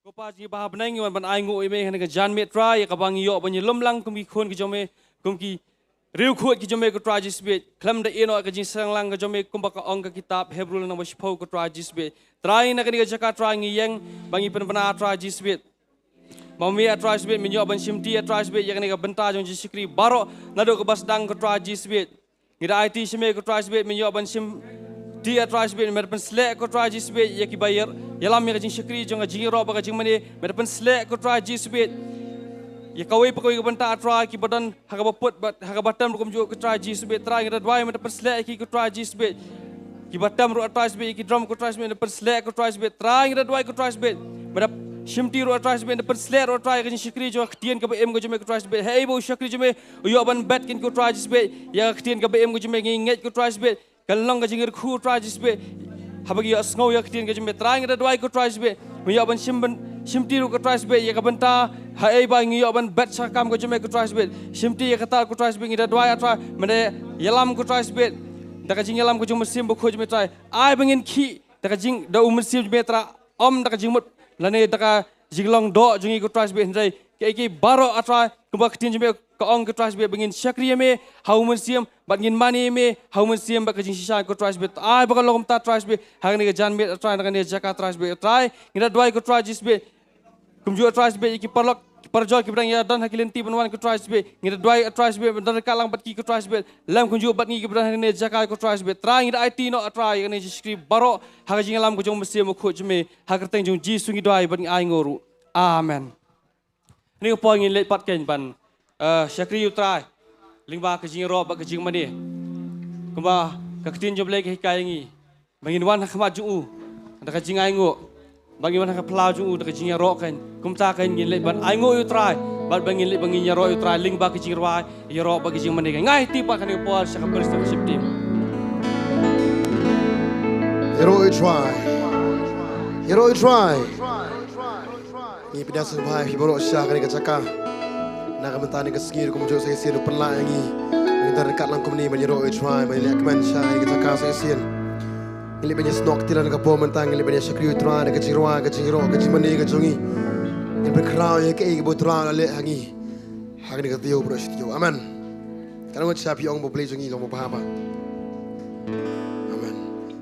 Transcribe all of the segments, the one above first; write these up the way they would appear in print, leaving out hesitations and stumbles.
Kopa ji bah benang yon ban ai ngoi me han ka jan me try ka bang yo ban lom lang kum ki khon ki jome kum ki riu khot ki jome ko try ji sbet klam da eno ka jin sang lang ka jome kum ba ka ong ka kitab hebrul na bashpo ko try ji sbet try na ka ni ka jaka try ngi yang bangi pen bana try ji sbet Mami try sbet minyo ban simti try sbet yang ni ka benta jong ji sikri baro na do ka bas dang ko try ji sbet ngira IT sime ko try sbet minyo ban sim dia try sbet mer pen slek ko try ji sbet ya ki bayar yalam ya jing shikri jong jing ro ba jing mani mer pen slek ko try ji sbet ya kawai pakoi ko banta try ki badan ha ka baput ha ka batam ko ju ko try ji sbet try ngira dwai mer pen slek ki ko try ji sbet ki batam ro try sbet ki drum ko try sbet mer pen slek ko try sbet try ngira dwai ko try sbet mer shimti ro try sbet per slek ro try jing shikri jo ktien ka ba em ko jome ko try sbet hey bo shikri jome yo ban bet kin ko try ji sbet ya ktien ka ba em ko jome nget ko try sbet kalong ka jingir khu try sbet habagi asngau ya ktien ka jome try ngira dwai ko try sbet yo ban shimti ro ko try sbet ya ka banta hai ba ngi yo ban bet sakam ko jome ko try sbet shimti ya kata ko try sbet ngira dwai atra mane yalam ko try sbet da ka jing yalam ko jome sim bo ko jome try ai bangin ki da ka jing da umur sim jome tra da ka jing mut lane da ka Shillong do jungi ko try sbet ndai ki baro atra kumba ktien jome ko ong ko try sbet bangin Nongkhryiem me haumun siam bat ngin mani me haumun siam ba ka jing sisa ko try sbet ai ba ka lom ta try sbet hang ni ka jan me try na ka ni jaka try sbet try ngira dwai ko try sbet kum ju try sbet ki parlok parjo ki brang ya dan hakilenti banwan ko try sbet ngira dwai try sbet dan ka lang bat ki ko try sbet lam kum ju bat ngi ki brang ni jaka ko try sbet try ngira IT no try ni skri baro ha jing lam ko jong siam ko jme ha ka teng jong ji sungi dwai bat ngi ai ngoru amen ni ko poin le pat ken ban shakri utrai lingba ka jing ro ba ka jing mani kumba ka ktin job le ki kai ngi bangin wan ha khama ju da ka jing ai ngo bangin wan ha plau ju da ka jing ro kan kum ta kan ngin le ban ai ngo utrai bat bangin le bangin ro utrai lingba ka jing ro ya ro ba ka jing mani ngai ti pa kan ni pol sa ka perspective team hero utrai hero utrai ni pedas bahai hiboro sya kan ka cakap na ka mentani ka sengir ko mujo saya sir perla ngi ntar dekat lang ko ni banyak roy try banyak kman sya ka cakap saya sir ngili banyak snok tilan ka po mentang ngili banyak shakri try ka jirwa ka jiro ka jimani ka jongi ngil berkrau ya ke bo try le hangi hagni ka tio bro sitio amen kan mo chap yong bo play jongi lo mo pahama amen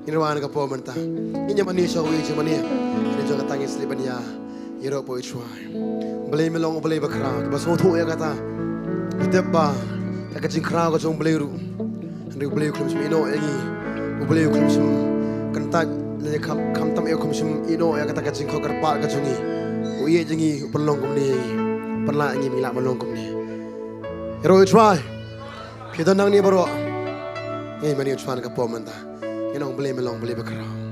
ngirwa ka po mentang nginya mani sya wi jimani ni jo ka tangis libania Iro po itry. Balay melong balay bakra. Bas mo tuya kata. Iteba. Takajing kra ko jong balay ru. Andi balay klum sim ino egi. Balay klum sim kantak le kam tam e klum sim ino ya kata kajing ko karpa ka jongi. Uye jengi pelong kum ni. Perla ngi mila melong kum ni. Iro itry. Pidan nang ni baro. Ngi mani itry ka po manta. Inong balay melong balay bakra.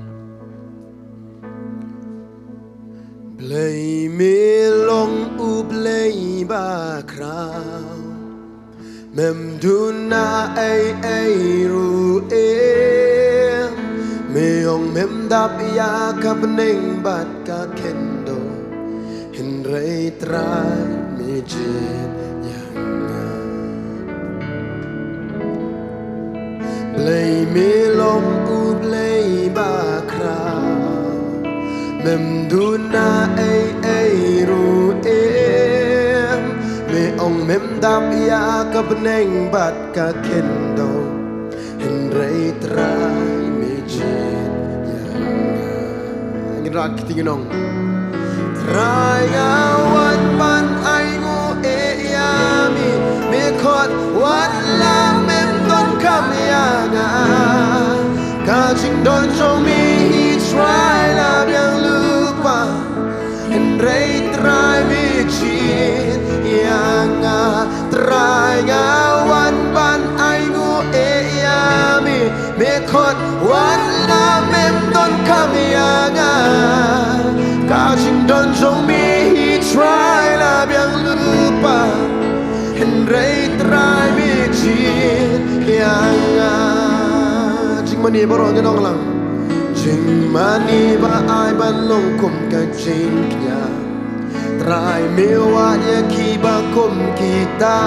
Play me long u play bakra mem duna ai ru e me ong mem dap ya ka beneng bat ka kendo hin rei trai me jin yang play me long u play bakra mem duna ai ru em me ong mem dap ya ka beneng bat ka kendo hin rei trai me jin ya ngin rak tinginong trai wan pan ai ngo e ya me khot wan la mem don kam ya nga ka jing don cho me try la bien lupa en rei try me chin yang try wan ban ai ngu e yami me khot wan la mem don kam yang ka jing don jong me try la bien lupa en rei try me chin yang jing mani baro nong lang Jing mani ba ai ban long kum ka jing kya Try me wa ya ki ba kum kita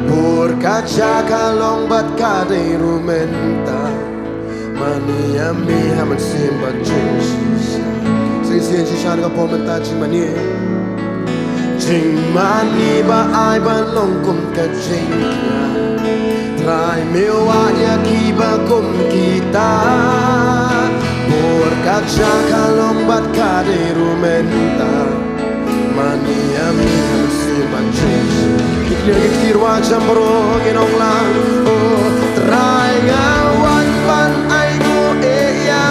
Pur kaca kalong bat ka de rumenta Mani ya me haman sim ba jing sisa say say shishan ka pomenta chimani chimani ba ai ba long kum ka chingya trai mewa ya kiba kum kita por kacha kalong bat kade rumenta mania mi si manchis iklir wa chambro ginong lang oh trai ngawan pan ai go e ya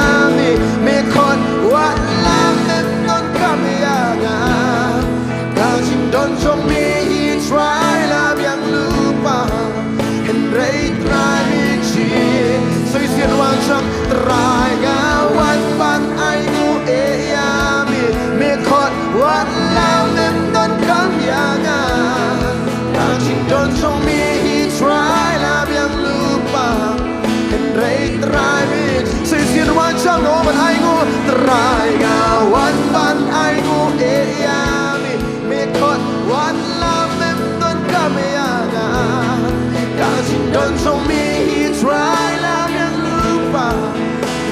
me khot wat lam nem non kamiyaga kajing don chong mi try la yang lupa and rei try mi chi so isen wan cham try ngawan pan ai go e ya me khot wat lam nem non kamiyaga kajing don chong mi try la yang lupa and rei try mi so isen wan cham no man ai go try ngawan pan ai go e ya me khot wat lam nem non kamiyaga kajing don chong mi try la yang lupa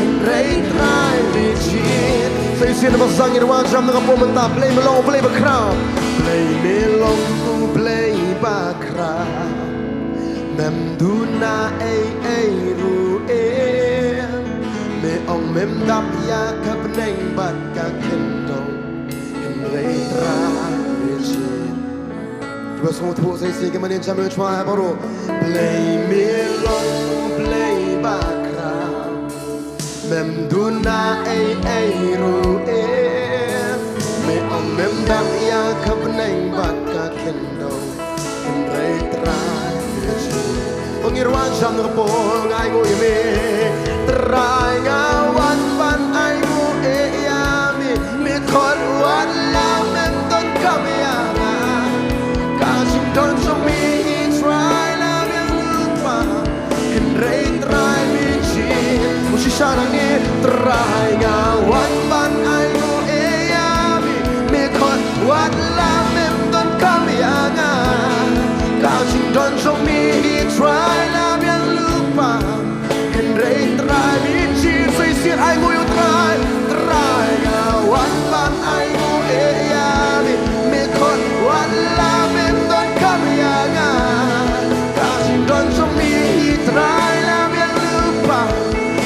and rei try mi chi so isen wan sang in wan cham na po man ta play melong play ba crown play melong ku play ba crown mem du na ai ru e me ong mem dap ya ka bneng bat ka ken dong en rei tra me chi tu so tu sai si ke man en cham chwa ba ro play melong play ba crown mem du na ai ru e me ong mem dap ya ka bneng bat ka ken dong en rei tra Pangirwan siyang nakapol Ngay ko yami Try nga wan pan ay mo e yami Mikot wan lamem don kami yanga Kasing don sa mi try lam yang lupa Henry try mi chin Musi siya nang ni Try nga wan pan ay mo e yami Mikot wan lamem don kami yanga Kasing don sa mi try lam yang lupa Henry try mi chin So isir ay mo yung try Ngawan pan ay mo e yami Mikot wan lamem don kami yanga Kasing don sa mi try lam yang lupa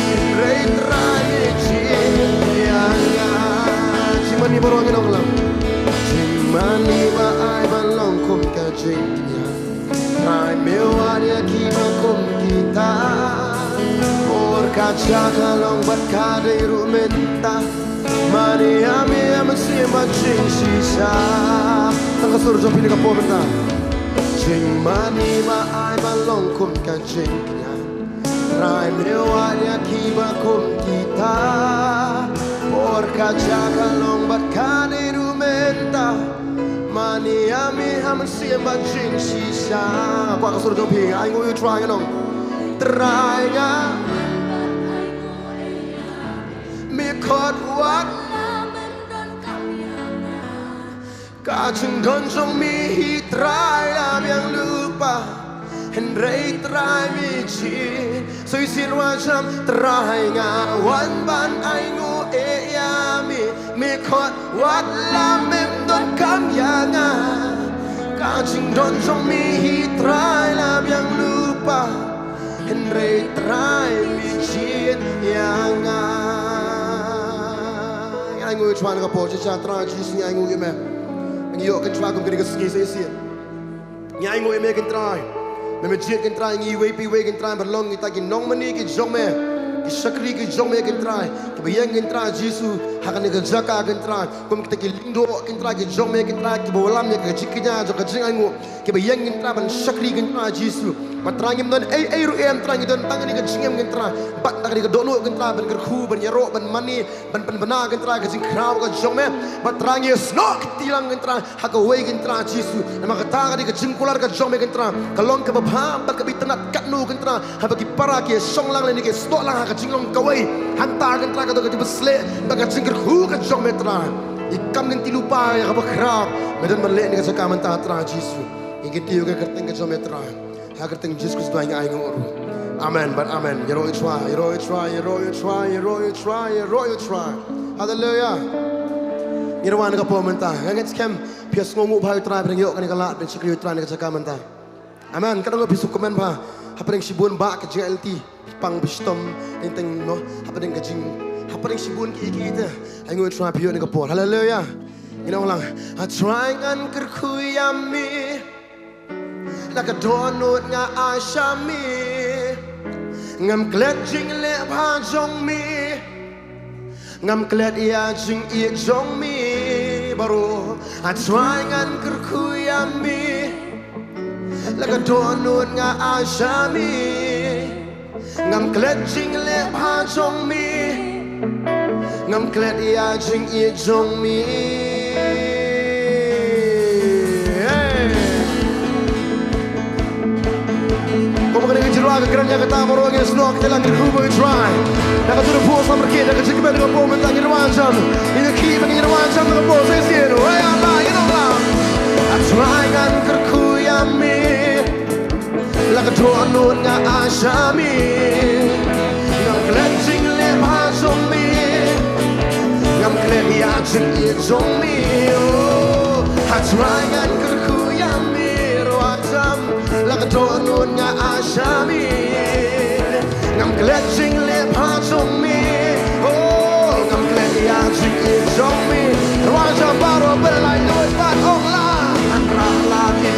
Henry try mi chin yanga Chimani ba ron yung lang Chimani ba ay balong kum ka chingya Try mewa dia kiba kum kita Por kacha kalong bat kade rumenta Mani ami amasi maching sisa Tangka suruh jom pili ka pomenta Ching mani ma ay balong kum ka chingya Try mewa dia kiba kum kita Por kacha kalong bat kade rumenta Mani ami haman siya matching sisa Kwa ka suruh jom pili ay nguyo try nga nong Try nga Mikot wat Kaching don chong mi try lam yang lupa Henry try mi chi So isin wa cham try nga wan ban ay ngu e yami Mikot wat lam mem don kam yanga Kaching don chong mi try lam yang lupa Henry try mi chi yanga Ay ngu chwan ka po cha try chi sing ay ngu me Ngiyo kan try kum kini ka singi sa isin Ay ngu me kan try Me jit kan try ngi we kan try balong ita ki nong mani ki jong me ki sakri ki jong me kan try ki bayang kan try jisu hakan ni ka jaka kan try kum kita ki lindo kan try ki jong me kan try ki bawalam ni ka jikinya jo ka jing ay ngu ki bayang kan try ban sakri kan try jisu matrangim don ay ru em try ngi don tangan ni ka jingem kan try bat tak ni ka dono kan try ban kerku ban yaro ban mani ban bana kan try ka jing kraw ka jong me matrangi snok tilang kan try haka we kan try jisu na makata ka ni ka jing kular ka jong me kan try kalong ka babham bat ka bitanat kat nu kan try ha bagi para ki song lang ni ke stok lang ha ka jing long ka we hantar kan try ka to ka basle ba ka jing kerku ka jong me try ikam kan tilupa ya ka bakrap medan manle ni ka sa kamanta try jisu ingin tiyo ka kerteng ka jong me try Hagar ting Jesus Christ doing ay ngoro. Amen, but amen. You know you try. Hallelujah. Irawan ka po menta. Ngangit skem pias ngomu bhai trai pring yok kan kala ben sikriu trai ka cakap menta. Amen. Kadang pisuk komen ba. Hapring sibun ba ka JLT pang bistom inteng no. Hapring sibun ki kita. Ai ngoi trai pio ni ka po. Hallelujah. Ina ulang. I try ngan kerkuyami. Laka donut nga asyami. Ngam klet jing le pa jong mi. Ngam klet ia jing ia jong mi. Baru I try ngan kerkuyami. Laka donut nga asyami. Ngam klet jing le pa jong mi. Ngam klet ia jing ia jong mi. Kau kena kejeruan kekeranya kata morong yang senok kita langit kubur try. Nak tu depo sama kita nak cakap dengan bom mentang yang macam. Ini kiri bagi yang macam dengan bom saya siapa? Hey Allah, you know lah. I try kan kerkuyami. Laka tuan nun nga asyami. Ngam cleansing le pasumi. Ngam clean ya jing ye zomi. I try kan kerkuyami roatam. Laka tuan nun nga asyami. Ngam cleansing le pasumi. Oh, ngam clean ya jing ye zomi. Roatam baru berlai luat bat Allah. Anra lagi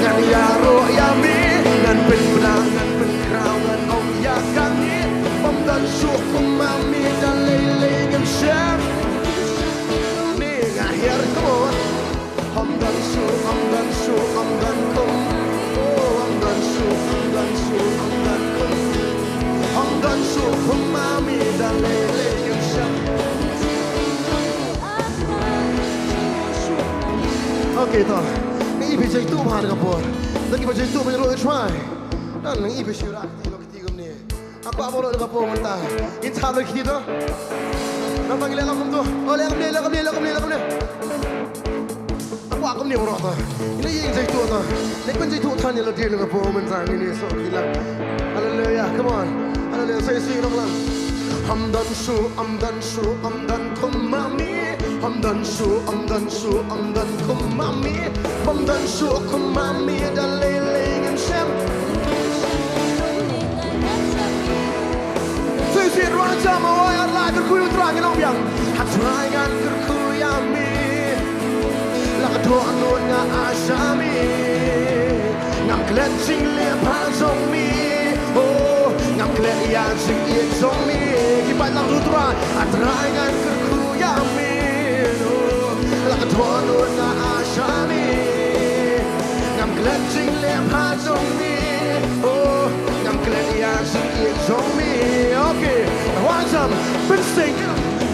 ngan ya royami. Ngan pen benang, ngan pen kerau, ngan om ya kami. Om dan syukur mami dan lele ngam syam. Ni ngahir kumon. Om dan syukur, om dan syukur, om dan kum. Oh, om dan syukur, om dan syukur, om dan kum. Om dan syukur mami dan lele ngam syam. Okay, toh. Ni ibu saya tu mana kapur. Lagi baca itu punya roh try. Dan nang ibu syurak tino ketiga ni. Aku apa roh kapur mentah. Inta lagi kita. Nampak gila kamu tu. Oh lekam ni. Aku ni roh tu. Ini yang saya tu tu. Ni pun saya tu tanya lo dia dengan kapur mentah ini so gila. Hallelujah, come on. Hallelujah, saya sing lang. Hamdan kumami. Hamdan kumami. Hamdan kumami dan lele ngam syam. Sisi raja mau Allah kerkuyu terang ngom yang. Hatrangan kerkuyami. Laka doa nuna asyami. Ngam cleansing le pazomi. Oh, ngam klet ya sing ye zomi. Kipat lang tutra. Hatrangan kerkuyami. Laka doa nuna asyami. Ngam cleansing le pazomi. Oh, ngam klet ya sing ye zomi. Okay, wajam pensing.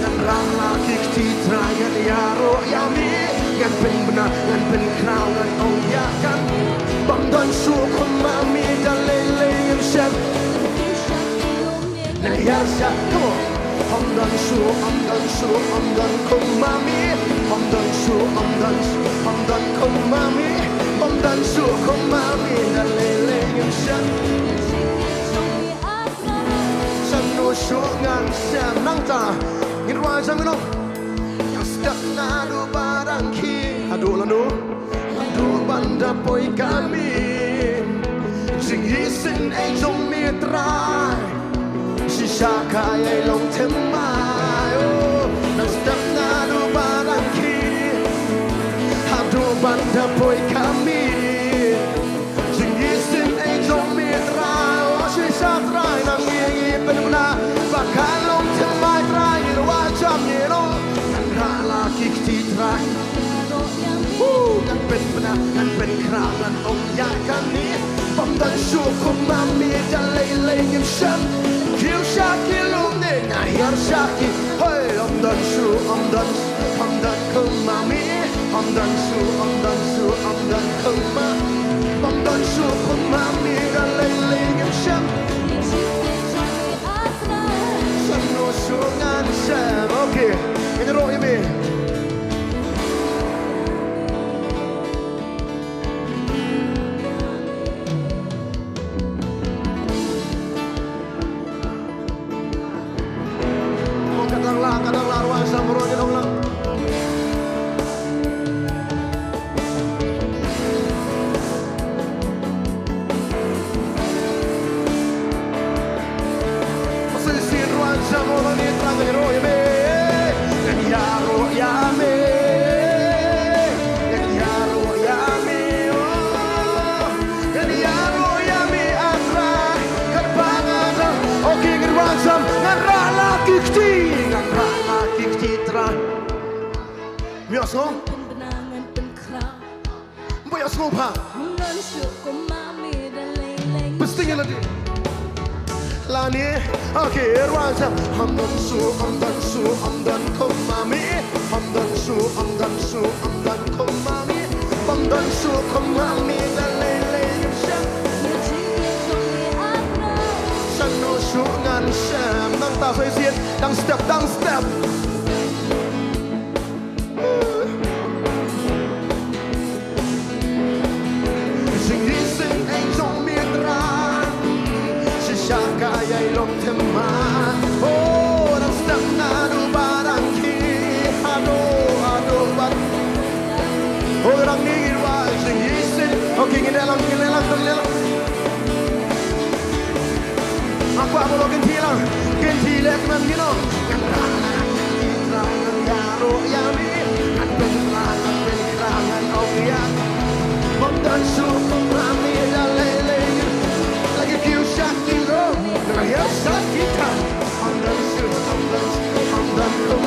Ngam rang laki ketitra ngan ya royami. Ngan pen benar, ngan pen kerau, ngan ong ya kan. Bang dan syukur mami dan lele yang syam. Nah ya syam, come on. Om dan kum mami. Om dan kum mami. Om dan syukur mami dan lele yang syam. Sanu syukur syam nangta. Ngirwa jam minum. Yang sedap nadu barang ki. Aduh lanu. Aduh banda poi kami. Jing hisin ay jong mitrai. Shisha kaya Nongthymmai. Oh, yang sedap nadu barang ki. Aduh banda poi kami. Jing hisin ay jong mitrai. Oh, shisha trai nang ngi penuna. Bakal Nongthymmai trai. Wajam yelo. Laki ketitra. Ngan pen benar, ngan pen kerau, ngan om ya kami. Bam dan syukur mami dan lele ngam syam. Kil syaki lumne ngahir syaki. Hey, om dan kumami. Om dan kumami. Bam dan syukur mami dan lele ngam syam. Sanu syungan syam. Okay, ini roh ini. Kadang lah ruang sama roh ni dong lah. kikti ngan rana kikti terang. Biasa. Biasa apa? Pastinya lagi. Lani, okay, Rajam. Hamdan kumami. Hamdan kumami. Hamdan kumami dalele. Sanu ngan sham, nang ta soi xiên, đang step. Sinh hy sinh anh trong miền ra, chỉ xa cả dây lòng thêm mà. Oh, đang step na du ba đang khi, ado bat. Oh, đang đi qua sinh hy sinh, okay nghe lang. Aku mau ganti lek man gino. Kan yaro yami, kan pengerangan obiak. Hamdan kumami dalele, lagi kiu shakiro, naya sakita. Hamdan kum, hamdan kum.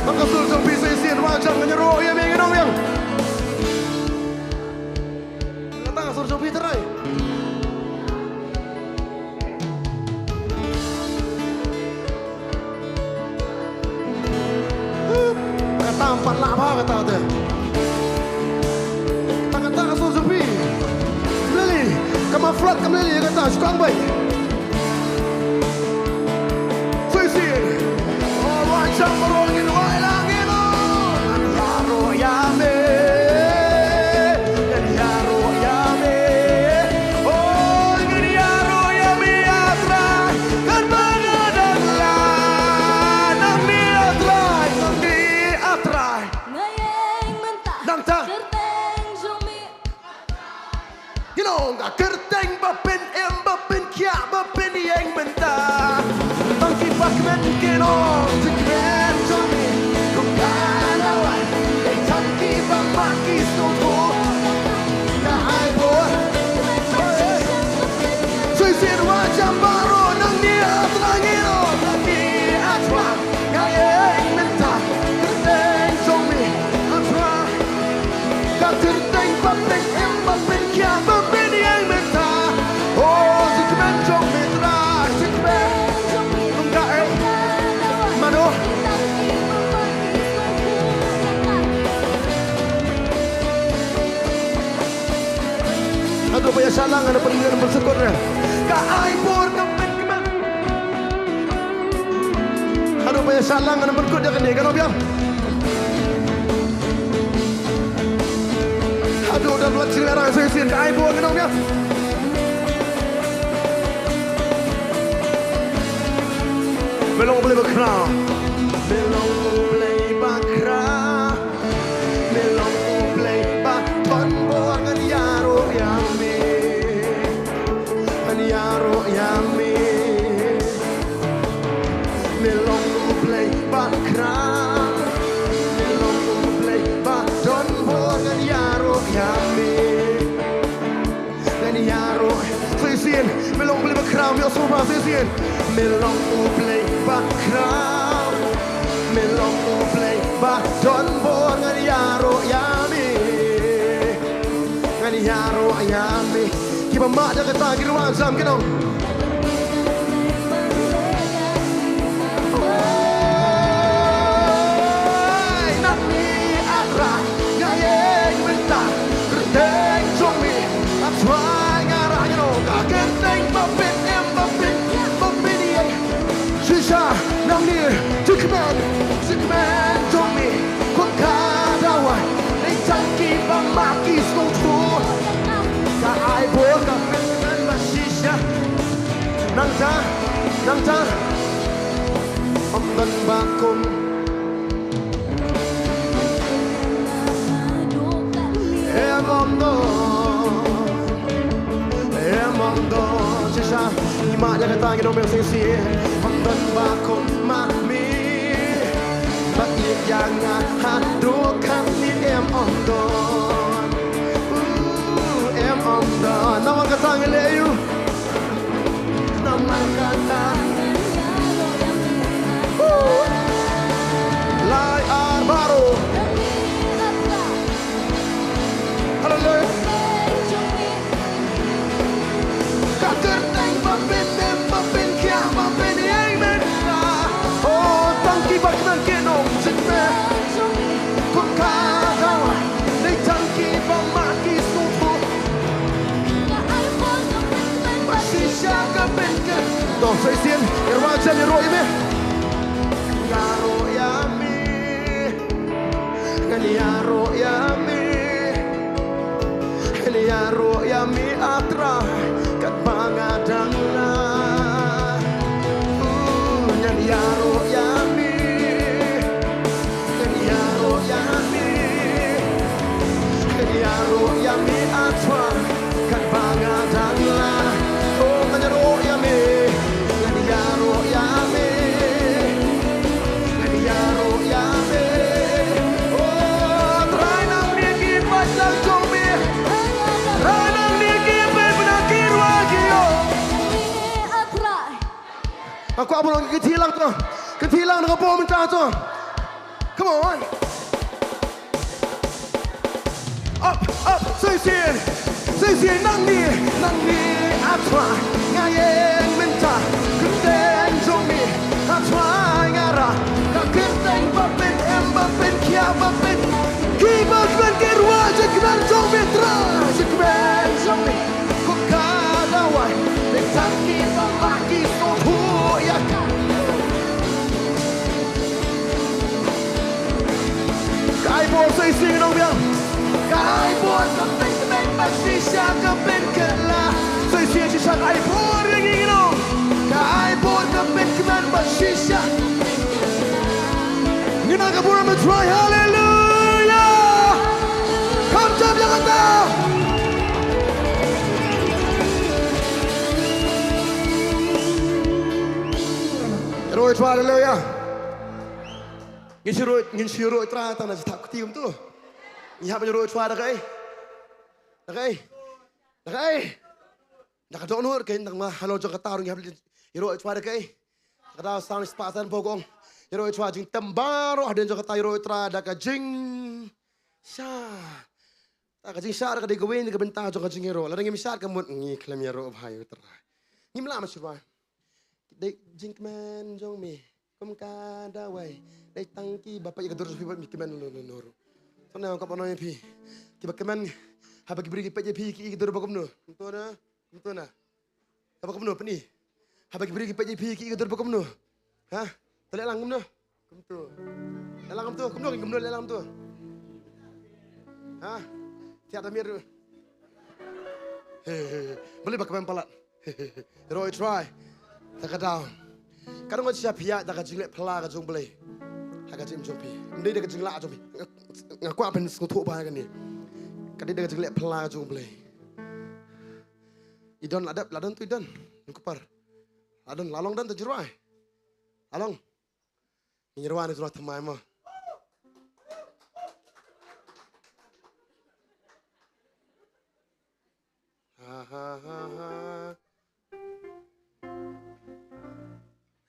Ang kasul sa piso isin, wajang menyuruh ya mengenong yang. Datang kasul sa Peter ay. Kata empat lapa kata ada. Kata kasul sa pi. Lili, kama flat kama lili kata sukang baik. So isin, oh wajang merongin wailang. Kerteng bapin em bapin kia bapin yang mentah. Tangki bakmen keno tikmen jomi kukanawan. Tangki bamaki soto na aibo. Suisir wajah baru nang dia terangino tangki atwa yang mentah. Kerteng jomi atwa. Kerteng bapin em bapin kia bapin. Aduh banyak salang ada peninggalan bersyukurnya. Kaai pur kepen kemen. Aduh banyak salang ada berkut dia kena kan biar. Aduh dah buat selera sesin kaai pur kena biar. Melong boleh berkerah. Melong boleh berkerah. Melong boleh bakon buangan yaro yami. Yaro yami. Melong boleh berkerah. Melong boleh bakon buangan yaro yami. Dan yaro sesin melong boleh berkerah. Biar semua sesin. Melong boleh bakram, melong boleh bakdon bongan yaro yami, ngan yaro yami. Kita mak dah kata kita wazam kita. Nami atra ngayeng mentah, kerteng jomi atwa ngarah you know, kerteng bapin em bapin. Shisha, nang ni, tukman, jomi, kung kadawan, ay tangki bamaki soto, kaay boga, mashisha, nang ta, amdan bakom, emamdo, shisha, ima jaga tangi no mesisi. Dan bakon mami, bagi jangan hadukan ni em on don em on don nama kata ngeleyu nama kata lai baru haleluya katerteng bapin kia bapin amen oh tangki baknan kenong jitme kung kadawa nei tangki bamaki sufu masisya kapin ke doch sai sien irwa chen ro ime yaro yami kan yaro yami kan yaro yami atra kat pangadang na nyan yaro yami kan yaro yami kan yaro yami atra kat pangadang na oh kan yaro yami kan yaro yami kan yaro yami oh try nang niki pasal jomi try nang niki penakir wagio aku apa lagi ketilang dengan bom minta tu come on up say nang ni apa ngayeng minta kenden jomi apa ngara kakenteng bapin kia bapin kibak ben kerwa jekban jomi tra jekban jomi kok kadawai letaki bamaki sohu ya kai bo say sing nong biang kai bo kapeng masisya kapeng kala say sing si san ai bo ringing no kai bo kapeng keman masisya ngina ka bo na try hallelujah come jump yang kata Roy try hallelujah ngin shiro tra ta na tak tium tu ni ha banyo try dak ai dak do nur ke nang ma halo jo kata ru ngap ro try dak ai kada sound spasan pogong ro try jing tembaro aden jo kata ro tra dak jing sha ta jing sha dak de gwen de benta jo jing ro la ngim sha ka mut ngi klem ro bhai tra ngim la ma shwa de jing man jong mi kum ka da wai dai tangki bapak ya terus pibat mikiman nuru sana kap ono pi ki bakaman ha bagi beri pej pi ki dur bakum noento na ha bakum no pani ha bagi beri pej pi ki dur bakum no ha tele lang no kum tu lang tu kum no lang tu ha tiada mir boleh bakaman palat Roy try tak down kadang ngau siap ya tak jing le pla ka jong boleh agak jing jong pi ndai dak jing la jong pi ngaku apen ngutu ba kan ni kadai dak jing le pla jong boleh idon ladon tu idon ngupar ladon lalong dan terjerai lalong nyerwan itu thamai ma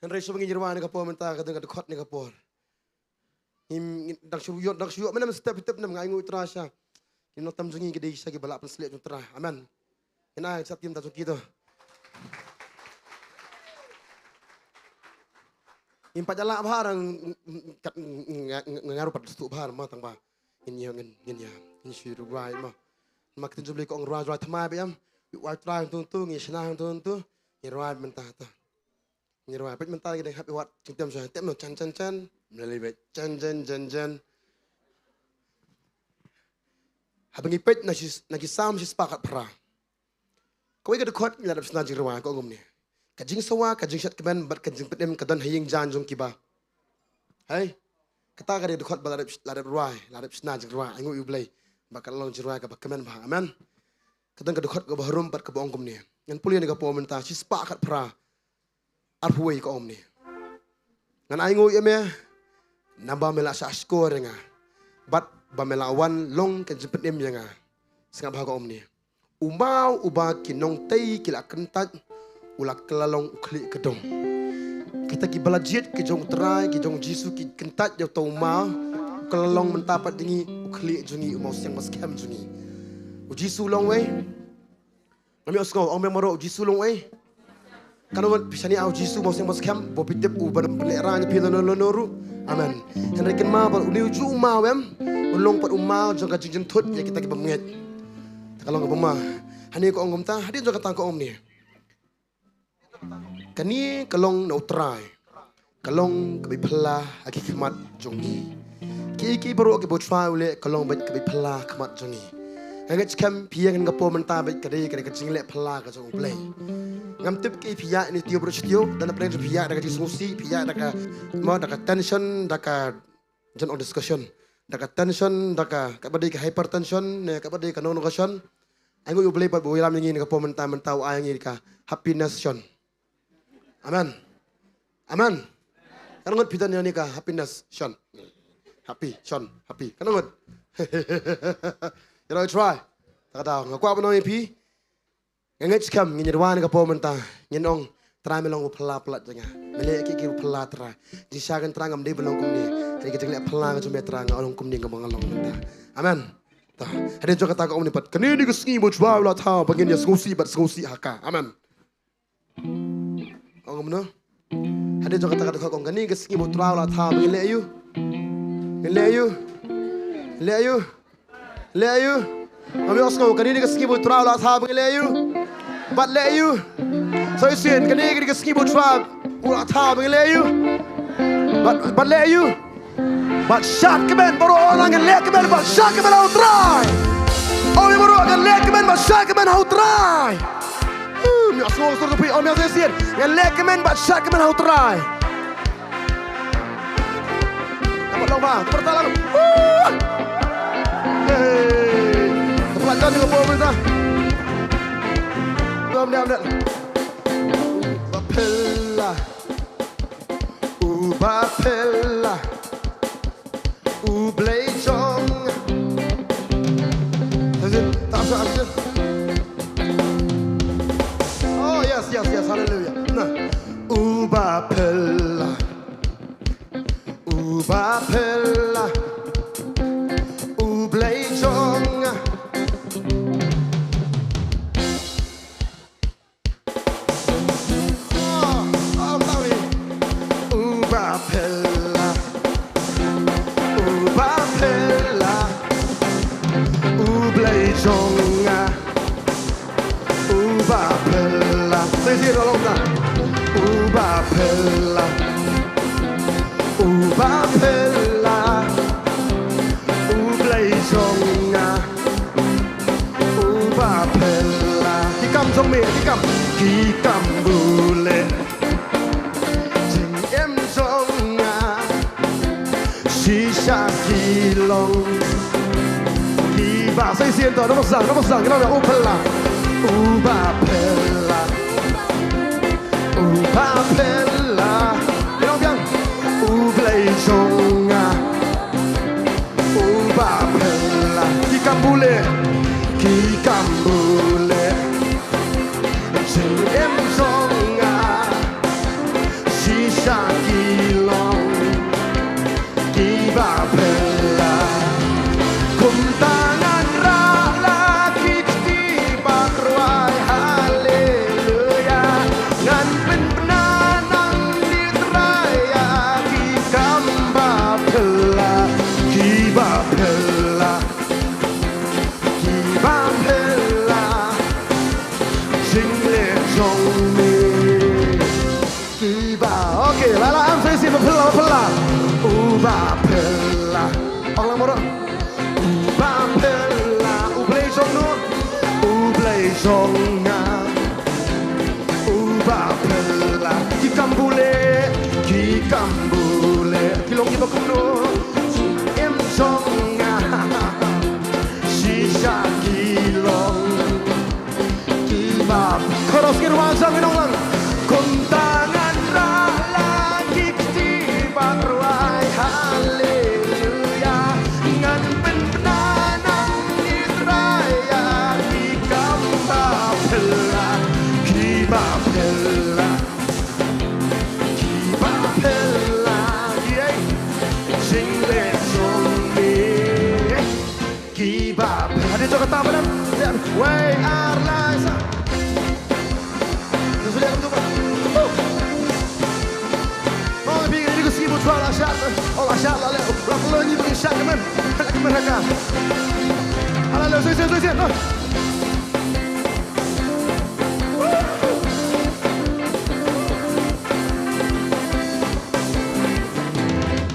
Henry subang nyerwan ni kapor mentah kadang kadang khot ni kapor dak syuyot mana step nam ngai ngui trasha kim tam jungi gede sagi balap selek jung tra amen ina sat tim ta jung gitu impa jala barang ngaru pat stu bar ma tang ba ngin shiru rai ma mak tin jubli ko rai thama be am wa tra tu ngi sna tu ngi rai mentah ta ngi rai pet mentah gede happy wat tem sa tem no chan melalui bet jan habang ipet nagi sam si spakat pra kau ikut dekot ladap senajing rawa kau ngom ni kajing sawa kajing shat keban bat kajing petem kadan haying jan jong kiba hai kata kade dekot ladap ruai ladap senajing rawa ingu ublay bakal long jirwa ka bakaman ba amen kadan dekot ka bahrum bat ka bong ngom ni ngan pulian ka po menta si spakat pra arhuai ka om ni ngan aingu yeme namba mela sa skor nga. Bat ba melawan long kan jempet em nga. Sengap bahaga om ni. Umau ubah kinong tei kila kentat ulak kelalong ukli kedong. Kita ki balajit ki jong terai ki jong jisu ki kentat jau tau mau kelalong mentapat dingi ukli jungi mau siang mas kem jungi. Jisu long wei. Kami osngau om memoro jisu long wei. Kalau pisani au jisu mau siang mas kem bo pitep u bar pelerang pilo noru. Amen. Henry ken ma bar uniu ju ma wem. Ulong pat umau jong ka jinjen thut ya kita ki bamnget. Kalau ngapa ma hani ko ongom ta hadi jong ka tang ko om ni. Kani kalong neutral. Kalong kabi pala aki kemat jongi. Ki baru aki botwa ule kalong bet kabi pala kemat jongi. Hangat kam pia kan gapo menta bet kadai kacing le pala ka jong play. Ngam tip ki pia ni tio bro tio dan play pia da ka diskusi pia da ka mo da ka tension da ka jen on discussion. Da ka tension da ka badai ka hypertension ne ka badai ka non question. Ai ngoi play pat bo lam ngi gapo menta mentau ai ngi ka happiness shon. Amen. Amen. Kan ngot pitan ni ka happiness shon. Happy shon, happy. Kan ngot. You try. Tak tahu. Ngaku apa nama pi? Ngangat skam ngin wan ka po menta. Ngin ong try melong pela pelat janga. Mele ki pela try. Di sagan terang am de belong kum ni. Hari kita ngel pela ka jume terang ong kum ni ngam ngalong menta. Amen. Ta. Hari jo kata ka om ni pat. Kani ni keski bo chwa la ta bagin ya skusi bat skusi haka. Amen. Ong no. Hari jo kata ka kong kani keski bo chwa la ta bagin le ayu. Le ayu. Le ayu. Le ayu. Kami osngau kani ni keski bo chwa la ta bagin le ayu. Bat le ayu. So isin kani ni keski bo chwa la ta bagin le ayu. Bat le ayu. Bat syak kemen baru orang yang le kemen bat syak kemen hau try. Oh yang baru akan le kemen bat syak kemen hau try. Mi osngau sur tu om yang isin yang le kemen bat syak kemen hau try. Dapat long ba, pertalang. Hey. Pelajar juga bawa kita. Diam. Bapella. Blejong. Oh yes, hallelujah. Nah, Bapella. Blejong. Saya sih tolong tak. Bapella. Blejong. Bapella. Kikam trong miệng kikam. Kikam bule. Jing em trong Shisha Shillong. Kiba. Saya sih tolong nomor sang kita nak Bapella. Bapella. Yang biang. Blejong. Bapella. Kikam bule. Jing em trong Shisha Shillong. Bapella. Kum tangan rala kiti bakruai haleluya. Ngan penanang ditraya kikam Bapella. Bapella. Jingle jong me. Okey, lala am saya si Bapella. Bapella. Orang moro. Bapella. Blejong no. Blejong. Bapella. Kikam bule. Kilong iba kuno. Em jong. Shisha Shillong. Koros kirwasang inonglang. Kuntangan rala kiti bakruai hal. way our lives. Nos olhamos do oh, big ini gue sibuk jual asyat. Oh asyat lah, berapa lo ni bagi asyat kemen? Lagi mereka. Halo, susun.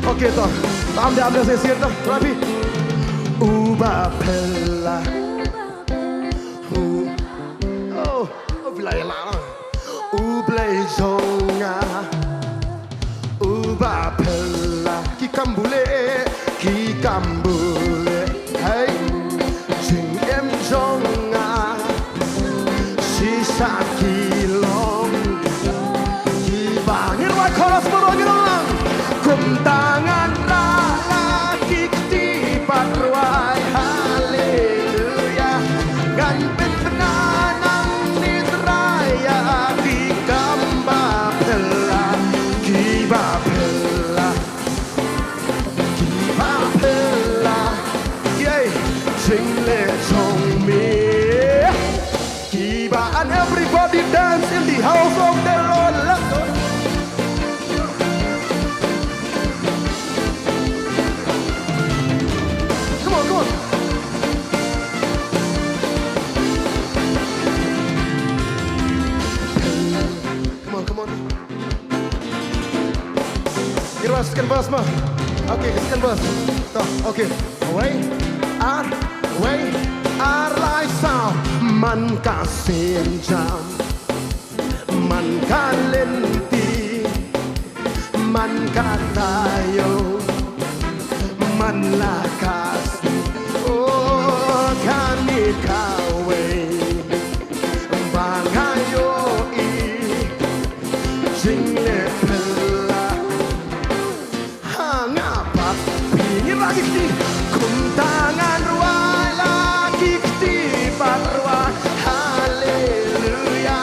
Okey toh, ambil sesi toh, rapi. Ubah pela. Oh, bilai lah. Ublai zonga. Ubah pela. Ki kambule. Hey, jing em zonga. Sisa kilong. Ki bangin wa koras merogirong. Kum tangan lagi ketipat ruai haleluya gan penanang nitraya di kamba pela kiba pela yay sing le song me kiba and everybody dance in the house of the Lord. Let's go. Second verse mah. Okay, second verse. Okay. Way our life sound. Man ka senjam, man ka lenti, man ka tayo, man lakas. Oh, kani kawe, bangayo jingle. Kum tangan ruai lagi ketipat ruai haleluya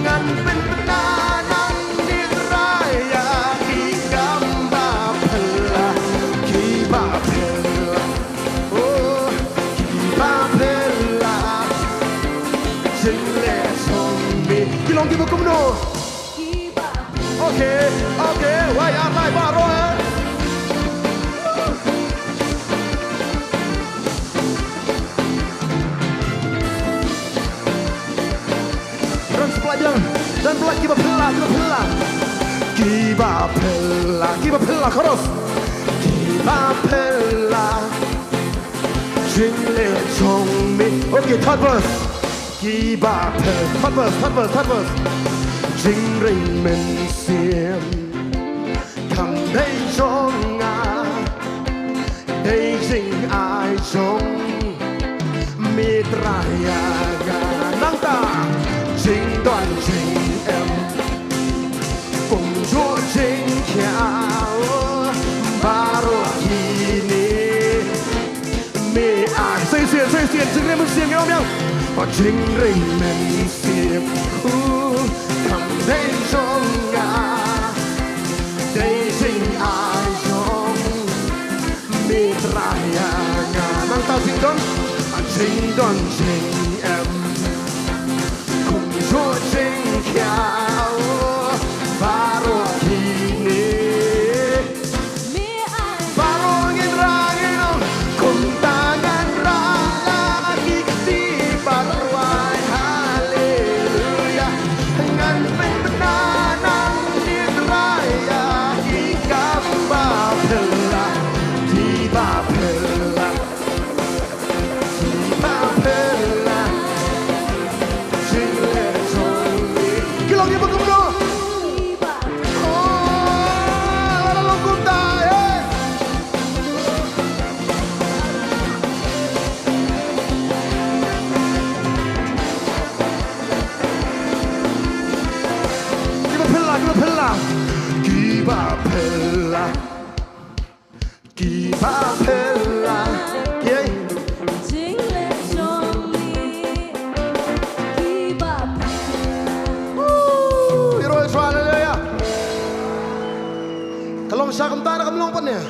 ngan penanang nitraya ki gamba pela kiba pela oh kiba pela jingle zombie kilong kiba kumno kiba okay why am I baro dan pelak kiba pela chorus kiba pela jingle song me okay third verse kiba pela third verse jingle men sim kam dei jong dei jing ai jong mitraya nang ta Jing đoàn jing em cùng chúa jing kiao baru kini me ai xây xiên jing em xiên nhau nhau và jing ring men xiên cầm đây trong ngà đây jing ai trong me traya ngà mang tao jing đoàn jing em Chúa chính kiao baru kini baru ngin rangin kum tangan lagi ketipat ruai haleluya ngan penanang nitraya ki gamba pela kiba pela Kiba pela, yeah. Jingle jolly, kiba pela. Heroes hallelujah. Kalau sa kam ta na kamlong pa niya.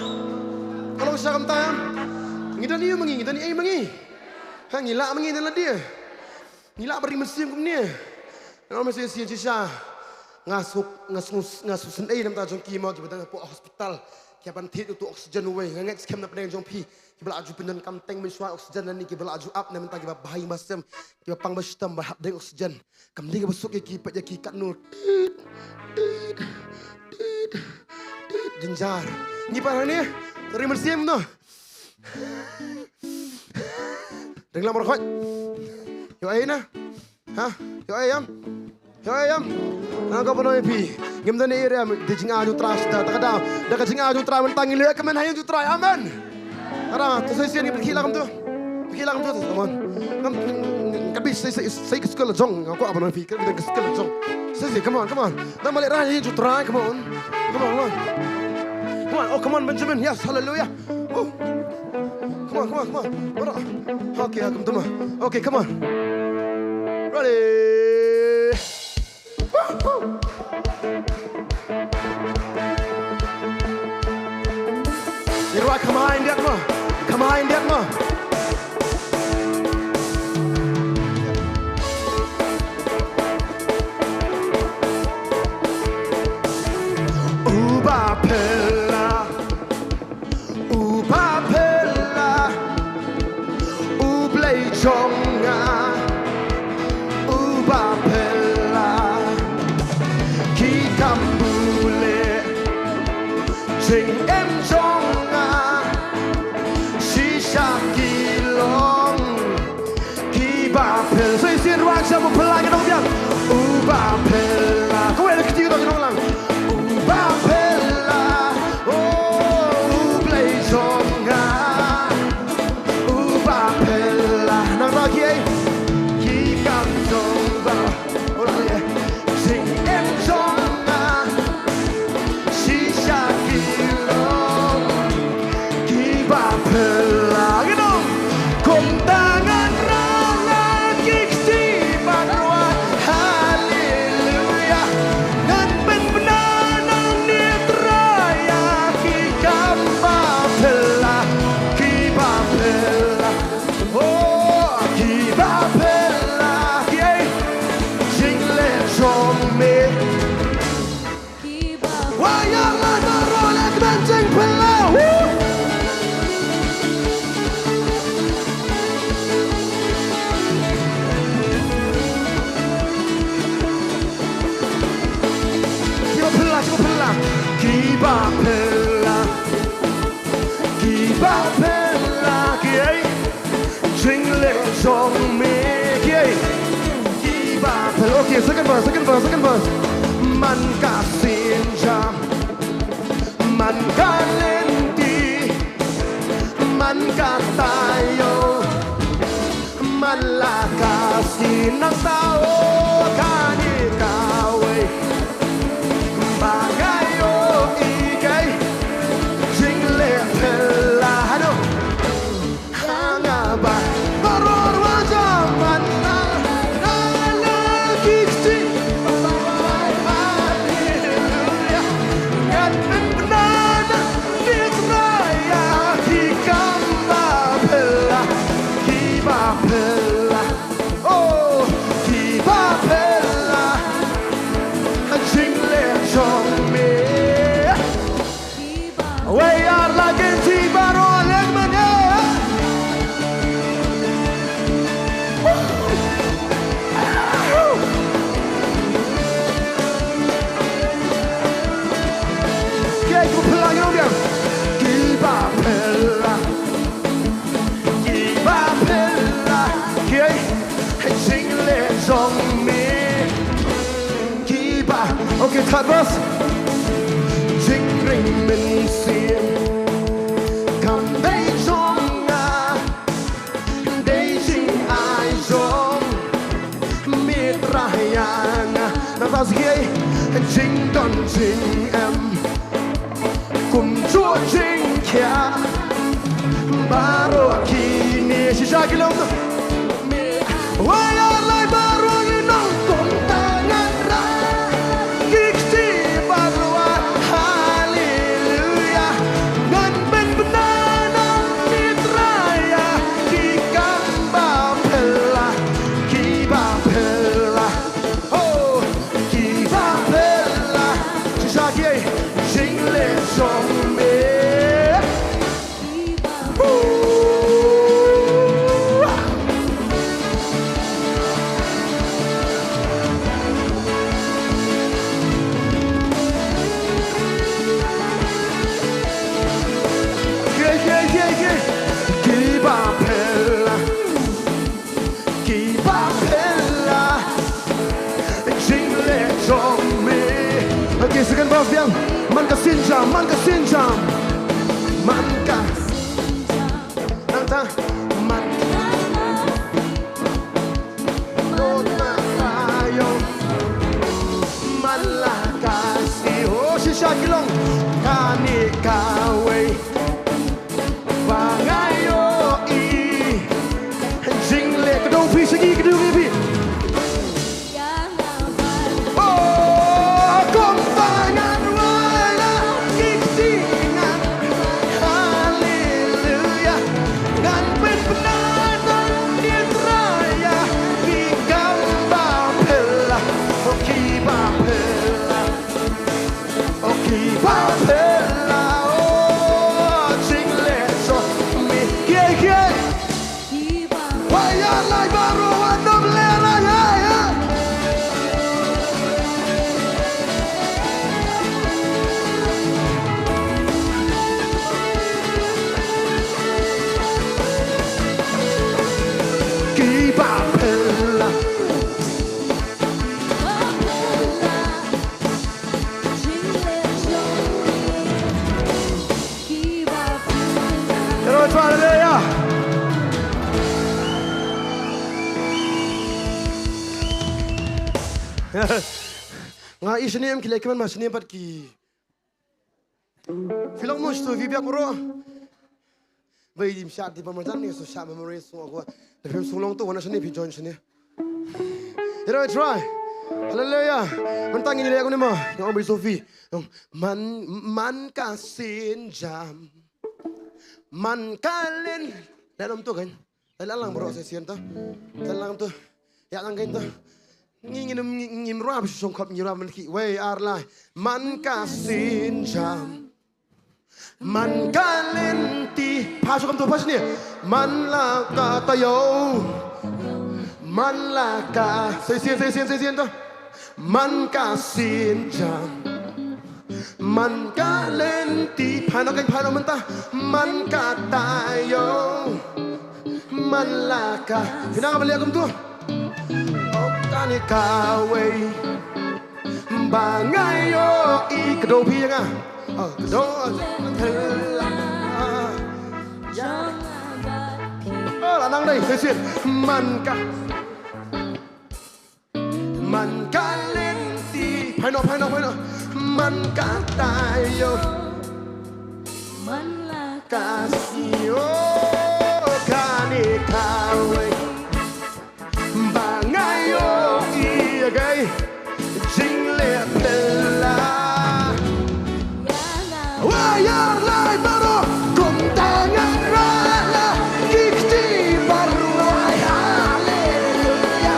Kalau sa kam ta, ngidan iyo mangi, ngidan iyo mangi. Hangila mangi nila dia. Nila beri mesin kum ni. Nama mesin sian cisha. Ngasuk sen nam ta jong ki mau ki batang po hospital. Ki ban thit tu oksigen we ngak skem na pedeng jong pi. Ki bela aju pindan kam teng min suai oksigen ni ki bela aju up nam ta ki ba bahai masem. Ki ba pang ba system ba hap deng oksigen. Kam ding ba suk ki pa ki kat nul. Jenjar. Ni pa ni. Dari mesin tu. Denglam berkhot. Yo ai na. Ha? Yo ai am. Yo ai am. Angka penuh pi. Gim tani area di jinga ju tras ta kada. Da ka jinga ju tra men tangi le ka men hayu ju tra. Amen. Ara tu sai sian ni pergi lakam tu. Pergi lakam tu. Come on. Kam ka bi sai ke sekolah jong. Aku apa penuh pi. Ka bi ke sekolah jong. Sai come on. Da balik ra hayu ju tra. Come on. Come on. Oh, come on, Benjamin. Yes, hallelujah. Oh. Come on. Okay, come on. Okay, come on. Ready. You right, come on, that man. Uba pella. Ublei jonga. Uba pella. Ki kambule. Jing em jonga. Shisha kilong. Ki ba pella. 所以先 rock 下我 pella 给弄掉。Uba pella. 各位来听这个东浪。Uba pella. Oh, ublei jonga. Uba pella. Nang lagi. Ki kam jonga. Oleh. Jing em jonga. Shisha kilong. Ki ba pella. Gitu. Kontangan lagi di barwa. Haleluya. Dan benar netraya. Ki kam ba pella. Ki ba pella. Oh, ki ba pella. Jing le jong me. Waya la na rola dan jing pella. Kiba pella. Jing le jong me. Kiba pella. Okay, second verse. Man ka sinja. Man ka lendi. Man ka tayo. Man la kasi ng tao. Kani kawe. Bagayo ikay. Jing le pella. Ano? Hanga ba? Maror wajaman na. Nalagiksi. Hallelujah. Yan benana. Nitraya. Hikam ba pella. Kiba pella. Oh. Kiba pella. Jing le jong me. We are like a T-Baro Lemon. Okay, go pella, you know them. Kiba pella. Okay, sing le jong me. Kiba. Okay, third verse. Jing ring min sien. Kam dei jonga. Dei jing ai jong. Mitrahayana. Na vas gay. Jing don jing em. Kum chua jing kya. Baro kini shisha kilong. Wala lai baro inong kontangan ra. Kiksi barwa. Hallelujah. Ngan ben benana mitraya. Ki kamba pella. Kiba sinjam, man ka sinjam, man ka. Nanta, man nona tayo, man lakasi. Oh, si Shillong, kani kawe, bangayo i, jingle kadong pi segi kadong pi. Nga isniem ki lekman mas nem pat ki. Filong mo sto vibia kuro. Bai dim shat di pamajan ni so shat memory so ko. The film Shillong to wana sne pi join sne. Here I try. Hallelujah. Mentang ini aku ni mah. Yang Om Sofi. Man kasin jam. Man kalin. Dalam tu kan. Dalam bro sesian tu. Dalam tu. Ya langgain tu. Ngin rap song khop ngi rap man ki way ar lai man ka sin jam man ka len ti pa so kam to pas ni man la ka ta yo man la ka sai sien to man ka sin jam man ka len ti pa no man ta man ka ta yo man la ka hina ka balik kam tu kani kawe bangayo I kado pianga kado thela là năng đây thế xuyên man ka lên ti phải nó man ka tayo man là ka sio kani kawe gay jingle bella wayar lai baro kum tangan rala kikti baru haleluya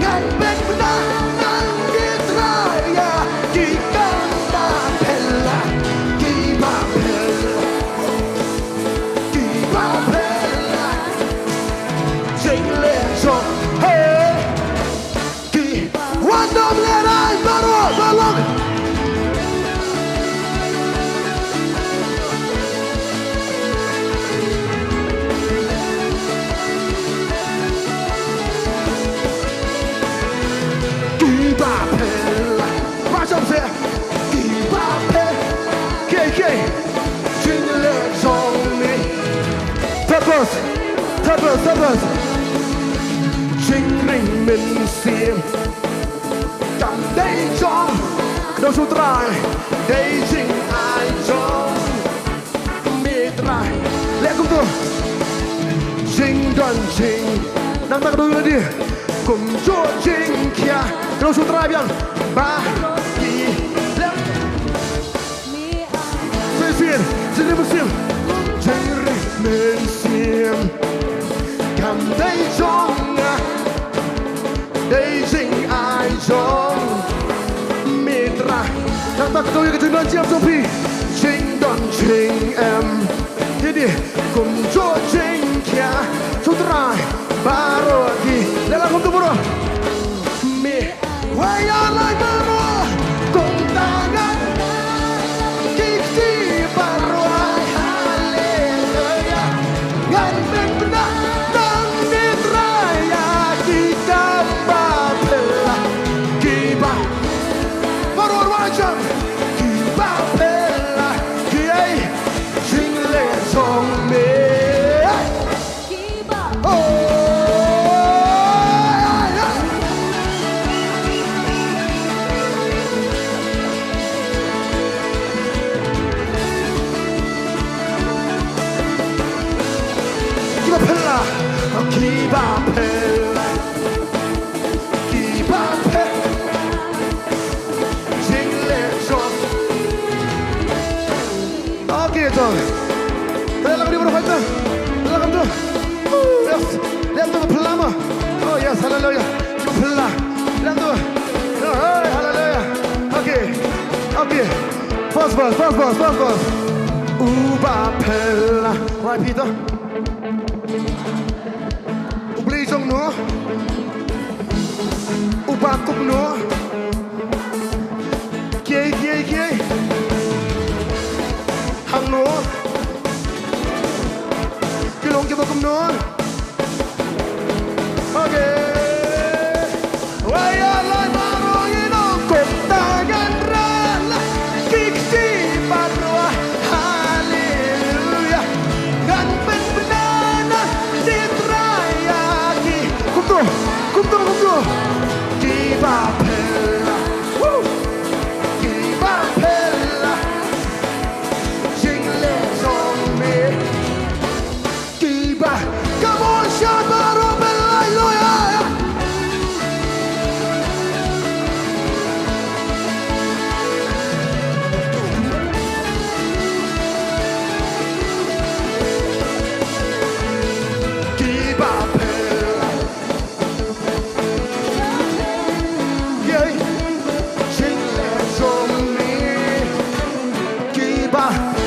ngan ben benang gitraya kikamba bella kiba bella jingle so hey Wandom lerai baru balong Kiba pela macam se Kiba pe KK jingle song ni Terus Jingling min sim Cầm đây trong đâu số trai đây chính ai trong mi trai lẽ cũng tôi chính đoàn chính nắm tay đôi đi cùng cho chính kia đâu số trai biang ba kỳ lẽ xây xiên chính lên xiên chính lên xiên cầm đây trong đây chính ai trong mitra nắm tay tôi cái chừng đoàn chiêm trong phi chính đoàn chính em thế đi cùng cho chính kia số trai baru lagi lelah untuk bro mi wayar lai baru cùng tangan kiki baru haleluya ngan ben benar dan ditraya kita bapela kiba baru macam kiba bela pella, kiba pella, kiba pella, jingle jong. Oke jong, kita lagu di berapa itu? Lagu tu, yes, lihat tu pelama. Oh yes, haleluya, pela, lihat tu, oh haleluya. Oke, first verse. Uba pella, right Peter. Ubli jong no, uba kup no, kiai, hang no, kilong kita kup no. Okay, waya lai maro ino kup tangan rala, kiksi barwa. Kumtu, kiba pella, kiba pella, jingle song me, kiba, come on, shabaro bella, loya. Kiba pella.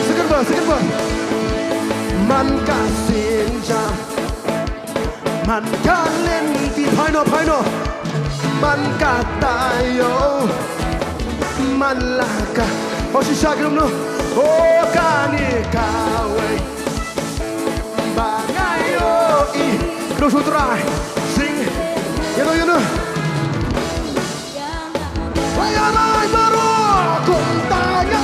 Second verse. Man ka sinja, man ka lenti paino, man ka tayo, man laka. Oh si shagam no, oh kani kawe, bangayo I, close to try, sing, you know. Bayanay baro, kuntaya.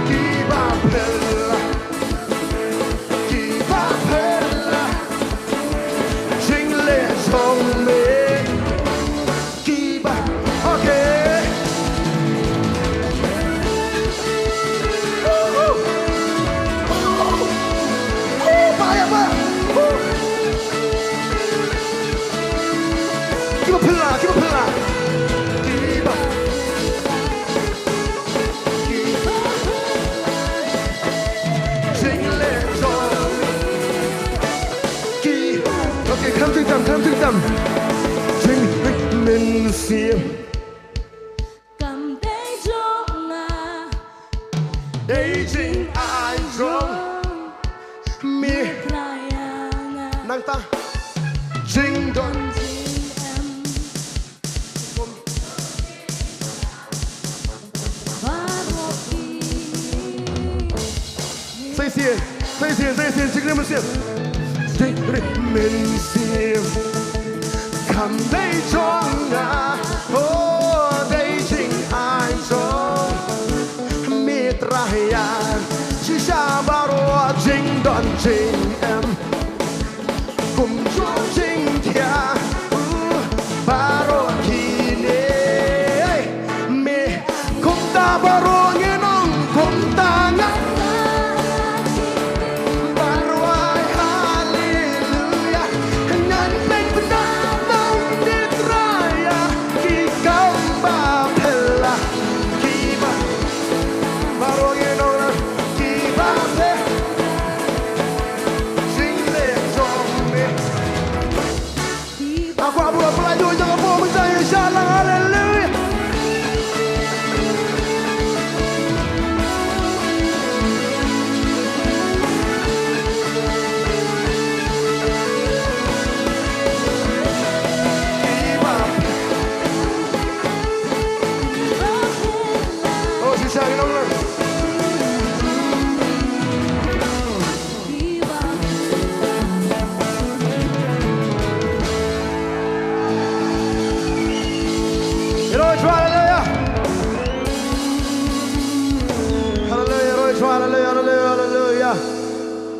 Give a pillar. Okay, come to them. Sing mình xiêm. Cầm tay trong ngà. Đây chính ai trong mi năng ta chính đoạn. Say xiên, chính mình xiêm. Chính mình xiêm. Cầm tay trong ngà. Oh, đây chính ai trong mi trayan. Chỉ xa baro chính đoạn chính em. Cùng cho chính thia. Baro kine. Mi cùng ta baro nghe nông cùng ta ngã.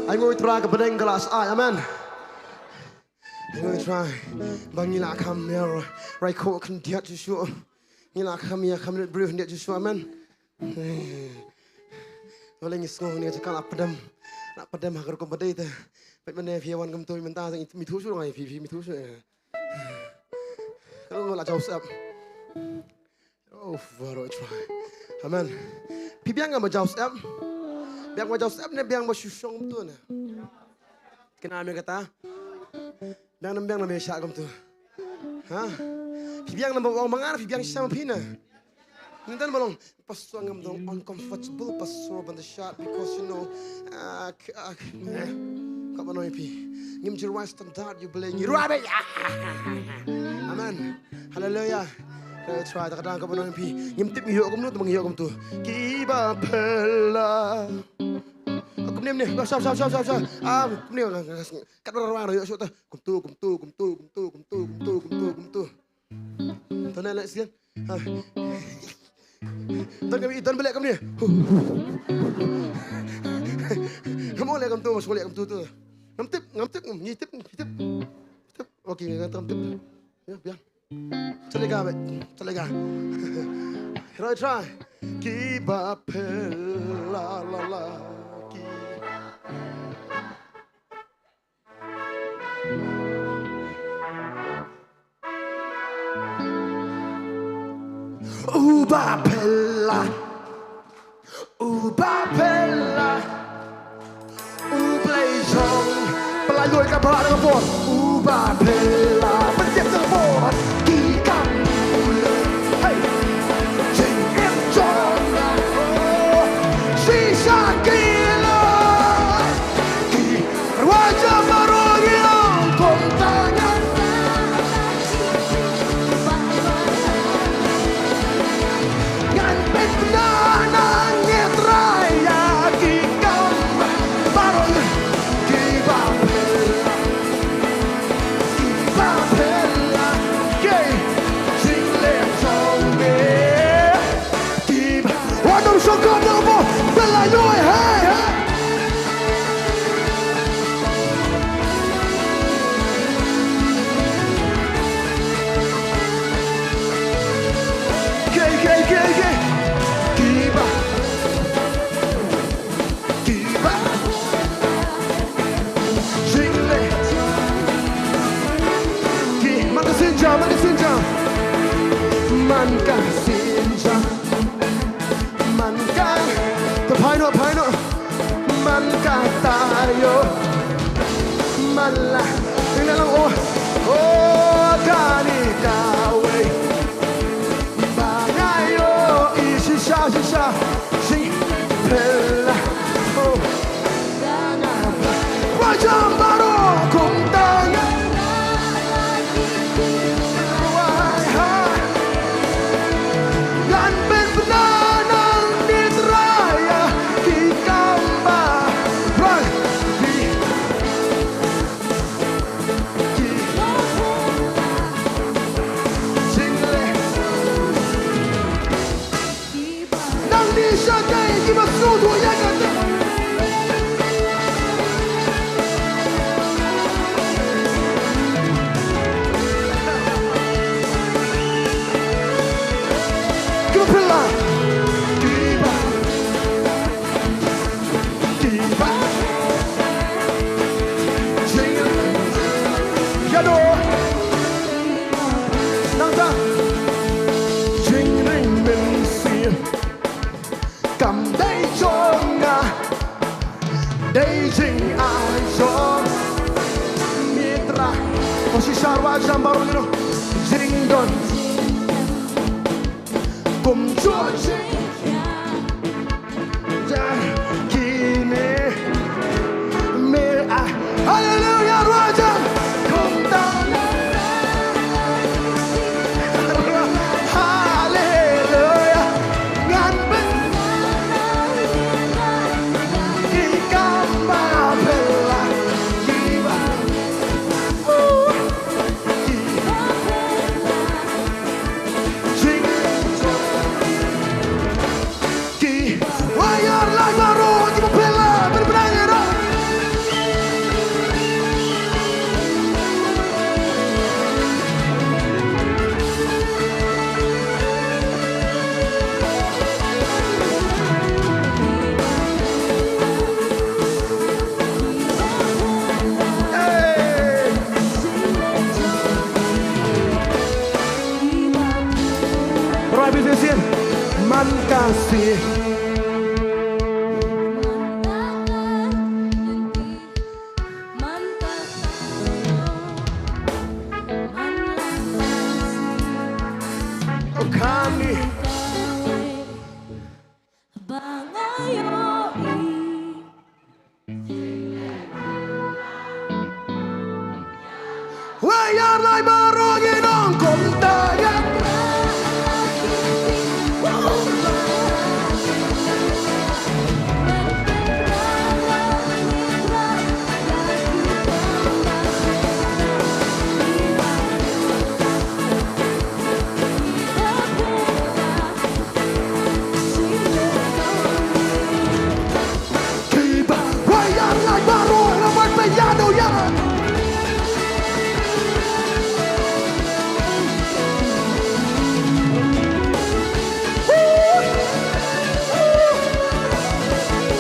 Anh ngồi tra cái bên glass ai amen. Anh ngồi try. Bang nila kamera. Right ko kan dia Joshua. Nila kamera kamera brief dia Joshua man. Wala ngi skong ni cakap nak padam agar ko badai ta. Pet mana fiawan kam tu mentah mi thu su ngai fi mi thu su. Kalau nak jauh sap. Oh, baru try. Aman. Pi biang ngam jauh sap. Biang jauh sap ne biang Shillong tu na. Kenal me kata? Biang na me syak kam tu. Ha? Pi biang na bawang mangar, pi biang sama pina. Nanti malong pasal ngam dong uncomfortable pasal benda syak because you know kau mana pi ngim jirwan standard you boleh ngiru abe. Amen. Haleluya. Try tak kadang kau mana pi ngim tip ngiyok kamu tu mengiyok kamu tu. Kiba pela. Aku ni. Sap. Aku ni kat orang yuk syok tu. Kum tu. Tahu nak sikit. Tuan balik kamu ni. Kamu boleh kamu tu, masuk boleh kamu tu. Ngamtip, nyitip. Okey, ngamtip. Ya, biar. Celega. Try. Kiba pela la. Uba pela, ublay song, pelayoy ka para ng bot. Uba pela, pansip sa bot, kikang ulo. Hey, sing em chong na, sisa kilo, ki raja marogiyong kontangan. Man tayo malah tingnan lang kani kawe bangayo isisa sing pela wajah baru kung tangan Wajah baru ni, Jingdon, kum cuci, dan kini merah. Haleluya wajah, kum tangan. Haleluya, ngan benar ikan bela jiwa. Tuhan kasih. Oh kami Wayar lai barongin ang kumtayan. Kiba wayar lai barong naman payano yan.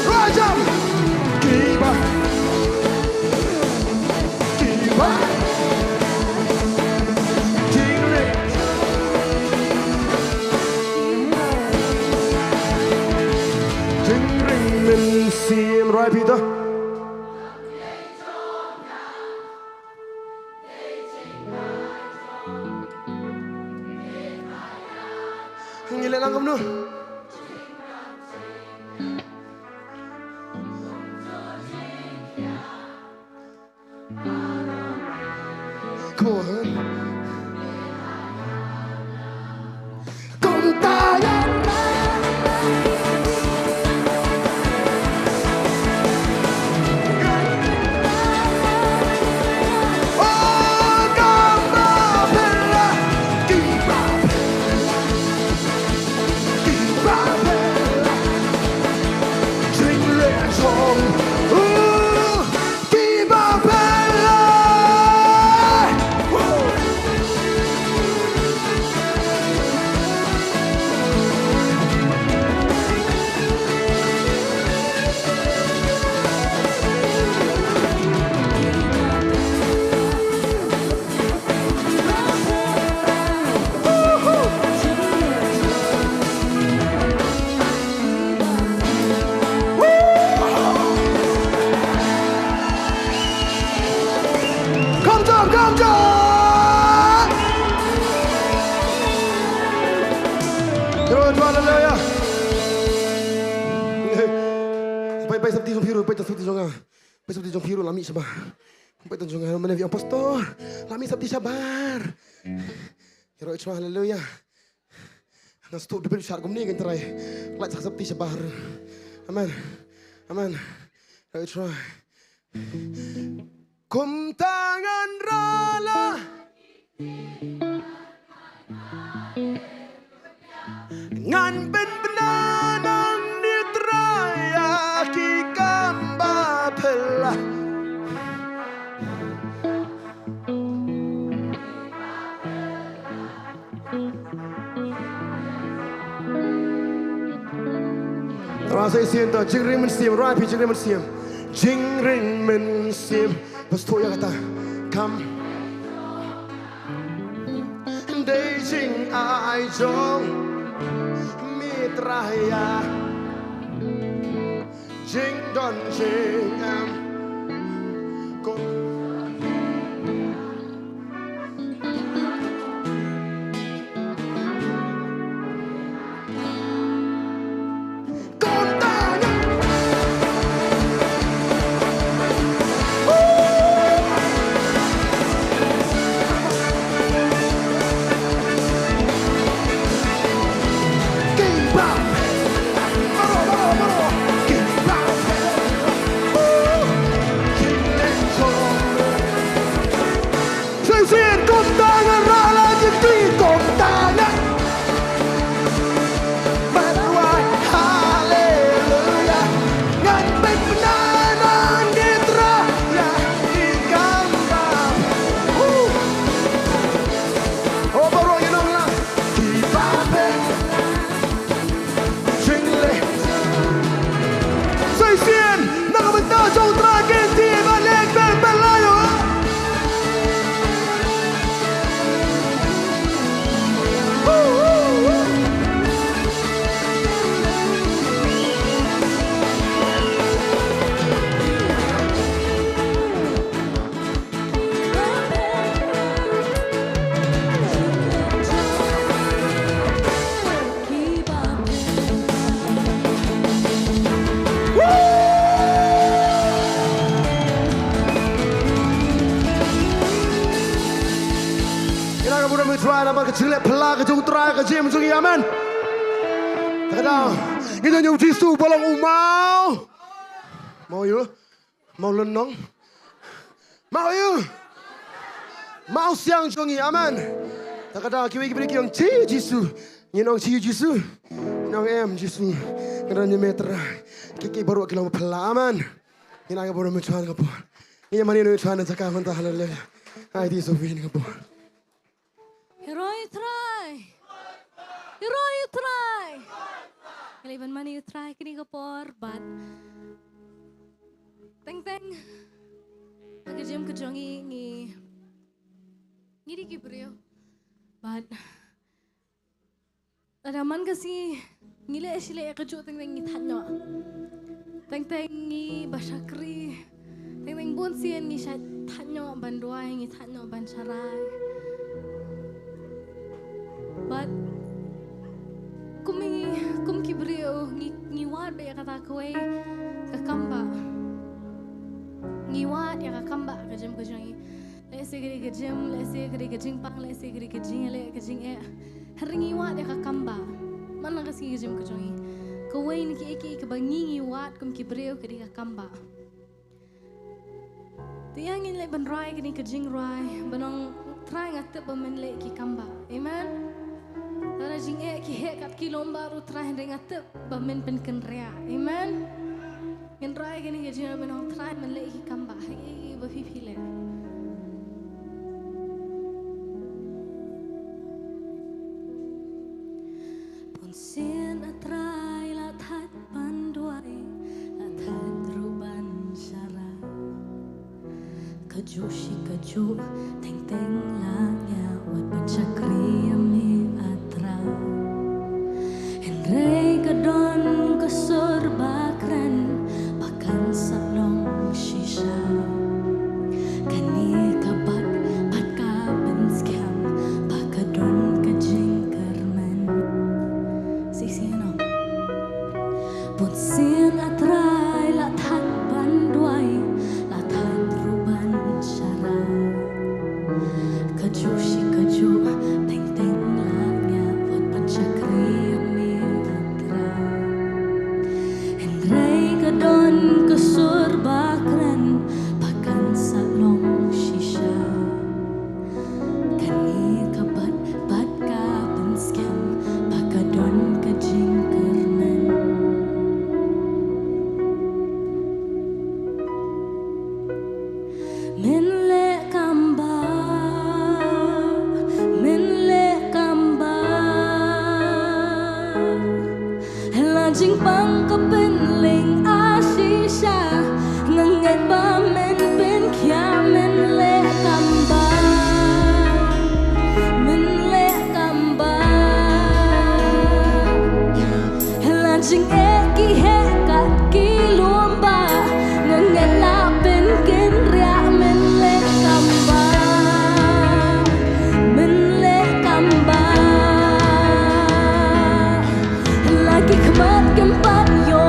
Rajam Kiba Kiba Jingling Jingling Min Siem Right Peter Ngilin lang kamu Come on. Kumtayan. Oh, kaba bella, kiba bella, jingle song. Oh, kiba bella. Come on! Hallelujah! Pai sabti jong piru, pai sabti jong ah. Pai sabti jong piru lami sabar. Pai jong ah mana vi apostol. Lami sabti sabar. Hero itu hallelujah. Nas tu diberi syarat gumni kan terai. Lak sabti sabar. Amen. Amen. Hero itu. Kum tangan rala ngan ben benanang nitraya ki kamba phela Rasa siento jingring men sim rapi jingring men sim jingring men sim Pastor yang kata come Day jing ai jong mitra ya jing don jing am jelek pelak kejung terai kejim sungi aman. Kadang kita nyum tisu bolong umau. Mau you? Mau lenong? Mau you? Mau siang sungi aman. Kadang kiwi beri yang ciu jisu. Nong ciu jisu. Nong em jisu. Kadang nyemetra. Kiki baru kilau pelak aman. Ini agak baru mencuan kapur. Ini mana ini mencuan cakap mentah halal. Hai di sofin kapur. Hero you try. Hero you try. Kaliban mana you try kini kapur, but teng. Agak kejongi ni di kibrio, but ada man kasi ngile esile kejo teng ni thanyo. Teng ni basakri. Teng bunsian ni shat thanyo banduai ni thanyo bansarai. But kum kibrio ni wat be kata kowe kakamba. Ni wat ya kakamba kejem kejongi. Let's say kejem, let's say kejing pang, let's say kejing hari ni wat ya kakamba. Mana kasi kejem kejongi. Kowe ni ki kebangi wat kum kibrio ke dia kamba. Tiang in le benrai ke ni kejing rai, benong try ngatep bemen le ki kamba. Amen. Tara jing ki he kat ki lomba ru try ngatep bemen pen kenrea. Amen. Ngen rai ke ni kejing benong try men le ki kamba. Hai ba fi le. Pun sin atrai la that panduai la that ruban syara kajushi kaju teng langnya wat Nongkhryiem mi atra Henrei kadon kesur bakran pakan salong shisha kani kabat patka benskam pakadon kejing kerman sisino pun sin atrai la that banduai la that ruban syara kajushi kaju teng langnya wat Nongkhryiem mi atra Henrei kadon kesur bakran pakan salong shisha kani kabat patka benskam pakadon kejing kerman Menle kamba Lajing pang kapenling asisha ngangat ba men pen kya menle kamba Lajing ki he kat ki lumba ngangat la pen ken ria menle kamba lagi kemat kempat yo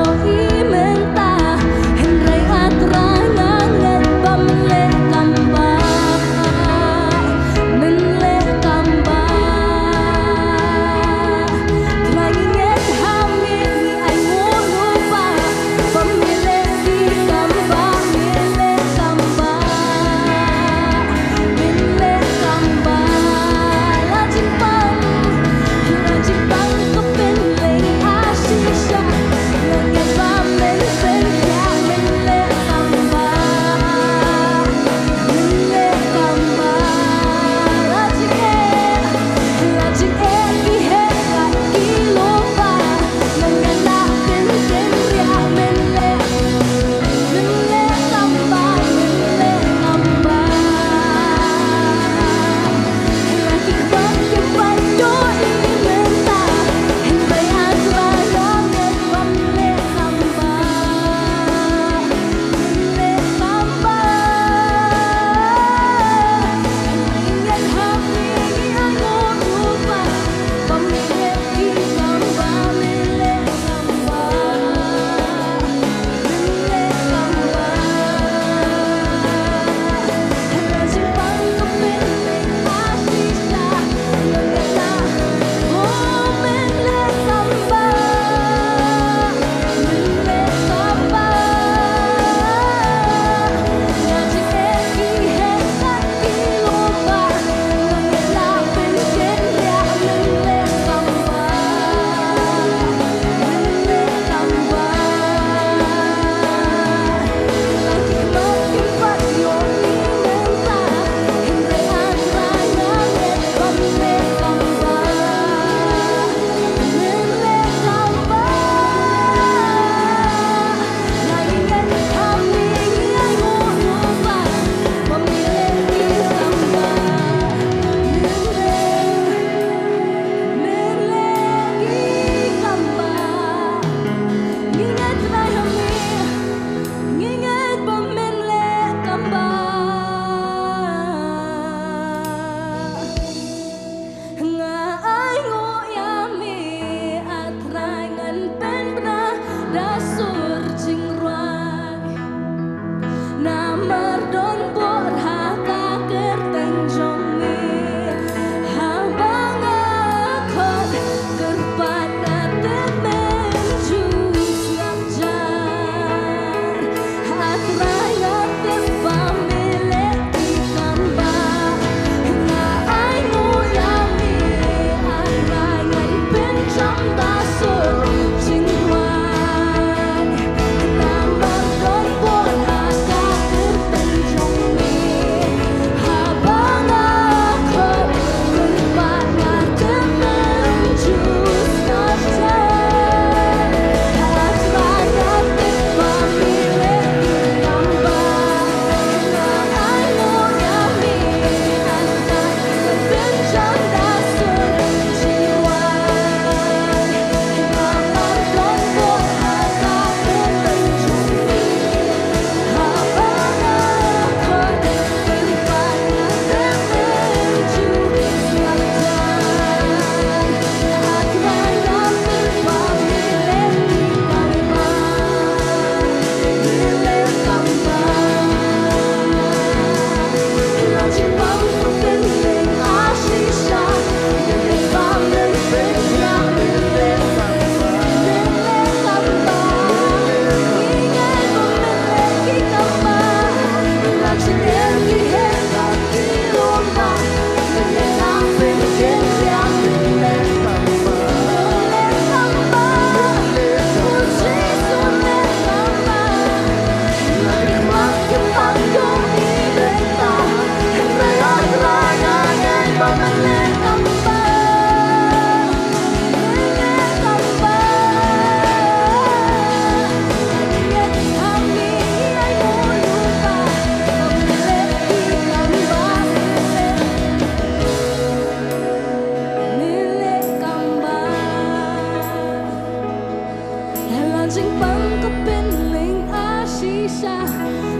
jing bang ko pin ling a shisha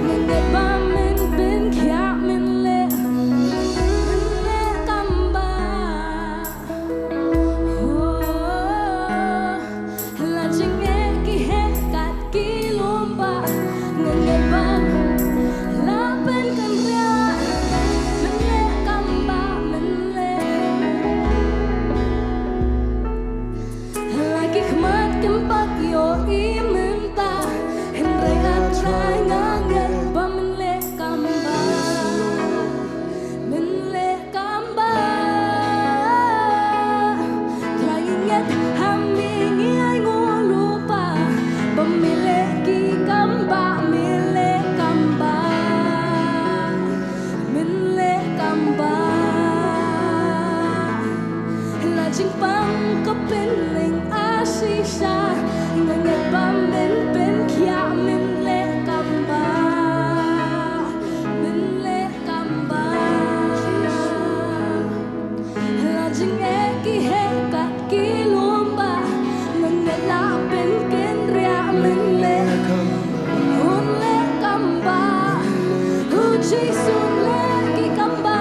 min get ba min bin kya min le kamba la jing e ki he kat ki lomba min get ba la pen kan ria min le kamba min le lagi khmat kempat yo iminta henry atrai nganget ba min le kamba trai inget hami ngai ngolupa ba mileki kamba mile kamba la jing pang ko pinling asisha nganget ba min pen kya min le kamba la jing e ki he kat ki lumba nganget la pen ken ria min le kamba hu jisun le ki kamba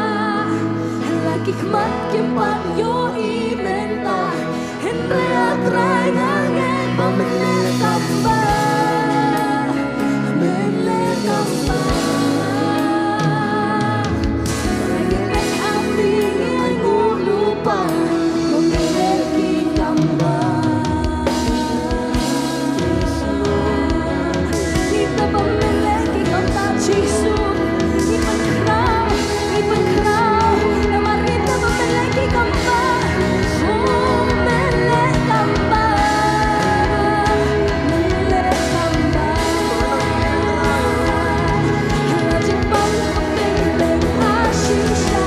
lagi khmat kimpat yo imenta henry atrai nganget ba min le kamba lagi nek ami ngai ngulupa ba mileki kamba kita ba mileki kamba jisu ipan krau na marita ba mileki kamba mele kamba lajing pang kapileng asisha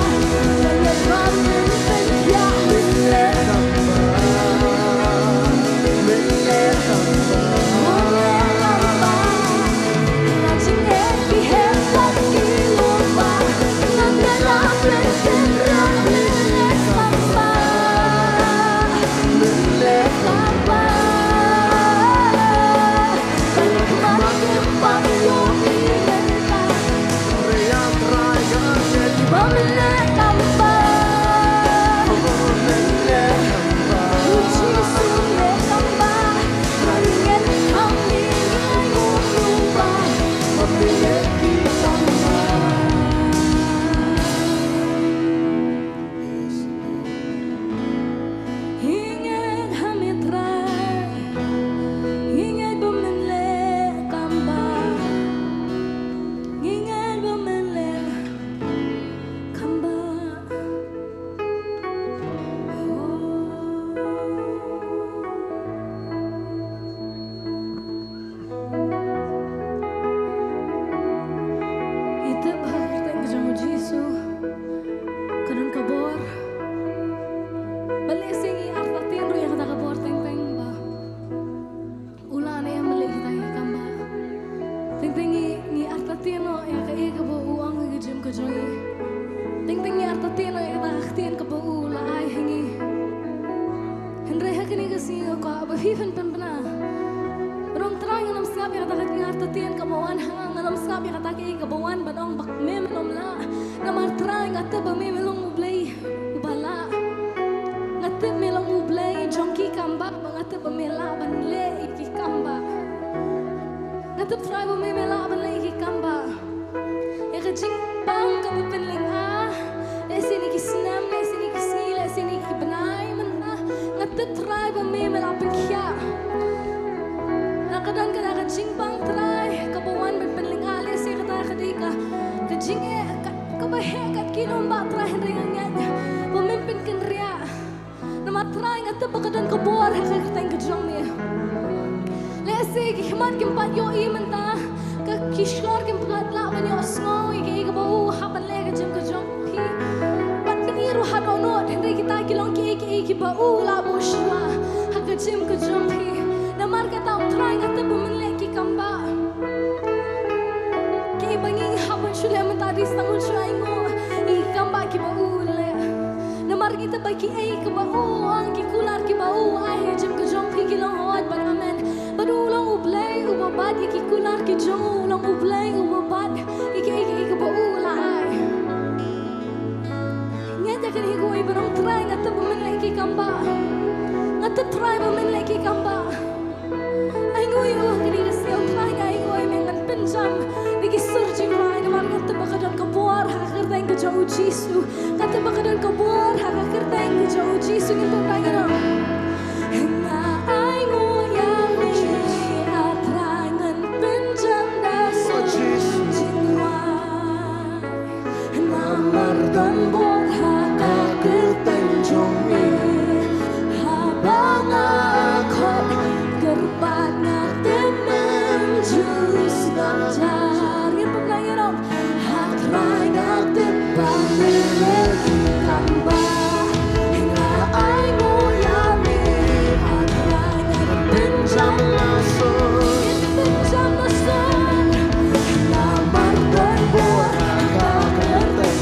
nganget ba min pen kya min le lajing e ki he kat ki lumba nganget la pen ken ria min le kamba balik khmat kimpat yo imenta ba min le kamba jisu le kamba inget ami ngai ngulupa ba mileki kamba inget ami try inget ba min le kamba inget ba min le kamba ite bahar teng jang jisu kanon kabor balik singi artatin ru yang kata kabor teng teng ba ulana yang balik kita kamba teng teng ni artatin no yang ka e ka bo uang ka jem ka joy teng teng ni artatin no yang kata akhtin ka bo ula ai hengi henry hakini ka singo ka ba hifen pen bana rong terang nam sab yang kata ka artatin ka bawan hang nam sab yang kata ka bawan badong bak mem nom la namar terang kata ba mem long ublay ubala ngate melong ublay jongki kamba ngate ba mela ban le iki kamba ngate try ba mela ban le iki kamba ya ka jing bang ka ba penling a sini ki snam le sini ki si le sini ki banai man ngate try ba mela ban kya nakadan ka na ka jing bang try ka bawan ban penling a le si kata ka di ka jing e ka ba he kat ki lomba try henry ngat pemimpin ken ria nama try ngate ba kadan ka bor ha ka teng ka jong me le si ki khmat kimpat yo imenta ka kishor kimpat la ban yo sngo ki ka ba ha ban le ka jong ka jong pi pat ni ru ha no no henry kita ki long ki ba la bo shwa ha ka jim ka jong pi namar ka ta try ngate ba min le ki kamba ki bangi ha ban shule mata di sangun shwai ngo I kamba ki ba le namar kita baki ai ka ba ang ki kular ki ba ai jem ka jong pi ki long hot ban amen ba du long jong long ubleng ubat iki ba ulai ngeta kan higo ibrong try ngata bamen lagi kamba ngata try bamen lagi kamba ai ngoi kini kasiam try ai ngoi mengan penjam lagi searching right man ngata bakadan kabuar hakir teng ke jauh jisu ngata bakadan kabuar hakir teng ke jauh jisu ngin pagana dan borha keteng jomi habanga khot gerbana temen jus ngajar yang pemelayaran hatrai ngatem pamileki kamba hingga ai ngoyami hatrai ngatem jam lasun namar dan borha keteng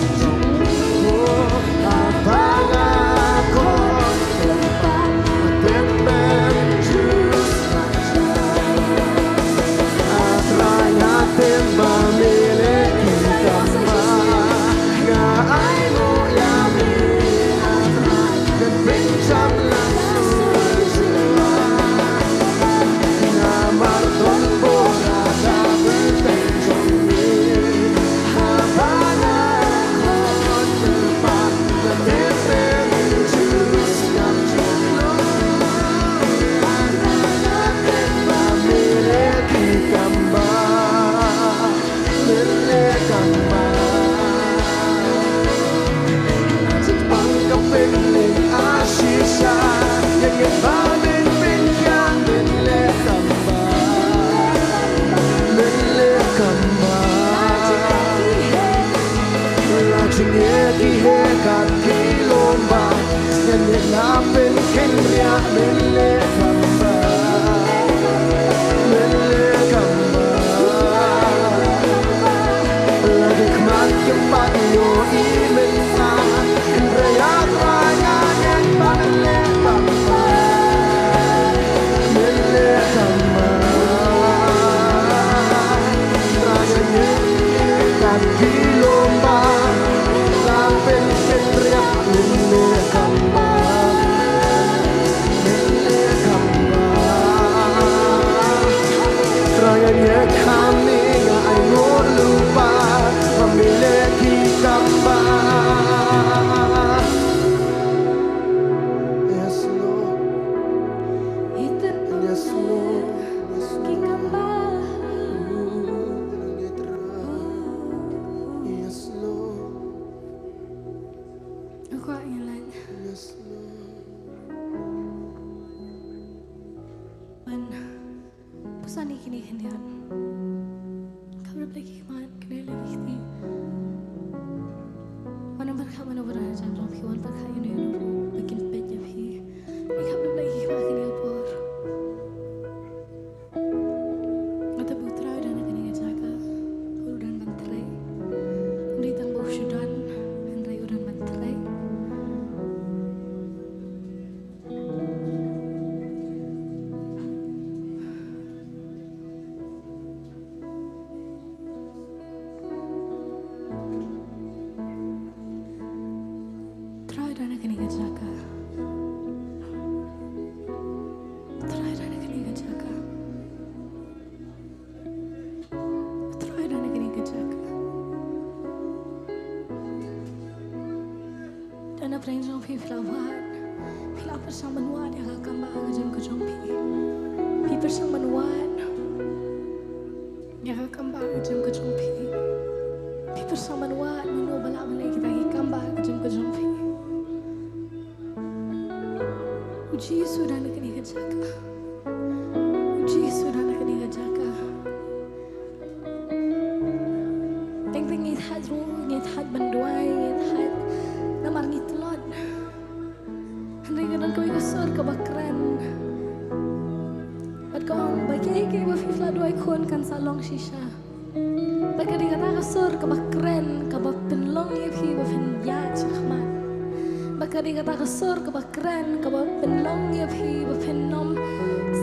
Bakari kata kasur kebakran kebab penlong ya phi bapenom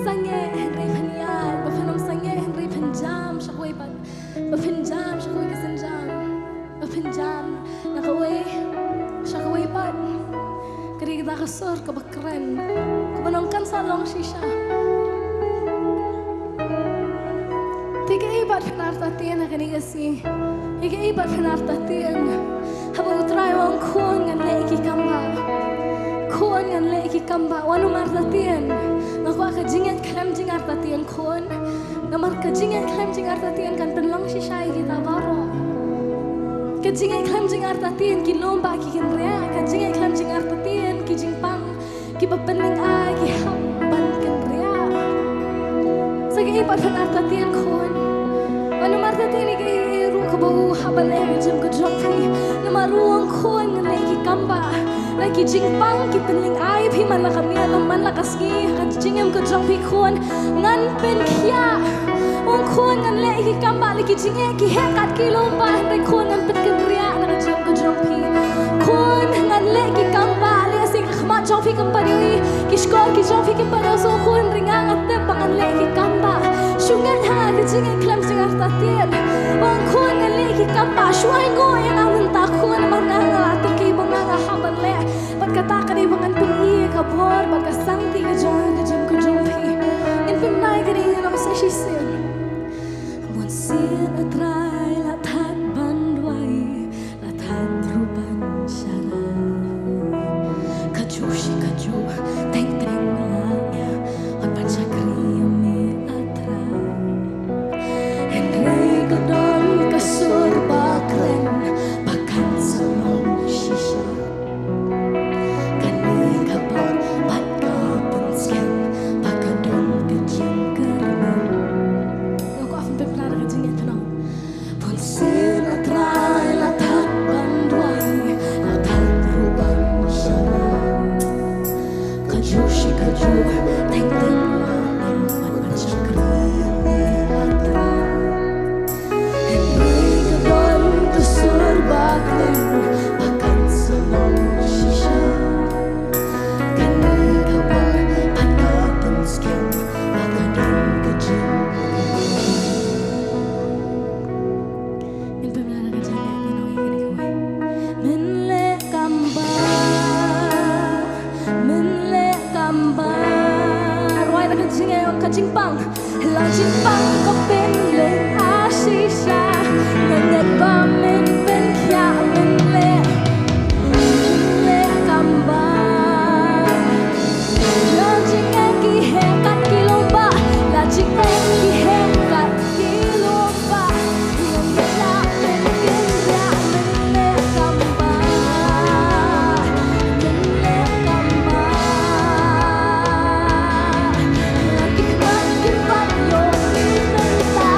sange Henry Panyal bapenom sange Henry Panjam shakwe salong shisha. Tiga ibat penartatian akan igasi. Tiga ibat penartatian. Haba utrai wang kuon ngan leki kamba. Kuon ngan leki kamba. Wanu martatian. Naku akan jingat klem jingat artatian kuon. Namar kajingat klem jingat artatian kan penlang shisha kita baru. Kajingat klem jingat artatian ki lomba ki kinrea. Kajingat klem jingat artatian ki jingpang. Ki bepening a ki hamban kinrea. Sagi ibat penartatian kuon. Wanu martatian ki kabau habal jam ke jompi nama ruang kuan lagi kamba lagi jingpang ki penling ai phi man la kamia man la kaski kan jingem ke jompi kuan ngan pen khia ong kuan ngan lagi kamba lagi jinge ki hekat ki lomba re kuan ngan pen kria na jam ke jompi kuan ngan lagi kamba le sing khma jompi kamba ni ki skor ki jompi ki pada so kuan ringa ngatte pangan lagi kamba shungan ha ke jinge klam sing artatian ong kuan lagi kamba shuai go yang amun takun manganga atiki banganga haban le bat kata kani bangan pini kabor bat kasanti ke jam ke jompi in pinai kani no sashi sin mon sin atrai la tan bandwai la tan ruban shara kajushi kaju teng teng malanya on Nongkhryiem me atra and rei godon kasur bakren bahkan salong shisha kani kabar bat kapun siam bakadon kejing kerman aku afin peplar kejing tenang pun sin atrai la tak banduai la tak ruban shara kajushi kaju teng teng langit on Nongkhryiem me atra baklen bahkan salong shisha kani kabar pat kapun skim bakadon kejing in pemlara kejang yang noi kini kowe menle kamba roi na kejing pang la jing pang ko pen le ashisha ngat ba men ya menle kamba lajing ki hekat ki lomba lajing ki hekat ki lomba yang kita pengen ya menle kamba lagi makin banyak kita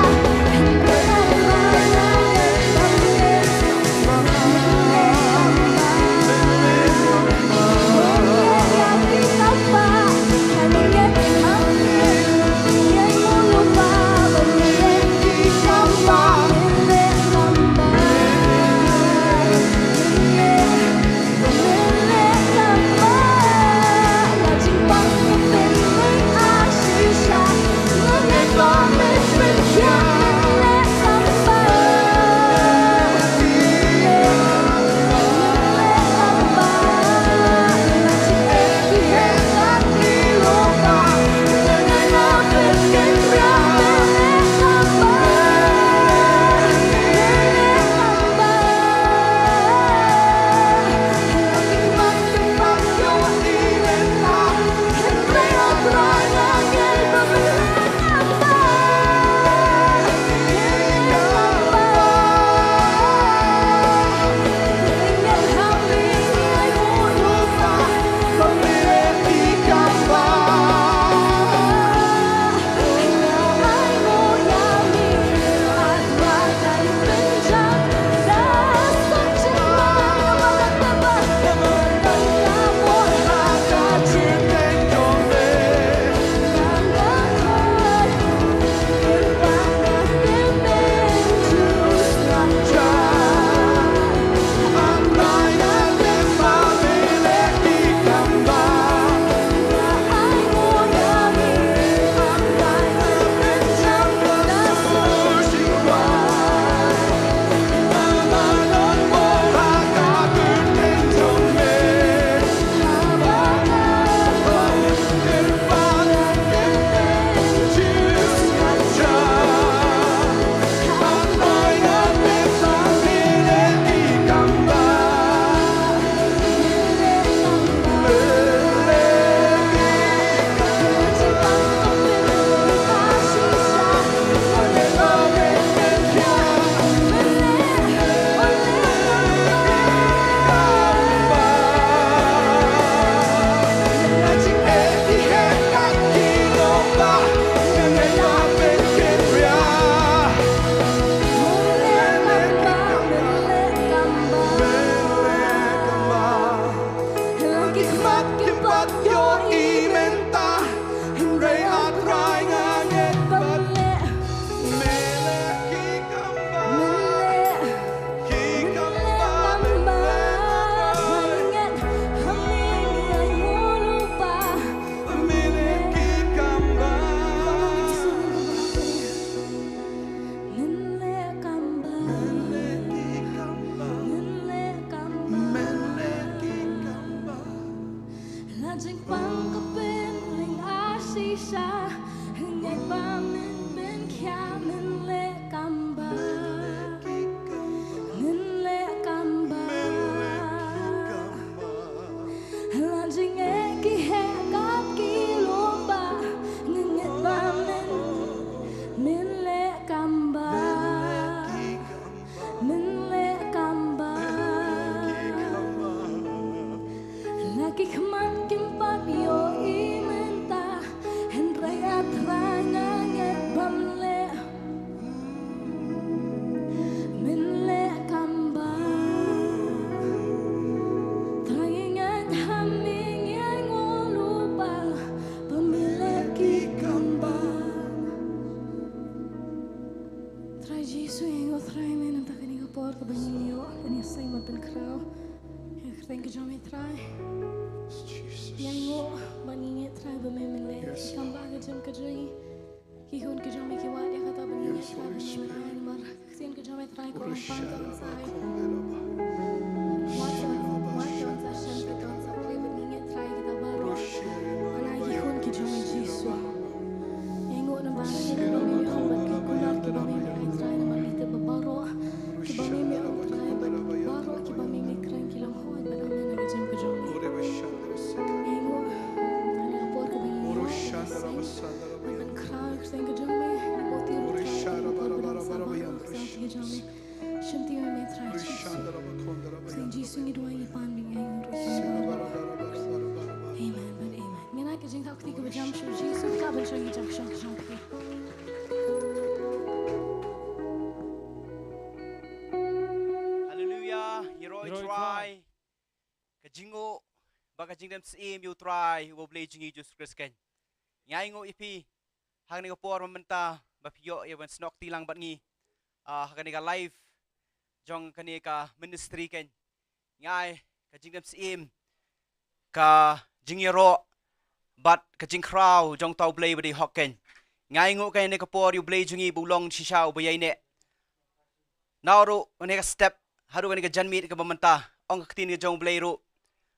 shisha ngai ba min kya min le kamba lanjing ki he kap ki lomba ngai ba min le kamba lagi keman kimpat yo imenta henraya tranga nget bamle minle kamba trangingan haming yang ngolupa pemiliki kamba trai jisu yang trai men tak ni kapor ke banyo ni sai mapen krau thank you John try yang ngo banginge try bememele kamba ke jam ke joi ki hun ke jam ke wa dia kata banginge try bememele mar sin ke jam try ko pang ton sai what sa shan ke ton sa play banginge try kita baru ana ki hun ke jam jisu yang ngo na banginge ke bememele hamba ke kunar ke bememele try na malite babaro ke bememele try babaro ke bememele kran kilam ho jam ke jom ban kraa thank you jom me moti shanti me try sing jisu ni doa ipan bing amen but amen mina ke jing tak ke jam shu jisu ka ban shangi jak shak shak hallelujah hero try Kajingo baka jingdam sim you try wo blay jingi Jesus Christ ken ngai ngo ipi hang ni por mamenta ba pio e wan snok tilang bat ngi hakani ka live jong kani ka ministry ken ngai ka jingdam sim ka jingiro bat ka jing crow jong tau blay badi hok ken ngai ngo ka ni ka por you blay jingi bulong shisha bo yai ne nauru ne ka step haru kani ka janmit ka mamenta ong ka tin ka jong blay ro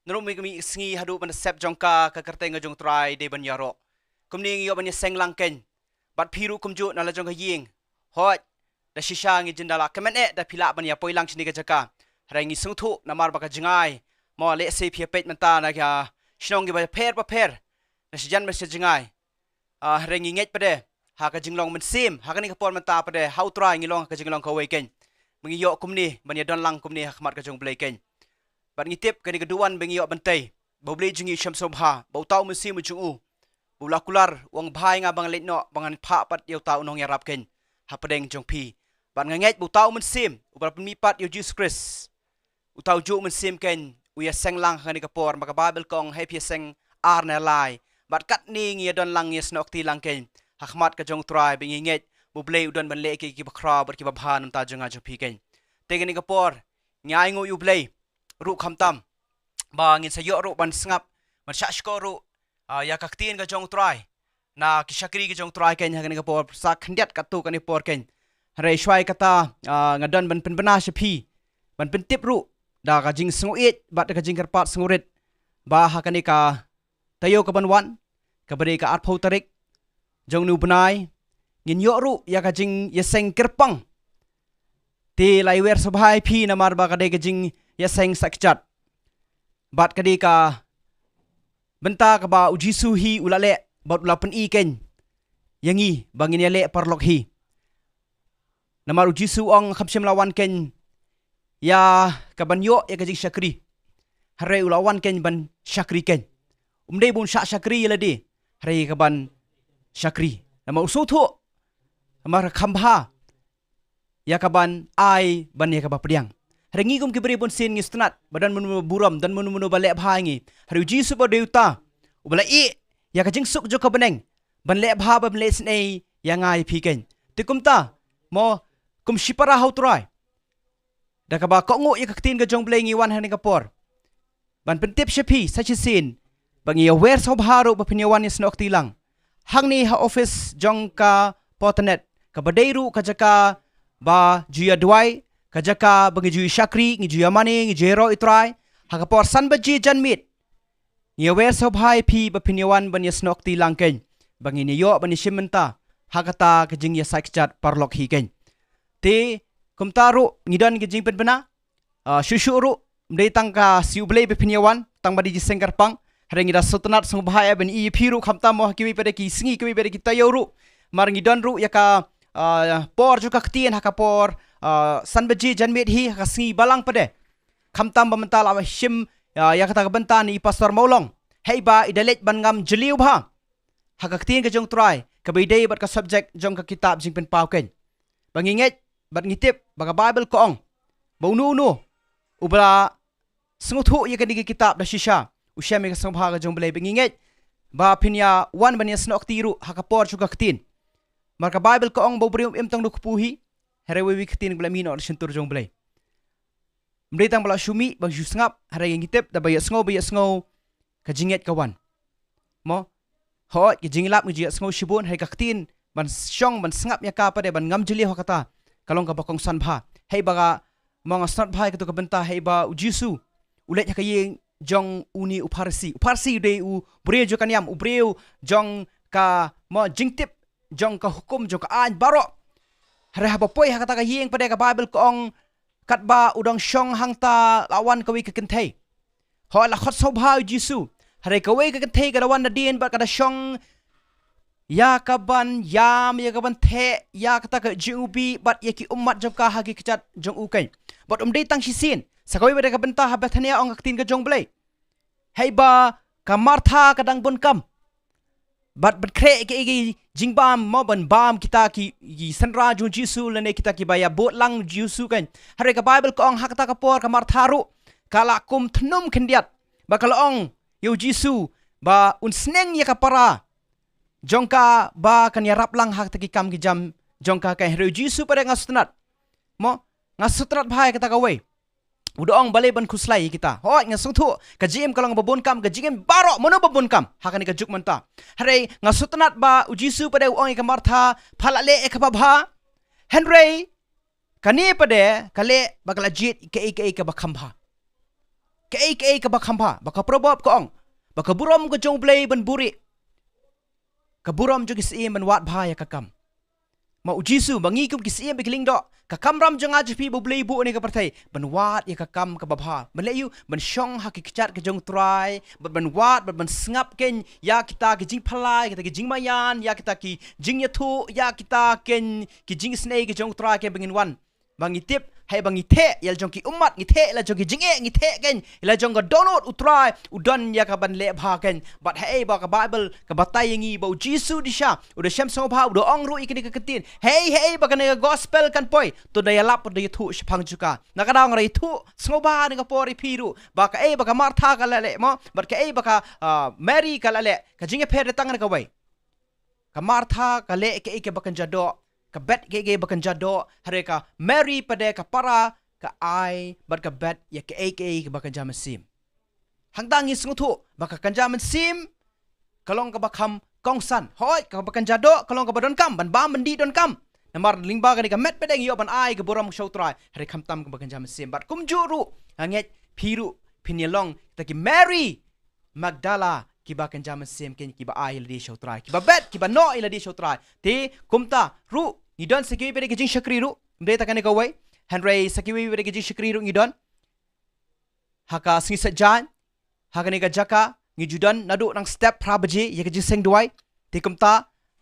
Nurung mi sngi hadu ban sep jongka ka kerteng jong try de ban yaro kumning yo ban seng langken bat phiru kumju na la jong ka ying hot da shisha ngi jindala kemen da phila ban ya poilang chini ka jaka rangi sungthu na mar ba ka jingai mo le se phia pet manta na kya Shillong gi ba pher na sijan ma se jingai rangi nget pade ha ka jinglong men sim ha ka ni ka por manta pade how try ngi long ka jinglong ka weken mengi yo kumni ban ya don lang kumni hakmat ka jong blai ken Bat ngitip kani keduan bengi yok bantai. Bau blay jingi syam sobha. Bau tau mesi mujungu. Bau lakular wang bhai nga bang let no bangan pa pat yaw tau nong yarap ken. Hapadeng jong pi. Bat ngangit bau tau mensim. Ubara pemipat yaw Jesus Christ. Utau juk mensim ken. Uya seng lang kani kapor. Maka Bible kong happy seng ar na lai. Bat kat ni ngi don lang yes nok ti lang ken. Hakmat ka jong try bengi ngit. Bau blay udon ban le ki bakra bat ki babha nam ta jonga jong pi ken. Tegani kapor. Ngai ngo yu blay. Ru khamtam ba ngin sayo ru ban sngap man shashko ru ya kaktin ga jong try na kishakri ga jong try ken hagani ga por sa khandiat ka tu kani por ken re shwai kata ngadon ban penbana shapi ban pentip ru da ga jing sunguit bat ga jing karpat sungurit ba hakani ka tayo ka ban wan ka bari ka at photarik jong nu banai ngin yo ru ya ga jing yeseng kerpang ti lai wer subhai phi na mar ba ka de ga jing ya seng sakchat bat kadi ka benta ka ba ujisu hi ulale bat ulapan i ken yangi bangin ya le parlok hi namar ujisu ong khamsim lawan ken ya ka banyo ya kajing syakri hare ulawan ken ban syakri ken umdei bun syakri ladi hare ka ban syakri namar usuthu namar khambha ya ka ban ai ban ya ka ba pediang Rengi kum kibri pun sin ngistunat badan menu buram dan menu balek bha ngi haru jisu ba deuta ubala I ya ka jingsuk jo ka beneng ban le bha ba le snei ya ngai phi ken tikumta mo kum shipara how try da ka ba ko ngo ya ka tin ga jong bleng ngi wan han ka por ban pentip shapi sachi sin bangi ya wer so bharo ba pinyawan is nok tilang hangni ha office jong ka Potternet ka badairu ka jaka ba juya duai kajaka bagi jui syakri ngi jui amani ngi jero itrai hakapor san baji janmit ngi wer sob hai phi ba pinyawan ban yasnok ti langken bangi ni yo bani shimenta hakata ke jing ya saikchat parlok hi ken te kumtaru ngidan ke jing pen bena shushuru mdei tangka siublei be pinyawan tang badi ji sengkar pang harengi da sotanat song bahaya ben I phiru khamta mo kiwi pede ki singi kiwi pede ki tayoru mar ngidan ru yaka por juga ktien hakapor sanbeji janmet hi haka singi balang pede khamtam bamental awa shim yakata benta ni pastor MAWLONG heiba idalet ban ngam jeliu bha haka ktien ke jong try ka beidei bat ka subject jong ka kitab jing pen pau ken banginget bat ngitip baga bible ko ong bau nu ubra senguthu ye kan kitab da shisha usya me ka song bha ka jong belai banginget ba pinya wan bania snok tiru hakapor juga ktin marka bible ko ong bau brium em tang du kupuhi herewe wi ktin bela mino sintur jong belai mdei tang bala shumi bang ju sngap hare ngitip da bayat sngo ka jinget kawan mo ho ki jinglap ngi sngo shibun hai ka ktin ban shong ban sngap ya ka pade ban ngam jili hakata kalong ka bakong san bha hei baga mong snot bhai ka to ka benta hei ba ujisu ulet ka yeng jong uni uparsi de u bre jo kaniam u breu jong ka mo jingtip jong ka hukum jong ka an baro hare ha poi hakata ka yeng pade ka bible ko ong katba udang shong hangta lawan kawi ka kentei ho la khot so bha ujisu hare kawi ka kentei ka lawan na dien ba ka da shong ya kaban yam ya kaban the ya kata ka jubi bat ya ki ummat jab ka hagi kechat jong u kai bot dei tang shisin sakoi ba ka benta ha bethania ong aktin ka jong blai hei ba ka martha ka dang bun kam bat kre ke jingbam mo ban bam kita ki sanra ju jisu lene kita ki baya bot lang jisu kan hare ka bible ko ong hakata ka por ka martharu kala kum thnum khendiat ba kala ong yu jisu ba un sneng ya ka para jongka ba kan ya raplang hak taki kam ki jam jongka ka hero jisu pada ngasutnat mo ngasutnat bhai kata ka we udong balai ban khuslai kita ho ngasuthu ka jim kalong babon kam ka jim baro mono babon kam hakani ka juk manta hare ngasutnat ba ujisu pada ong ka martha phalale ek bha henry kani pade kale bagala jit ke ka bakhamba ke ka bakhamba baka probab ko ong baka burom ko jong blai ban buri kaburam jo kisiem ban wat bhaya kakam ma ujisu bangi kum kisiem bikling do kakam ram jong ajpi bu blei bu ni ka parthai ban wat ya kakam ka babha ban leyu ban shong hakikchat ka jong try ban wat ban sngap ken ya kita ki jing phalai kita ki jing mayan ya kita ki jing yathu ya kita ken ki jing snei ki jong try ke bangin wan bangi tip hai bangi the yal jong ki ummat ngi the la jong ki jinge ngi the ken la jong ga donot utrai udon ya ka ban le bha ken but hai ba ka bible ka batai ngi ba jisu disha uda shem so bha uda ong ru ikni ka ketin hey ba ka gospel kan poi to da yalap da yathu shphang juka na ka dang rai thu so ba ni ka pori phiru ba ka ba ka martha ka le mo but ka ba ka mary ka le ka jinge pher tang na ka wai ka martha ka le ke ba kan jado ka bet ke bakan jado hare ka mary pade ka para ka ai bat ka bet ya ke bakan jam sim hangdang is nguthu baka kan jam sim kalong ka bakham kongsan hoi ka bakan jado kalong ka badon kam ban ba mandi don kam namar lingba ka met pede yo ban ai ka boram shoutrai hare kham tam ka bakan jam sim bat kum juru hanget phiru phinyalong taki mary magdala kiba kan jam sim ken kiba ai ladi shoutrai kiba bet kiba no ladi shoutrai te kumta ru ngidon sekiwi pede kijing shakri ru mde takane ka wai henry sekiwi pede kijing shakri ru ngidon haka singi sajan haka ne ka jaka ngijudan nadu nang step prabaji ye kijing seng duai te kumta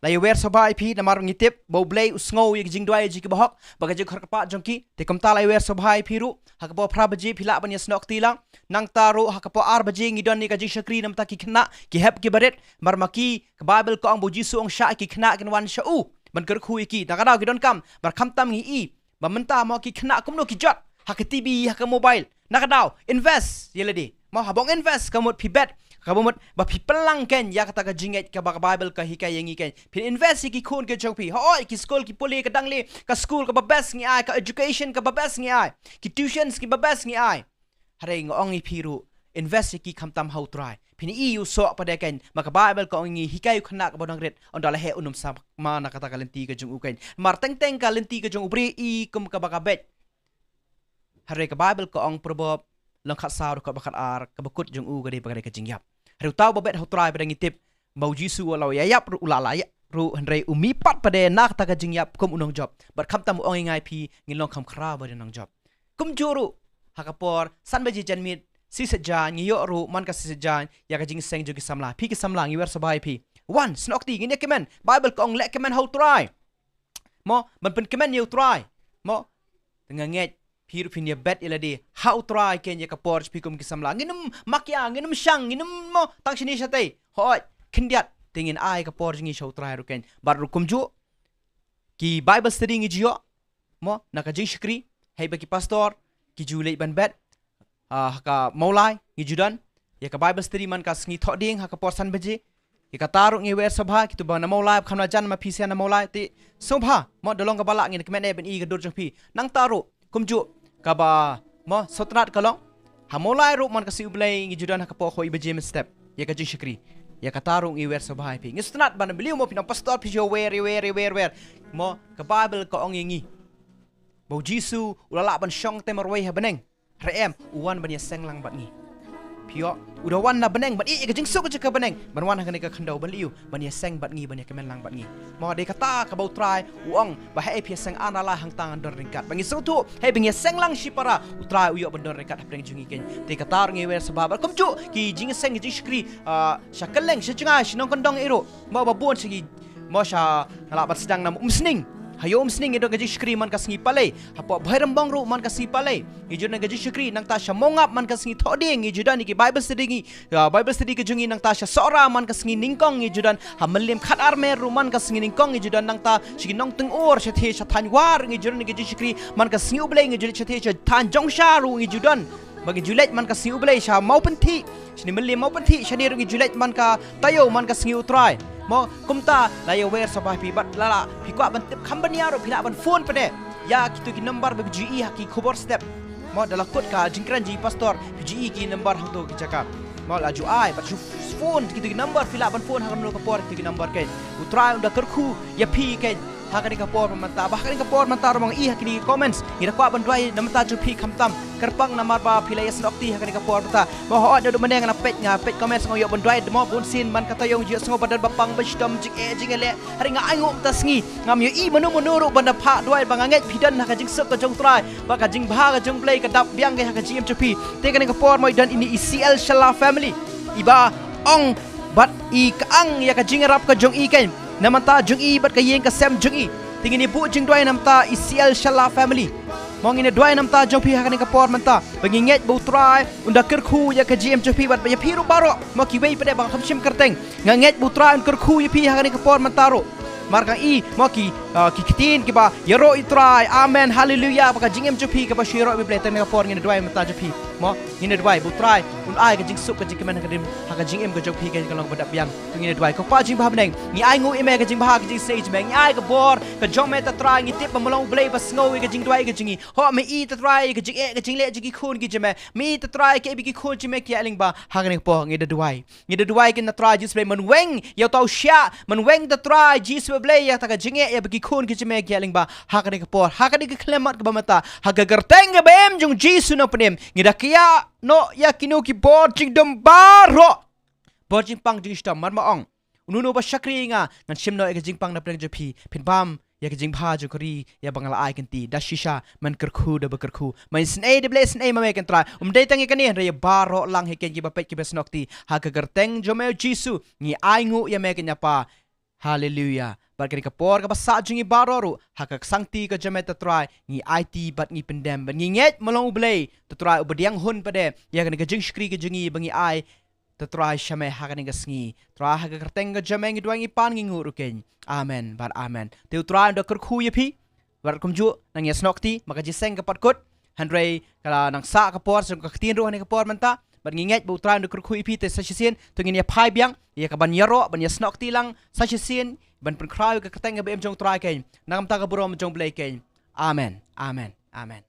la ye wer soba ip namar ngitip bo blay usngo ye kijing duai ji ki bahok baga je khar kapa jongki te kumta la ye wer soba ip ru haka bo prabaji phila ban yasnok tilang nang taru haka po ar baji ngidon ni ka jing shakri nam ta ki khna ki hep ki baret marmaki ka bible ko ang bo jisu ong sha ki khna ken wan shau ban ker khu ki ta kada ki don kam bar kham tam ngi I ba menta mo ki khna kum no ki jot haka tv haka mobile nakadaw invest yeledi mo habong invest kamot pi bet kabomot ba pi pelang ken ya kata ka jinget ka ba bible ka hikay yangi ken pi invest ki khun ke jong pi hoi ki school ki puli ka dangli ka school ka ba best ngi ai ka education ka ba best ngi ai ki tuitions ki ba best ngi ai hare ngong I piru invest ki khamtam how try pini iu so pada ken maka bible ko ngi hikay khana ka bodang ret on dala he unum sa ma na kata kalenti ka jong uken mar teng kalenti ka jong ubri I kum ka ba ka bet hare ka bible ko ong probob lang khat saw ka bakat ar ka bakut jong u gadi bagade ka jingyap haru taw babet how try pada ngitip bau jisu walau yayap ru ulala ya ru hendrai umi pat pada nak ta ka jing yap kum unong job bat kham tam ong ngai pi ngilong kham khra ba nong job kum juru hakapor san baji janmit si sejan ngiyo ru man ka si sejan ya ka jing seng jogi samla pi ki samla ngi wer sabai pi one snok ti ngine kemen bible ko ong le kemen how try mo man pen kemen you try mo dengan nget pi ru pin ya bet iladi how try ken ya ka por pi kum ki samla nginum makya nginum shang nginum mo tang sini sate hoi kendiat tingin ai ka por jingi show try ru ken bar ru kum ju ki bible study ngi jo mo naka jing shkri hei baki pastor ki julei ban bet ka maulai ngi judan ya ka bible study man ka sngi thoding ha ka porsan beji ya ka taruk ngi wer sabha ki tu ba na maulai khamna jan ma phisia na maulai ti sobha mo dolong ka bala ngi kemen e ben i ka dur jong pi nang taru kumju ka ba mo sotrat ka long ha maulai ru man ka si ublai ngi judan ha ka po khoi beji men step ya ka jing shkri ya ka taruk ngi wer sabha pi ngi sotrat ban beliu mo pinang pastor pi jo wer mo ka bible ka ong ngi bau jisu ulala ban shong te marwai ha beneng rem uwan ban ya senglang bat ngi pio udah wan na beneng bat i ka jing su ka beneng ban wan ha ka khandau ban liu ban ya seng bat ngi ban ya kemen lang bat ngi mo de kata ka bau try uang ba he pi seng anala hang tangan dor ringkat bangi su tu he bing ya seng lang shipara utrai uyo ban dor ringkat hapeng jungi ken de kata ngi wer sabab kum ju ki jing seng ji shkri shakaleng shichinga shinong kondong iro mo ba bon sigi mo sha ngala bat sedang nam umsning hayo umsning edo gaji shkri man ka sngi pale hapo bhairam bang ru man ka si pale ijo na gaji shkri nang ta sha mongap man ka sngi thoding ijo dan ki bible study ngi bible study ke jungi nang ta sha sora man ka sngi ningkong ijo dan hamelim khat arme ru man ka sngi ningkong ijo dan nang ta shigi nong tung or sha the sha than war ngi jo na gaji shkri man ka sngi uble ngi jo sha the sha than jong sha ru ijo dan bagi julet man ka sngi uble sha mau penti shni melim mau penti sha ni ru ngi julet man ka tayo man ka sngi utrai mo kumta la ya wer sabah pi bat lala pi kwa ban tip khambania ro phila ban phone pade ya kitu ki number be GE ha ki khobor step mo dala kot ka jingkran ji pastor GE ki number ha to ki cakap mo la ju ai bat phone kitu ki number phila ban phone ha kam lo ka por kitu ki number ke utrai unda kerku ya pi ke ha ka ni ka por manta bah ka ni ka por manta ro mang i ha ki ni comments ira kwa ban dwai namta ju pi khamtam kerpang namar ba phila ya snokti ha ka ni ka por mata mo ho do meneng na pet nga pet comments ngoyo ban dwai mo bun sin man kata yong ji sngo badan bapang basdom jing e jing ele hari nga ai ngom ta sngi ngam yo i manu ru ban da pha dwai ba nganget phidan ha ka jing sok ka jong trai ba ka jing bha ka jong play ka dap biang ge ha ka jim chupi te ka ni ka por mo dan ini ECL Shala family iba ong bat i kaang ya ka jing rap ka jong i ken namanta jong i bat ka yeng ka sem jong i tingini bu jing dwai namta ECL Shala family mong ini dwai namta jong pi hakani ka por manta banginget bu trai unda kerku ya ka GM jong pi bat ya piru baro mo ki wei pade bang khamshim kerteng nganget bu trai kerku ya pi hakani ka por manta ro markang i mo ki kitin ki ba yero i trai amen hallelujah ba ka jingem jong pi ka ba shiro bi pleten ka por ngini dwai manta jong pi mo ngini dwai bu trai un ai ka jing sup ka jing kemen ka dim ha ka jingem ka jong pi ka kalong badap yang ngini dwai ko pa jing ba bneng ni ai ngu ime ka jing ba ka jing stage meng ni ai ka bor ka jong me ta trai ngi tip ba molong blei ba snow ka jing dwai ka jingi ho me i ta trai ka jing e ka jing le jing ki khun ki jeme mi ta trai ke bi ki khun jime ki aling ba ha ka ni po ngi da dwai ki na trai jis play man weng yo tau sha man weng ta trai jis blei ya ta ka jing e bi ki khun ki jime ki aling ba ha ka ni po ha ka ni ka klemat ka ba mata ha ga garteng ga bem jong jisu no pnem ngi da kia no ya kinu ki bor jing dom baro bor jing pang jing stam mar ma ong ununo ba shakri nga ngan shim no e ka jing pang na pleng jopi pin bam ya ka jing bha jo kori ya bangala ai kan ti da shisha man kerku da kerku man snei de bles snei ma me kan try dei tangi kan ni re baro lang he ken ki ba pet ki ba snokti ha ka garteng jo me jisu ni ai ngu ya me kan ya pa hallelujah barkari ka por ka basa jingi baroru haka sangti ka jamet try ngi IT bat ngi pendem ban ngi nget molong ublei try ubediang hun pade ya kan ka jing skri ka jingi bangi ai try shame haka ni ka sngi try haka kerteng ka jameng ngi duangi pan ngi nguru ken amen bar amen te try ndo kerku yepi bar kumju nang ya snokti maka jiseng ka patkut handrei kala nang sa ka por sung ka tin ro ni ka por manta ban nginget bu try ndo kerku yepi te sasien tungin ya phai biang ya ka ban yaro ban ya snokti lang sasien ban pen krau ka kateng be em jong try ken nang ta ka bro jong blai ken amen amen amen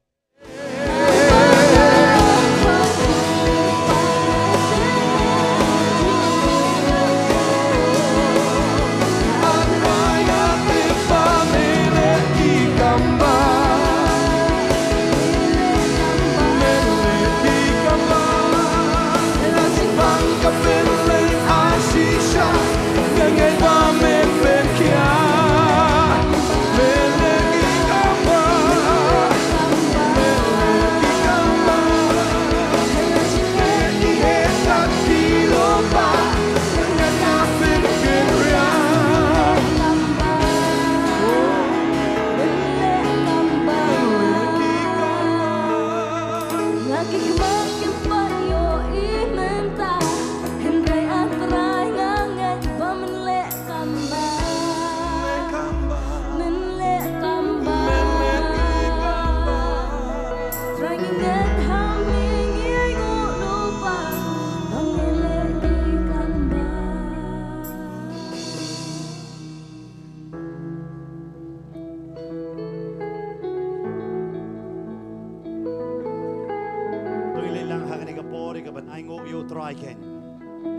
try ken.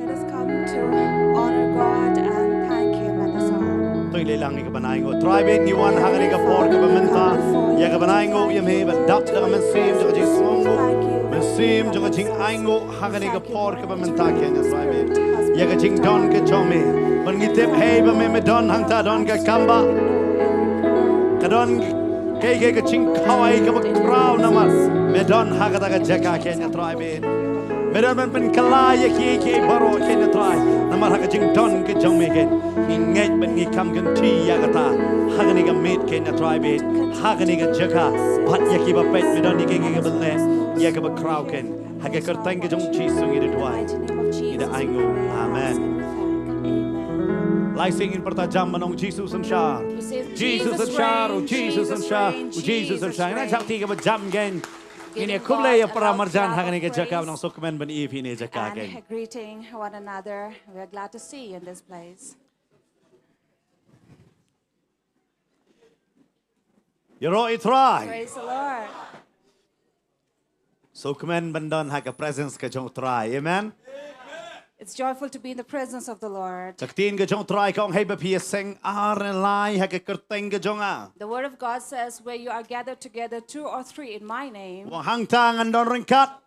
Let us come to honor God and thank Him at this hour. Tôi lấy lang ni ka banai ngo. Try bet ni wan hang ni ka por ka bamenta. Ya ka banai ngo yam he ba dap da man sim jo jing smong ngo. Man sim jo jing ai ngo hang ni ka por ka bamenta ken ya try bet. Ya ka jing don ka chome. Man ngi tep hey ba me don hang ta don ka kamba. Ka don ke ka jing kawai ka ba crown na mas. Me don ha ka ta ka jaka ken ya try bet. Medan man pen kalaya ki baro ken try namar ha jing don ke jong me ken ngai ben ngi kam kan ti ya kata ha ni ga met ken try be ha ni ga jaka bat ya ki ba pet medan ni ke ga bel ya ga ba crowd ken ha ga kar tang ke jong chi sung ide twai ide aingo amen lai sing in parta jam manong Jesus and shar Jesus and shar Jesus and shar Jesus and shar na chakti ga ba jam gen ini kuble ya para marjan hang ni ke jaka nang sokmen ban ep ni jaka ken And greeting one another. We are glad to see you in this place. you know it right Praise the Lord. sokmen ban don ha ka presence ka jong try amen It's joyful to be in the presence of the Lord. Taktin ka jong try kong hey ba pia sing ar lai ha ka kerteng ka jong a The word of God says, where you are gathered together, 2 or 3 in my name, wang hang tangan don ringkat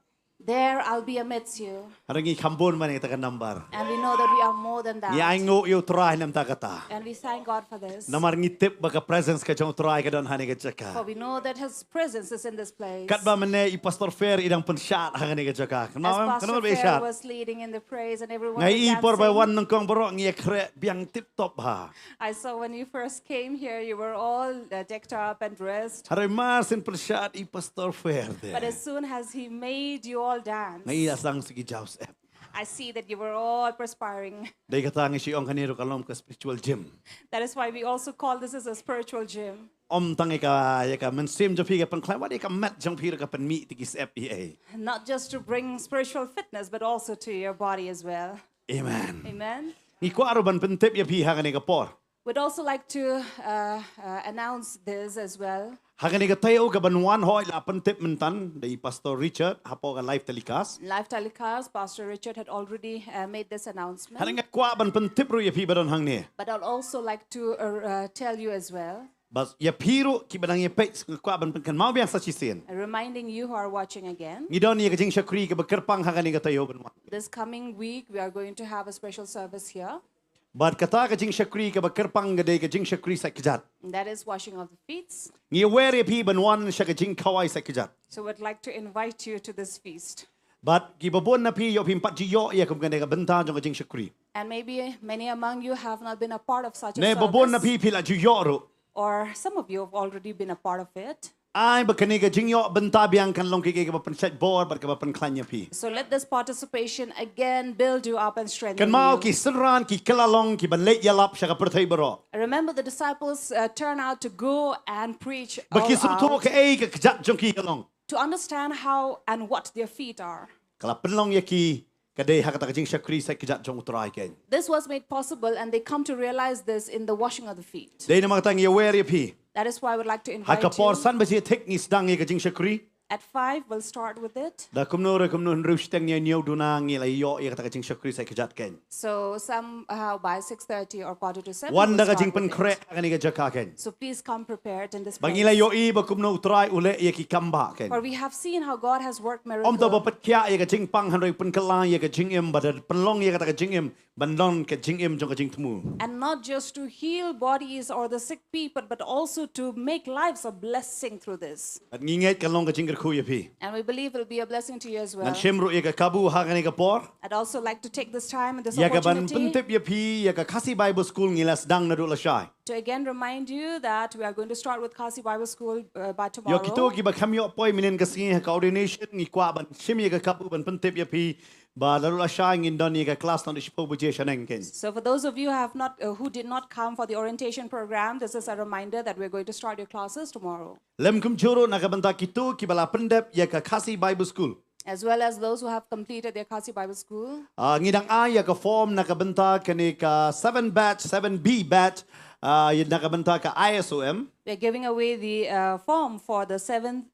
there I'll be amidst you. harangi kambon man ita ka number And we know that we are more than ya that. ingo you try nam ta kata And we thank God for this. namar ngitip ba ka presence ka jong try ka don hani ka For jaka we know that His presence is in this place. kat ba mane i pastor fair idang pensat hani ka jaka As kenal Pastor be Fair shat was leading in the praise and everyone ngai i was por ba dancing. wan nang kong boro ngi kre biang tip top ha I saw when you first came here, you were all decked up and dressed. harai mar sin pensat i pastor fair But de as soon as He made you all dance, ngai asang sige jaws app I see that you were all perspiring. dai kata ngi si ong kaniro kalom ka spiritual gym That is why we also call this as a spiritual gym. om tangi ka ya ka man sim jo phi ka pan klai wa ka mat jong phi ka pan mi ti ki app Not just to bring spiritual fitness, but also to your body as well. amen Amen. ni ko aro ban pen tip ya phi ha ka ni ka por We'd also like to announce this as well. Hagani ka tayo ka banwan hoy la pantip mentan dari Pastor Richard hapo ka live telecast. Live telecast, Pastor Richard had already made this announcement. Haling ka kwa ban pantip ro ya pi badon hang ni. But I'd also like to tell you as well, Bas ya piro ki badang ya pech kwa ban kan mau biang sa chisen. reminding you who are watching again, Ni don ya ka jing shakri ka bakerpang hagani ka tayo banwan. this coming week we are going to have a special service here. Bad kata ka jing shakri ka bakerpang ga dai ka jing shakri sa kijat. And that is washing of the feet. Ni wer ya pi banwan siya ka jing kawai sa kijat. So we'd like to invite you to this feast. But ki babon na pi yo pimpat ji yo ya kum ka ka benta jong ka jing shakri. And maybe many among you have not been a part of such a Ne babon na service, pi pila ji yo ro. or some of you have already been a part of it. Ay bakani ka jing yo benta biang kan long ki ka pan set bor bar ka pan klanya pi. So let this participation again build you up and strengthen Kan mau ki you. senran ki kelalong ki banlet yalap siya ka pertai baro. Remember the disciples turn out to go and preach all Baki subto out ka ay ka kjat jong ki kalong. to understand how and what their feet are. Kala penlong ya ki kadai hakata ka jing shakri sa kjat jong utrai ken. This was made possible and they come to realize this in the washing of the feet. Dai na mga tang ya wer ya pi. That is why I would like to invite Haka por you. san ba siya techniques dang ya ka jing shakri. At 5, we'll start with it. Da kumno rush teng ya niyo dunang ya yo ya ka jing shakri sa kjat ken. So somehow by 6:30 or 6:45, Wan da we'll ka start jing pen with kre it. ka ni ka jaka ken. So please come prepared in this Bang place. ila yo I ba kumno utrai ule ya ki kamba ken. For we have seen how God has worked Om to ba miracles. pat kya ya ka jing pang hanroi pen kala ya ka jing em ba da penlong ya ka jing em bandon ka jing em jong ka jing tmu. And not just to heal bodies or the sick people, but also to make lives a blessing through this. At nginget ka long ka jing ku ya pi. And we believe it will be a blessing to you as Nan well. shemro ya ka kabu ha ka ni ka por. I'd also like to take this time and this Ya ka ban opportunity pentip ya pi ya ka kasi Bible school ngilas dang na dula shai. to again remind you that we are going to start with Kasi Bible School by Yo tomorrow. kito ki ba kamyo poi minen kasi ha coordination ni kwa ban shim ya ka kabu ban pentip ya pi ba la dula shai ngin don ya ka class na shipo buje shaneng ken. So for those of you who did not come for the orientation program, this is a reminder that we're going to start your classes tomorrow. Lem kum churo na ka banta kito ki bala pendep ya ka kasi Bible school. As well as those who have completed their Kasi Bible School. Ngidang A ya ka form na ka banta kani ka 7B batch yun na ka banta ka ISOM. We're giving away the form for the 7th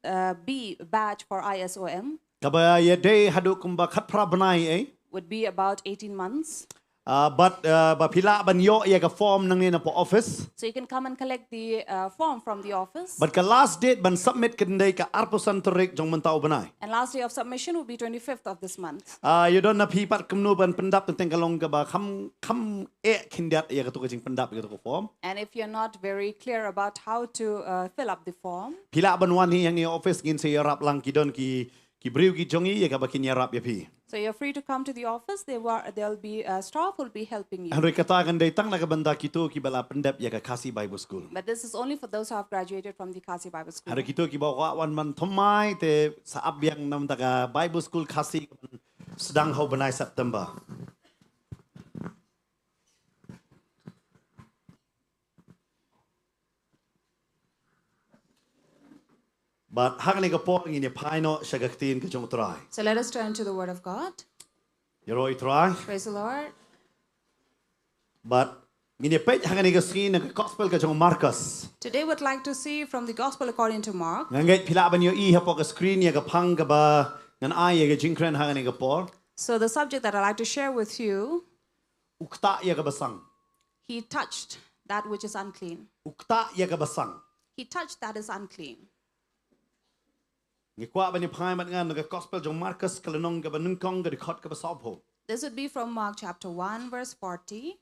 B batch for ISOM. Kaba ya day hadu kumba khat pra banai would be about 18 months. But pila ban yo ya ka form nang ni na po office. So you can come and collect the form from the office. But ka last date ban submit kendai ka arpusan terik jong mentau banai. And last day of submission will be 25th of this month. You don't na pipat kemnu ban pendap tentang kalong ka ba kam kindat ya ka tu ka jing pendap ya ka tu form. And if you're not very clear about how to fill up the form, Pila ban wan hi yang ni office gin se yarap lang kidon ki briu ki jongi ya ka ba kin yarap ya pi. so you're free to come to the office. There'll be staff will be helping you. Henry kata kan dai tang na ka banda kitu ki bala pendap ya ka Kasi Bible School. But this is only for those who have graduated from the Kasi Bible School. Hari kitu ki bawa wan man thomai te sa abyang nam ta ka Bible School Kasi sedang hau banai September. But hang ni ka po ngini paino shagaktin ka jong try. So let us turn to the Word of God. Yoroi try. Praise the Lord. But ngini pet hang ni ka skin ka gospel ka jong Marcus. Today we'd like to see from the Gospel according to Mark. Ngangai pila ban yo I ha po ka screen ya ka phang ka ba ngan ai ya ka jingkren hang ni ka po. So the subject that I'd like to share with you, Ukta ya ka basang. he touched that which is unclean. Ukta ya ka basang. He touched that is unclean. Ngi kwa ban ni phai man ngan ka gospel jong Marcus ka lenong ka ba nungkong ka record ka ba sop ho. This would be from Mark chapter 1, verse 40.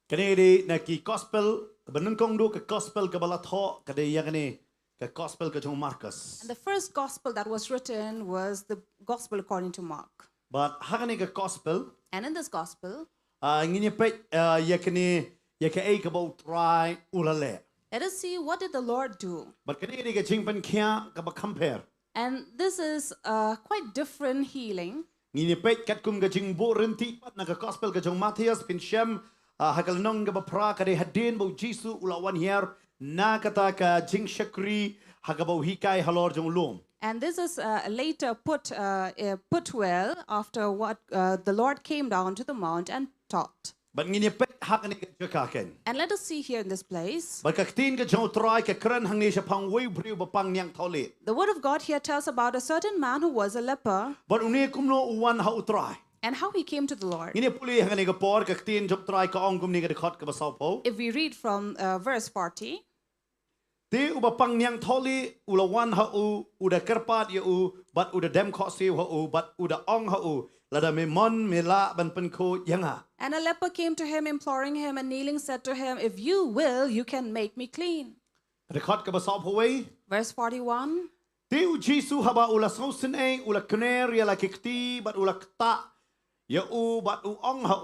Kani di na ki gospel ka ba nungkong do ka gospel ka bala tho ka de ya kani ka gospel ka jong Marcus. And the first gospel that was written was the gospel according to Mark. But hang ka gospel And in this gospel, ngini pet ya ka ai ka ba try ulale. let us see what did the Lord do. But kani di ka jingpan kya ka ba compare. And this is quite different healing. Ngini pet kat kum ka jing bo renti pat na ka gospel ka jong Matthias pin shem hakal nong ka ba pra ka de hadin bo Jisu ulawan here na kata ka jing shakri hakabau hikai halor jong lom. And this is later put well after what the Lord came down to the mount and taught. But ngini pet hak ni ka jakaken. And let us see here in this place. But ka tin ka jong try ka kran hang ni siya pang way briu ba pang nyang thole. The word of God here tells about a certain man who was a leper But uni kumno uwan ha utry. and how he came to the Lord. Ngini puli hang ni ka por ka tin jok try ka ong kum ni ka dekhot ka ba saupo. If we read from verse 40, Te uba pang nyang thole ulawan ha uda kerpat ya but uda dem kho siu ha but uda ong ha lada me mon me la ban pen ko yang ha. and a leper came to him, imploring him, and kneeling said to him, "If you will, you can make me clean." Dekhot ka ba saupo way. Verse 41, Te u Jisu haba ula sausin ula kner ya la kikti but ula kta ya but ong ha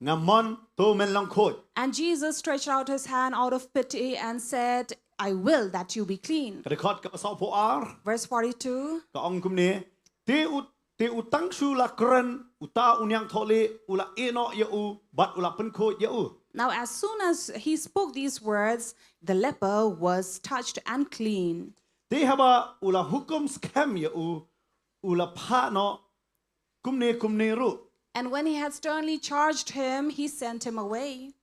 ngamon to men long khot. and Jesus stretched out his hand out of pity and said, "I will that you be clean." Dekhot ka ba saupo ar. Verse 42, Ka ong kum ni te utang su la kren uta unyang thole ula eno ya but ula pen ko ya now as soon as he spoke these words, the leper was touched and clean. te haba ula hukum scam ya ula pha no kumne ru And when he had sternly charged him, he sent him away.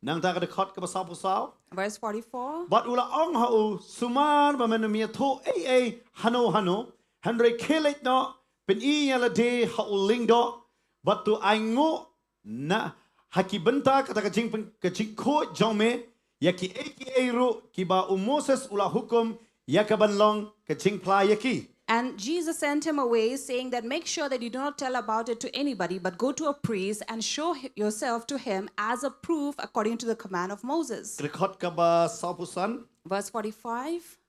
nang ta ka de khot ka ba sao Verse 44, but ula ong ha sumar ba men mi tho ai hano hanre khelet no pen I ya la de ha ling do but tu ai ngo na haki benta kata ka jing ka jing ko jome ya ki ai ru ki ba Moses ula hukum ya ka ban long ka jing pla ya ki. and Jesus sent him away, saying that make sure that you do not tell about it to anybody, but go to a priest and show yourself to him as a proof according to the command of Moses. Rekod ka ba saupusan Verse 45,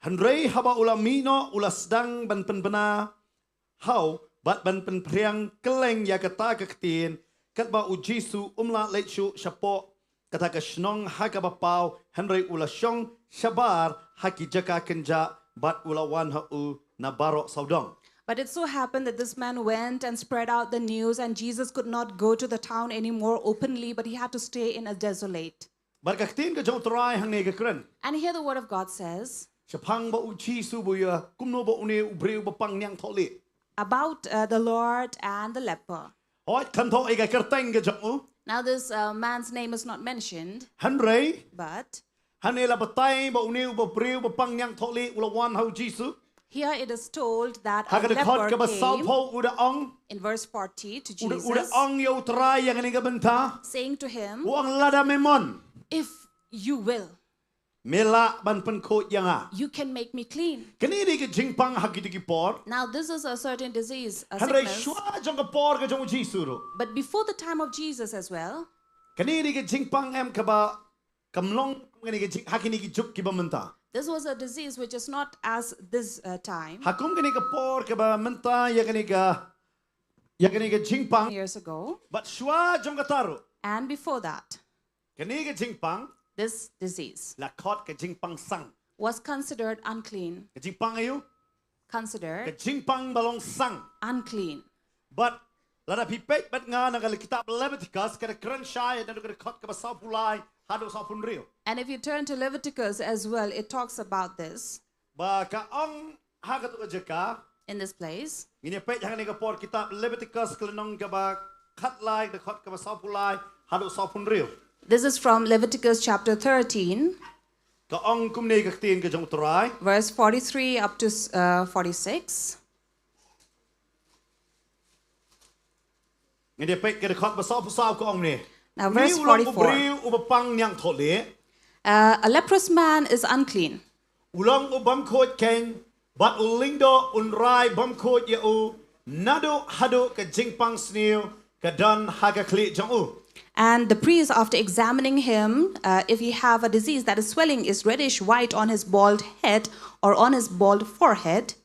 Handrei haba ula mino ula sedang ban pen bena hau bat ban pen priang keleng ya kata kaktin kat ba ujisu umla lechu shapo kata ka shnong haka ba pau Handrei ula shong shabar haki jaka kenja bat ula wan ha na baro saudong. But it so happened that this man went and spread out the news, and Jesus could not go to the town anymore openly, but he had to stay in a desolate. Bar kaktin ka jong try hang ne ka kren And here the word of God says shapang ba ujisu buya kumno ba une ubreu ba pang nyang thole. about the Lord and the leper. Oi kan tho ai ka kerteng ka jong Now this man's name is not mentioned, Handrei but Hanela batay ba uniu ba breu ba pang nyang thole ula wan hau Jisu. Here it is told that a Hagada khot ka leper ba sao came po uda ong in verse 40 to uda Jesus, ong yo try yang ni ka benta. saying to him, Uang lada memon. if you will, Mela ban pen khot yang a. you can make me clean. Kani di ka jingpang hagiti ki por. Now this is a certain disease, a Hanrei sickness. shwa jong ka por ka jong Jisuru. But before the time of Jesus as well, Kani di ka jingpang em ka ba kamlong kani ka jing hakini ki juk ki ba menta. this was a disease which is not as this time. Hakum kani ka por ka ba menta ya kani ka jingpang. Years ago, But shwa jong ka taru. and before that, Kani ka jingpang this disease la khot ka jingpang sang. was considered unclean. Ka jingpang ayu ka Considered jingpang balong sang. unclean. But lada pipet bat nga nang kitab Leviticus kada kran shay na kada khot ka ba sa pulai hado sa punrio. And if you turn to Leviticus as well, it talks about this Ba ka ong hagat ka jaka in this place. ngini pet hang ni ka por kitab Leviticus klenong ka ba khat lai da khot ka ba sa pulai hado sa punrio. This is from Leviticus chapter 13, Ka ong kum nei ka tin ka jong trai verse 43 up to 46. ngini pet kada khot ba sa pusaw ka ong ni. Now, verse Ni ulang 44. ubriu ubapang nyang thole A leprous man is unclean. ulang ubam khot ken bat ulingdo unrai bam khot ya u nado hado ka jingpang sniu ka dan haga kli jong u. And the priest, after examining him, if he have a disease that is swelling is reddish white on his bald head or on his bald forehead,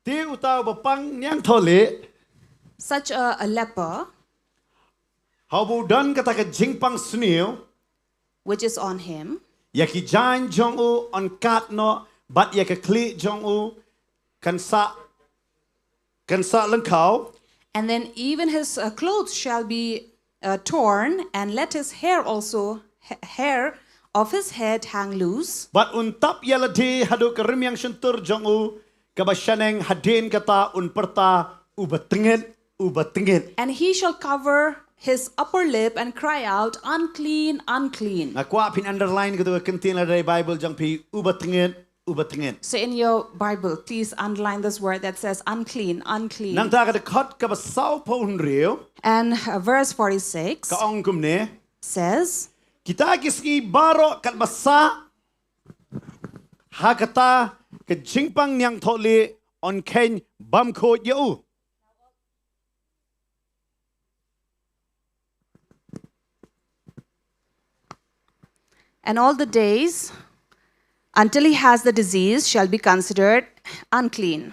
Ti utaw bapang nyang thole such a leper, habu dan kata ka jingpang sniu which is on him, ya ki jan jong u on kat no bat ya ka kli jong u kan sa lengkau and then even his clothes shall be torn, and let his hair also, hair of his head hang loose. bat untap ya ladi hadu ka rim yang sentur jong u ka ba shaneng hadin kata un perta ubatengit And he shall cover his upper lip and cry out, unclean, unclean. Ngakwa pin underline gitu kentin la dari Bible jang pi ubatengit. So in your Bible, please underline this word that says unclean, unclean. Nang ta ka khot ka ba sau po hunrio And verse 46 ka ong kum ne says, kita kiski baro kat basa hakata ka jingpang nyang thole on ken bam kho yu. and all the days until he has the disease shall be considered unclean.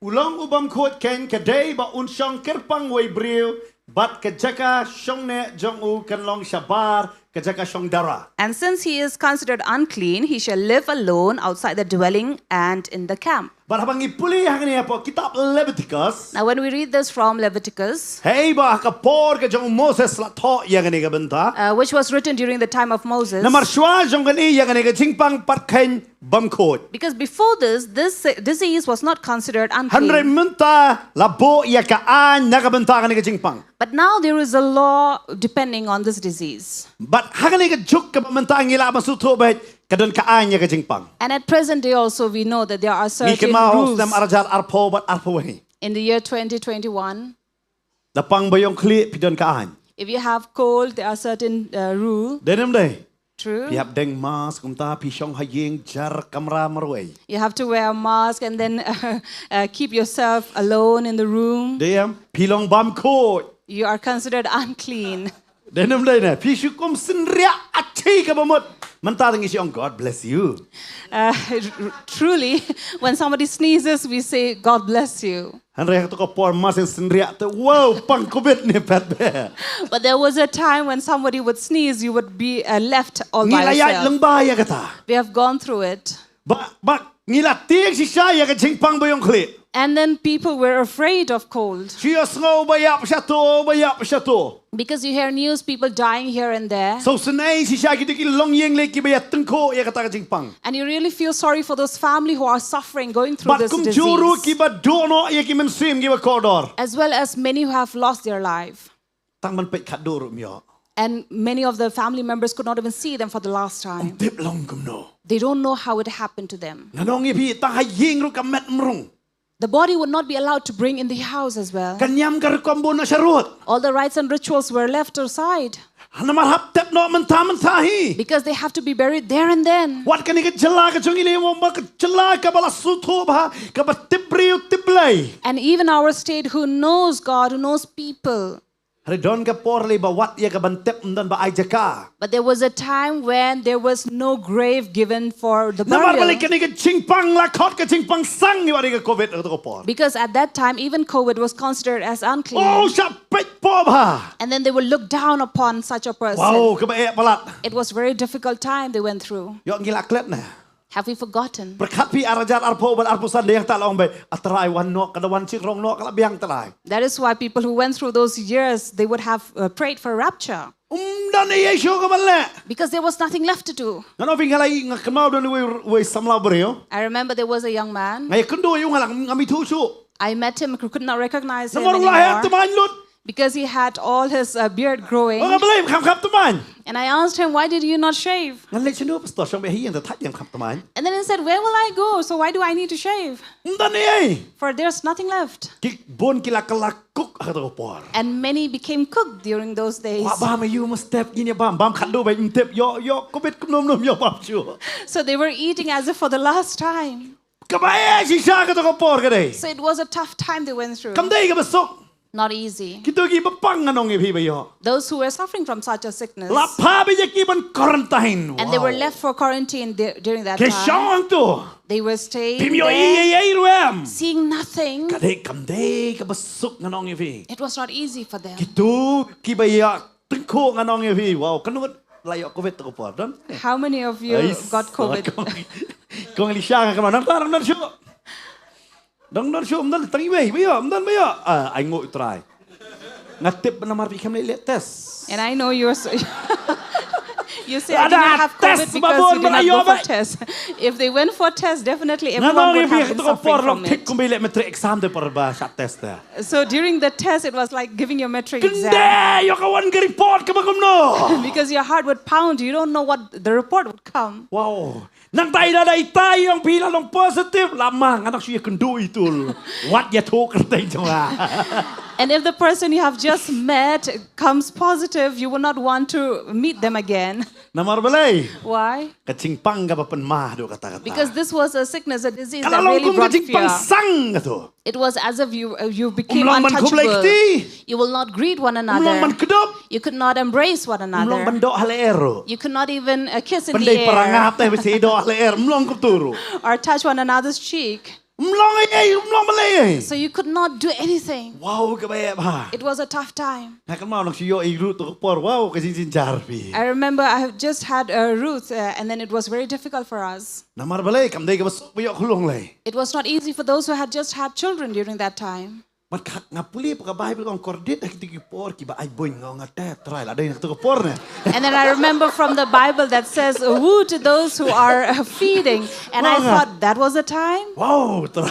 Ulang ubam khot ken ka dei ba un shong kerpang wei briu bat ka jaka shong ne jong u kan long shabar ka jaka shong dara. And since he is considered unclean, he shall live alone outside the dwelling and in the camp. But habang ipuli hang ni po kitab Leviticus. Now when we read this from Leviticus, Hey ba ka por ka jong Moses la tho yang ni ka benta. which was written during the time of Moses, Namar shwa jong kan i yang ni ka jingpang pat ken bam khot. because before this disease was not considered Hanre unclean. munta la bo ya ka an na ka benta ka ni ka jingpang. But now there is a law depending on this disease. But hang ni ka juk ka benta ngila masutho bet kadon ka an ya ka jingpang. And at present day also we know that there are Ni certain ke ma rules nam arajal arpo bat arpo wahi. in the year 2021. Da pang bayong kli pidon ka an. If you have cold, there are certain rules. Denem dai. True. Piap deng mas kumta pishong hayeng jar kamera marway. You have to wear a mask and then keep yourself alone in the room. Deyam pilong bam khot. You are considered unclean. Denem dai na pishukum sinria achi ka bamot. Manta tangi siong God bless you. Truly, when somebody sneezes, we say, God bless you. Hanre to ko por mas sinria te wow pang kubit ni pat be. But there was a time when somebody would sneeze, you would be left all by Ngilayat yourself. lang ba ya kata. We have gone through it. Ba ngilatig si siya ya ka jingpang bayong kli. And then people were afraid of cold Siya sngo bayap siya to. because you hear news people dying here and there. So sanay si siya kiti long yeng le ki bayat tengko ya kata ka jingpang. And you really feel sorry for those family who are suffering, going through But this kum juru ki disease, ba dono ya ki mensim ki ba kodor. as well as many who have lost their life. Tang man pet kador myo. And many of the family members could not even see them for the last time. ติบลงกุมโน They don't know how it happened to them. งานองอีพี่ตั้งให้ยิงรุกำเม็ดมรุง The body would not be allowed to bring in the house as well. กันยำกระกอมบุญอาชรุด All the rites and rituals were left aside ฮันมาฮับเต็บโนมันทามันทาฮี because they have to be buried there and then. วัดกันนี่ก็จลากระจงอีเลวมันก็จลากับบลสุทุบฮะกับติบริวติบเลย And even our state who knows God, who knows people. ฮะดอนกับปอร์เลยบวัดยากับบันเต็บมันบะไอจักา But there was a time when there was no grave given for the น้ำมันเลย burial. กันนี่ก็ชิงปังละคอดก็ชิงปังสั่งนี่ว่านี่ก็โควิดตัวก็ปอร์ Because at that time, even COVID was considered as โอ้ unclean. ชับเป็ดปอบฮะ And then they would look down upon such a ว้าว person. ก็ไปเอะประหลัด It was a very difficult time they went through. ยอดกิลักเล็ดนะ Have we forgotten? ประคับพี่อารจารย์อารโพบันอารพุสันเดียงตาลองไปอัตรายวันนกกระวันชิกรองนกกระเบียงตราย That is why people who went through those years, they would have prayed for rapture. ดันเยซูก็มันแหละ Because there was nothing left to do. งั้นเอาวิ่งอะไรงักมาดูนี่เว้ยสำลาบริโอ I remember there was a young man. ไงคุณดูยุ่งหลังงามิทูชู I met him, could not recognize น้ำ him มันลายตะ anymore มันลุด because he had all his beard growing. ก็ไม่เลยครับตะมัน And I asked him, why did you not shave? งั้นเลยฉันดูปัสตอร์ช่างไปให้ยังแต่ทัดยังครับตะมัน And then he said, where will I go? So why do I need to shave? ดันนี่ For there's nothing left. กิบนกิลักลักกุกฮะตัวปอร์ And many became cooked during those days. ว่าบ้ามาอยู่มาสเต็ปกินยาบ้ามบ้ามขัดดูไปมันเต็บย่อก็เป็นกุนมย่อบ้ามชัว So they were eating as if for the last time. ก็ไปชิชาก็ตัวปอร์กันเลย So it was a tough time they went through. คำได้ก็มาสุก Not easy. คิดตัวกี่ปั้งกันน้องยี่พี่ไปย่อ Those who were suffering from such a sickness. ลับพาไปยังกี่บันควอรันไตน์ And they were left for quarantine during that แค่ช่อ time. งตัว They were staying พิมพ์ย่อย there, รวม seeing nothing. ก็ได้คำได้ก็มาสุกกันน้องยี่พี่ It was not easy for them. คิดตัวกี่ใบยาตึ้งโคกันน้องยี่พี่ว้าวกันนู้นไล่ออกโควิดตัวปอร์ดัน How many of you got COVID? กงลิชากันมาน้ำตาน้ำชัวน้ำชัวมันตั้งยี่ไม่ย่อมันไม่ย่อไอ้งูตรายงัดติบมันมาพิคำนี้เลตเตส And I know you're so you say I didn't have COVID because you did not go for test. If they went for test, definitely everyone would have been suffering from it. So during the test, it was like giving your metric exam. Because your heart would pound. You don't know what the report would come. Wow. Nang tay na tay yung pila ng positive lamang anak siya kundu itul. What ya talk tay jwa. And if the person you have just met comes positive, you will not want to meet them again. Namar balay. Why? Kaching pang ka pa panma do kata. Because this was a sickness, a disease that Kalalong really kung brought kaching pang fear. sang to. It was as if you became Umlong man kublay untouchable. kiti. You will not greet one Umlong man another. kudup. You could not embrace one Umlong another. man do halero. You could not even kiss in the Panday parangap air tayo basi do haler. Umlong kupturo. or touch one another's cheek. Umlong ay umlong balay. So you could not do anything. Wow kabaya ba. It was a tough time. Nakan mo nang siyo igru to por. Wow kasi sin jarpi. I remember I have just had roots and then it was very difficult for us. Namar balay kamday ka basok biyo kulong lay. It was not easy for those who had just had children during that time. Matkak nga puli pagka Bible kong kordit ay tigi por kiba ay boy nga te try la day nagto por na. And then I remember from the Bible that says, "Woe to those who are feeding." And I thought that was a time. Wow, tra.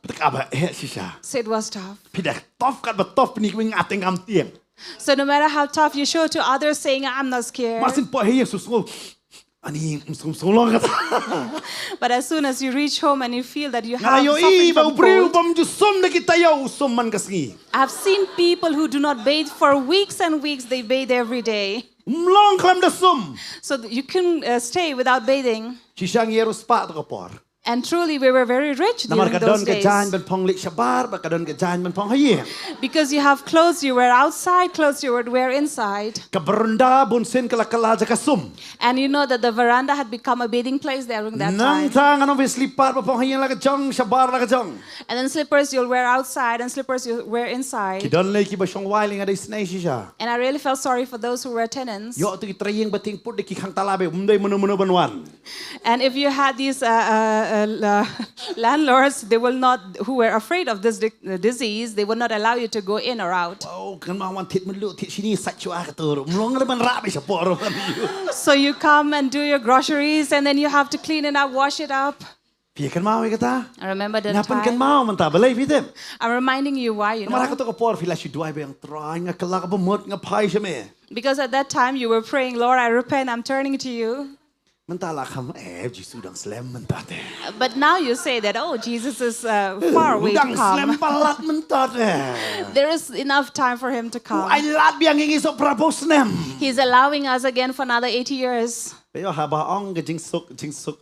Patak aba siya. So it was tough. Pidak tof kat ba tof ni wing ating am tieng. So no matter how tough you show to others saying, "I'm not scared." Masin po hey susul. Ani sulong kat. But as soon as you reach home and you feel that you have Ngalayo suffering ba from ubriu cold, bam jusum na kitayo usum man kasngi. I've seen people who do not bathe for weeks and weeks. They bathe every day. Mlong klam da sum. So you can stay without bathing. Sisang yeros pa to por. And truly, we were very rich Namar during ka don those ka days. jan ban pong lik shabar ba ka don ka jan ban pong haye. Because you have clothes you wear outside, clothes you would wear inside. Ka berunda bunsin kala kala ja kasum. And you know that the veranda had become a bathing place during that Nang time. tang anong slipar pa pong haye la ka jong shabar la ka jong. And then slippers you'll wear outside and slippers you wear inside. Kidon lay ki ba siyang wiling ada snay siya. And I really felt sorry for those who were tenants. Yo to kitrayeng bating pud di kikang talabe umday muno banwan. And if you had these landlords, they will not, who were afraid of this disease, they would not allow you to go in or out. Oh, kan mawan tit mun lu tit sini satyo akatur. Mlong na man rabi sa poro man. So you come and do your groceries and then you have to clean it up, wash it up. Pia kan mau kata. I remember that Ngapain kan time. mau mentah believe itu. I'm reminding you why, you Namara know. kata ko por fila si dua yang try ngakelak apa mut ngapai seme. Because at that time you were praying, Lord, I repent, I'm turning to you. Mentah lah kamu Jesus udang slam mentah teh. But now you say that, oh, Jesus is far away to Udang slam come. palat mentah teh. There is enough time for him to come. Ai lat biang ingi so prapos nem. He's allowing us again for another 80 years. Pero haba ong ke jing suk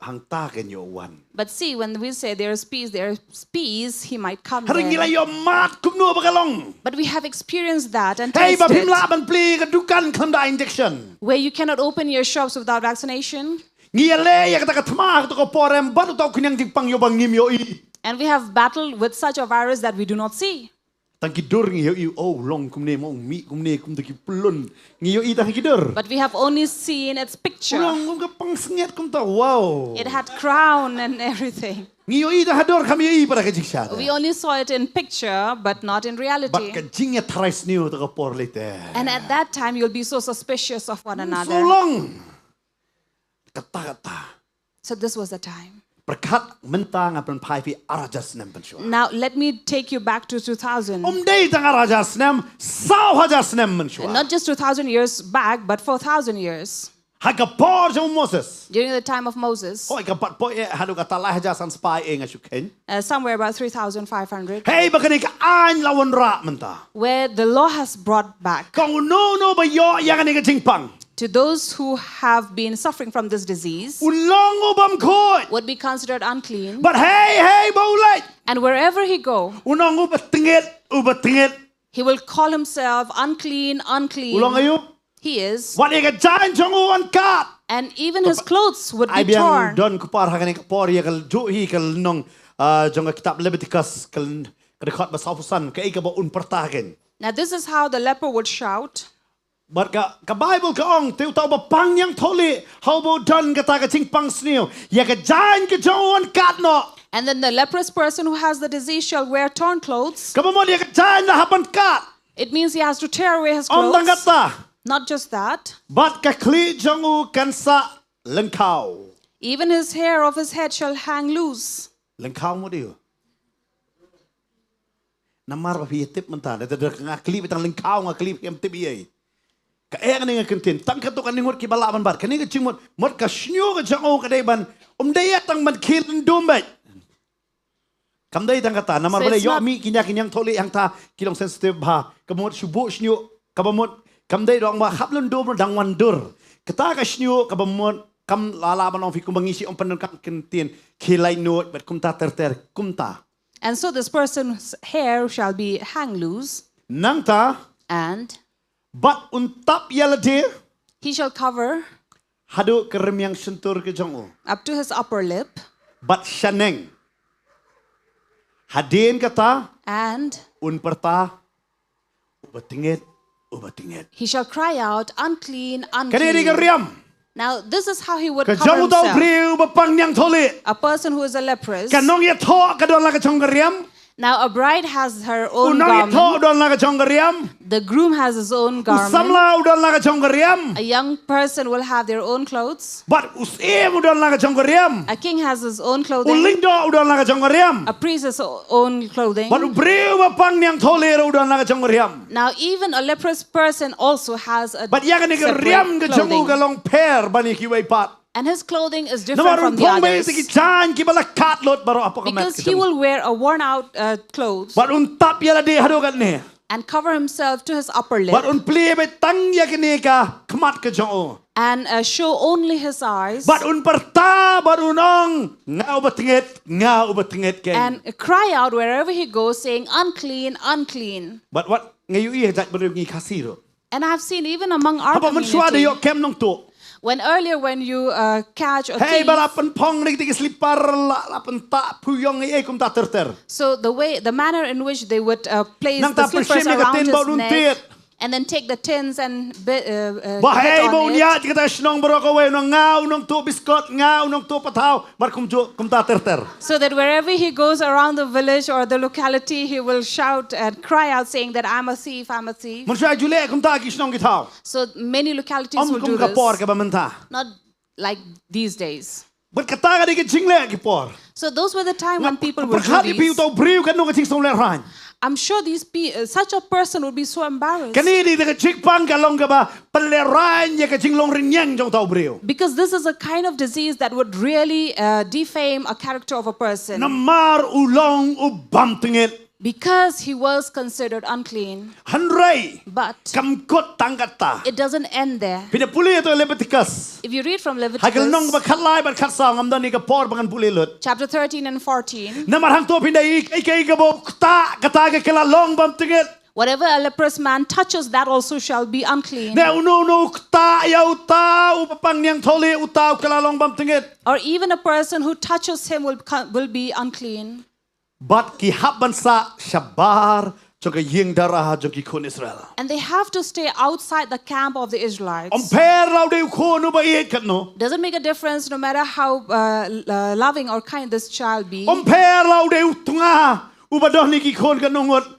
hang ta kan yo wan. But see, when we say there is peace, he might come Haring gila then. yo mat kum no bagalong. But we have experienced that and Hey tasted babim la ban pli ke dukan kanda injection. where you cannot open your shops without vaccination. Ngiale ya kata katma to ko porem batu tau kunyang jingpang yo bang ngim yo I. And we have battled with such a virus that we do not see. Tang kidur ngi yo I oh long kum ne mo mi kum ne kum taki pelun ngi yo I tang kidur. But we have only seen its picture. Long kum ke pang senget kum ta wow. It had crown and everything. Ngi yo I ta hador kami I pada ke jingsa. We only saw it in picture, but not in But reality. ke jingnya tries new to ko por lete. And at that time, you'll be so suspicious of one So another. long. Kata-kata. So this was the time. Berkat mentang apan pai fi arajas nem pensua. Now, let me take you back to 2000. Dei tang arajas nem sau hajas nem pensua. Not just 2,000 years back, but 4,000 years. Hagapor jam Moses. During the time of Moses, Oi kapat po hadu kata lah hajasan spai ngasuken. somewhere about 3,500, Hey bakani ka an lawan ra menta. where the law has brought back Kong no ba yo yang ni ka jingpang. to those who have been suffering from this disease Ulong ubam koi. would be considered unclean. But hey boleh. And wherever he go, Unong ubat he will call himself unclean, unclean. Ulang ayo. He is. Wat ega jan jong uan kat. And even his clothes would Ai be biang torn. don kupar hakani kapor ya kal jo hi kal nong jong kitab Leviticus kal record basafusan ka ika ba un pertagen. Now this is how the leper would shout. But ka Bible ka ong teu tau ba pang yang tholi how bo don ka ta ka ching pang sneo ya ka jan ka jong uan kat no. And then the leprous person who has the disease shall wear torn clothes. Ka mo ya ka jan na hapan kat. It means he has to tear away his Om dang clothes. kata. Not just that, But ka kli jong u kan sa lengkau. even his hair of his head shall hang loose. Lengkau mo dio. Namar ba pi tip menta da nga klip tang lengkau nga klip em tip ye. Ka ni nga kentin tang ka to kan ngot ki balaban bar kan ni ka chimot mot ka snyo ka jang o ka dai ban dai tang man khil dum ba. Kam dai tang kata namar So ba it's yo not- mi kinyang tholi yang ta kilong sensitive ba kamot subo snyo ka ba mot kam dai dong ba hablun dum dang wan dur. Kata ka snyo ka ba mot kam lalaban ong fi kumbangisi ong panon kan kentin khilai not bat kumta ter kumta. And so this person's hair shall be hang loose, Nang ta and but untap yalade he shall cover hadu kerem yang sentur ke jong up to his upper lip, but shaneng hadin kata and un perta ubatinget he shall cry out, unclean, kaniri unclean. keriam Now this is how he would ke cover jong tau himself. priu bapang yang tholi A person who is a leprous. kanong ya tho ka don la ka jong keriam Now a bride has her own unong ya tho garment. don la ka jong keriam The groom has his own garment. usamla don la ka jong keriam A young person will have their own clothes. but usim don la ka jong keriam A king has his own clothing. ulindo don la ka jong keriam A priest has his own clothing. but priu bapang yang tholi ro don la ka jong keriam. Now even a leprous person also has a But yaga ni separate riam ke jangu clothing. galong pair bani ki wei pat. And his clothing is different Namarun from the pong bay others. ki chan ki bala kat lot baro apa kamet. Because he will wear a worn out clothes But untap yala de hado kat ni. and cover himself to his upper lip But un pli be tang ya kini ka kemat ke jangu. and show only his eyes But un perta but unong ngau betinget ke. and cry out wherever he goes saying, unclean, unclean. But what ngayu i jat bero ngi kasiro. And I've seen even among our Apa men swa de community, yo kem nong tu. when earlier when you catch a Hey thief, balapan pong ni tigi slipar la ta puyong e kum ta ter. so the manner in which they would place Nang the ta slippers persim around tin his ba un neck tit. and then take the tins and hit Bahai on bau it. niat kita senong beroko we nong ngau nong tu biskot ngau nong tu patau bar kum ta ter. So that wherever he goes around the village or the locality, he will shout and cry out saying that I'm a thief, I'm a thief. Mun sya jule kum ta ki senong kitau. So many localities will Kum do ka por this. ka ba menta. Not like these days. Berkata ni ke jing le ki por. So those were the time when people would do Berkata piu these. tau briu kan nong jing song le ran. I'm sure such a person would be so embarrassed. Kani di ke jing pang ka long ka ba peleran ye ke jing long rin yang jong tau briu. Because this is a kind of disease that would really defame a character of a person. Namar ulong ubam tingit. Because he was considered unclean. Hanrai But kamkot tangkata. it doesn't end there. Pina puli itu Leviticus. If you read from Hagal nong Leviticus ba khatlai ba khatsa ngam dan ni ka por bangan puli lut. chapter 13 and 14, Namar hang to pinda ik ka bo kata ka kala long bam tingit. whatever a leprous man touches, that also shall be unclean. Ne uno kta ya uta upapang niang tholi uta kala long bam tingit. Or even a person who touches him will be unclean. But ki habansa shabar joka ying darah joki kun Israel. And they have to stay outside the camp of the Israelites. Omper lau de ko no ba iet kat no. Doesn't make a difference no matter how loving or kind this child be. Omper lau de utunga ubadoh ni ki kon kan nongot.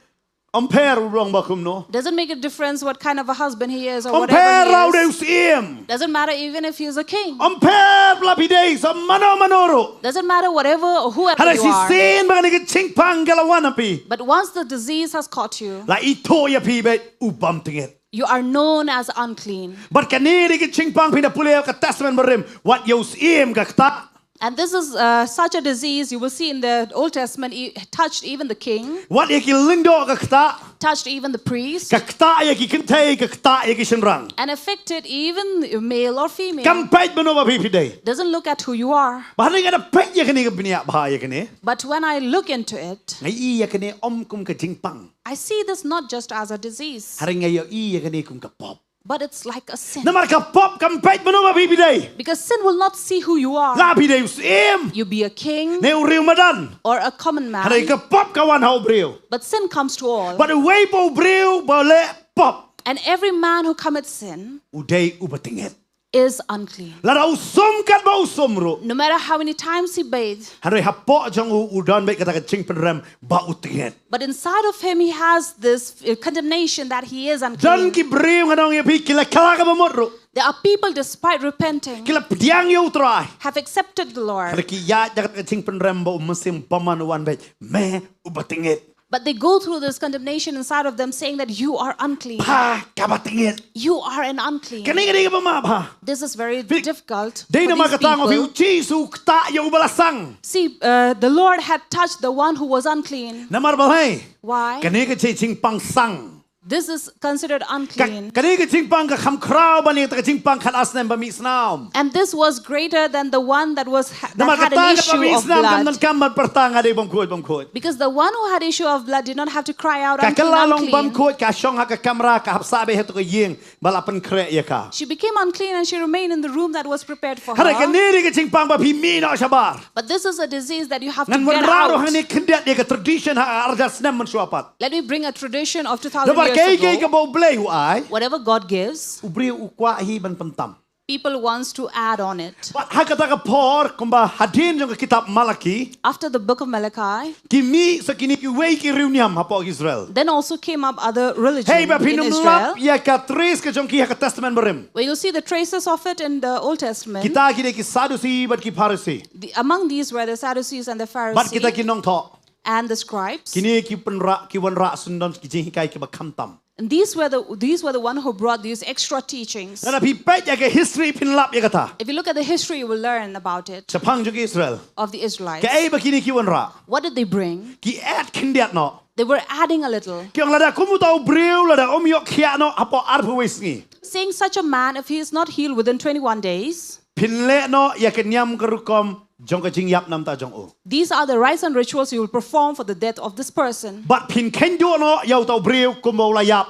Omper urong ba kum no. Doesn't make a difference what kind of a husband he is or Omper whatever lau de he is. usim. Doesn't matter even if he is a king. Omper lapide sa mano manoro. Doesn't matter whatever or whoever Hada you si are. sin ba ni ke ching pang galawan api. But once the disease has caught you, La ito ya pi be ubam tingit. you are known as unclean. But kaniri ke ching pang pinda puli ka testament berim what yos im ka kta. And this is such a disease you will see in the Old Testament. It touched even the king, What ye ki lindo ka kta. touched even the priest, Ka kta ye ki kintay ka kta ye ki shinrang. and affected even male or female. Kampait mo ba pipi day. Doesn't look at who you are. Bahani ka na pet ye kani ka biniya baha ye kani. But when I look into it, Ngai i ye kani om kum ka jing pang. I see this not just as a disease, Hari ngai yo i ye kani kum ka pop. but it's like a sin. Namar ka pop kampait mo ba pipi day. Because sin will not see who you are. Lapi day usim. You be a king Ne uriu madan. or a common Hari man, ka pop kawan hau briu. but sin comes to all. But away bo briu bo le pop. And every man who commits sin Uday ubatingit. is unclean. Lara usum kat ba usum ro. No matter how many times he bathes, Hari hapo jong udan baik kata ka ching penrem ba utingit. but inside of him he has this condemnation that he is Dan unclean. ki briu nganong ye pi kila kala ka ba ro. There are people, despite repenting, Kila pediang yo try. have accepted the Lord, Hari ki ya jagat ka ching penrem ba musim paman wan baik me ubatingit. but they go through this condemnation inside of them saying that you are unclean. Pa kabatingit. You are an unclean. Kani kani ka ba ma ba. This is very difficult for Day na these makatang of you people. Jesus kta yo balasang. See, the Lord had touched the one who was unclean. Namar balay. Why? Kani ka ching pang sang. This is considered unclean. Kani ka ching pang ka kham krao ba ni ka ching pang khat asnem ba mi snaum. And this was greater than the one that Namar had an kata ka issue pa mi of snam kam nan blood. kam man pertanga de bom khod. Because the one who had issue of blood did not have to cry out, Ka unclean, kalalong bam unclean. khod ka shong ha ka kamera ka hapsa be hetu ka ying balapan kre ya ka. She became unclean and she remained in the room that was prepared for Hara her. kani ka ching pang ba pi mi no shabar. But this is a disease that you have to Ngan get wararo out. hani kindat ya ka tradition ha arjas nem man suapat. Let me bring a tradition of 2,000 Dabar kay years ka ago. bo blay hu ai. Whatever God gives, Ubri ukwa hi ban pentam. people wants to add on it. Ha kata ka por kumba hadin jong ka kitab Malaki. After the book of Malachi, Kimi sa kini ki wei ki riuniam ha po Israel. then also came up other religions Hey ba in pinum Israel, lap ya ka tres ka jong ki ha ka testament berim. where you'll see the traces of it in the Old Testament. Kita ki de ki Sadusi but ki Pharisee. Among these were the Sadducees and the But kita Pharisees ki nong tho. and the scribes. Kini ki penra ki wan ra sundon ki jing kai ki ba kham tam. And these were the one who brought these extra teachings. Na pi pet ya ka history pin lap ya kata. If you look at the history, you will learn about it, Sa phang jong ki Israel. of the Israelites. Ka ai ba kini ki wan ra. What did they bring? Ki at kindiat no. They were adding a little, Ki ang lada kumu tau briu lada om yok khia no apo arpu wesngi. saying such a man, if he is not healed within 21 days, Pin le no ya ka nyam kerukom jong ka jing yap nam ta jong o. these are the rites and rituals you will perform for the death of this person. But pin ken do no yau tau briu kumo la yap.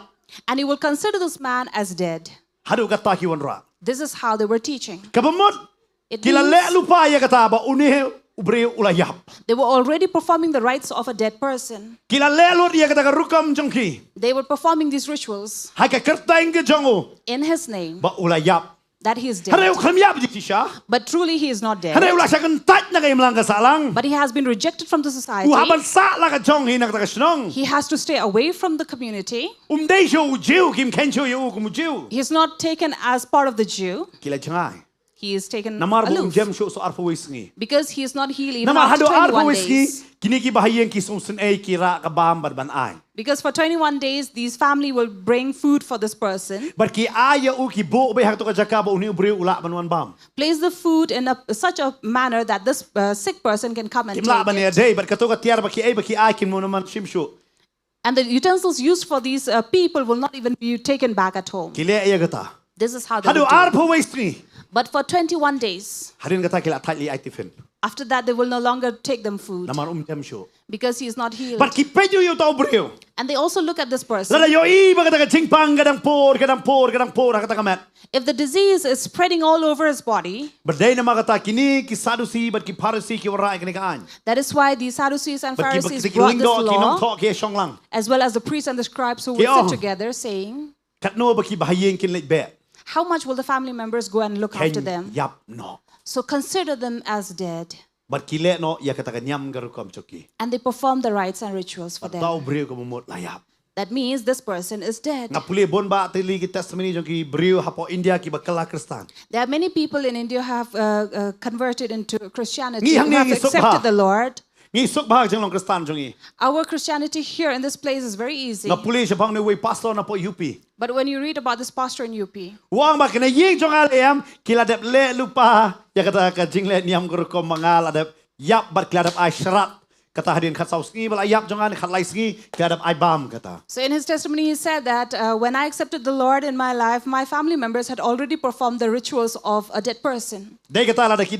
And you will consider this man as dead. Hadu kata ki wan ra. This is how they were teaching. Kabamot. It Kila le means lupa ya kata ba unihe ubriu ula yap. they were already performing the rites of a dead person. Kila le lut ya kata ka rukam jong ki. They were performing these rituals Hai ka kertaing ke jong o in his name, ba ula yap. that he is Hare dead. u kham yap di tisha. But truly he is not dead. Hare ula sa kan tat na kay mlang ka salang. But he has been rejected from the society. U haban sa la ka jong hi na kata ka snong. He has to stay away from the community. Dei sho u jiu kim ken sho yu kum jiu. He is not taken as part of the Jew. Kila jangai. he is taken Namar bu aloof. jam show so arpo wisngi. Because he is not healed even Namar after hado arpo 21 wisngi days. kini ki bahayang ki sungsun kira kabam ban ai. Because for 21 days, these family will bring food for this person. But ki aya u ki bo be hak to ka jaka ba uni ubri ula ban bam. Place the food in such a manner that this sick person can come and Kimla take ban it. day but ka to ka tiar ba ki ai kin mo naman shimshu. And the utensils used for these people will not even be taken back at home. Kile aya gata. This is how they Hado will do. arpo wisngi. But for 21 days, Harin gata kila tightly active. after that, they will no longer take them food Namar jam show. because he is not healed. But ki peju yu tau brio. And they also look at this person. Lada yo I ba ka jingpang kadang por kata kamet. If the disease is spreading all over his body, Berday na makata kini ki sadusi but ki parisi ki warai kini kaan. that is why the Sadducees and But Pharisees ki brought this lingdo ki nong law, thok ki shong lang. as well as the priests and the scribes who Ki would oh. sit together saying, Kat no ba ki bahayeng kin lek be. how much will the family members go and look after Ken them? yap no. So consider them as dead. But ki le no ya kata kanyam garukom choki. And they perform the rites and rituals for Tau them. brio ko mumot layap. That means this person is dead. Nga puli bon ba tili ki testimony jong ki brio hapo India ki bakala Kristan. There are many people in India who have converted into Christianity, Ngi who hang have ni sok accepted ba. the Lord. Ngi sok bahag jong long Kristan jong I. Our Christianity here in this place is very easy. Nga puli siya pang ni way pastor na po UP. But when you read about this pastor in UP, Wang ba kena ying jong alem kila dep le lupa ya kata ka jing le niam garukom mangal adep yap bat kila dep ai syarat. Kata hadin kat saus ngi bala yap jongan kat lai sngi kila dep ai bam kata. so in his testimony he said that when I accepted the Lord in my life, my family members had already performed the rituals of a dead person. Dei kata la ki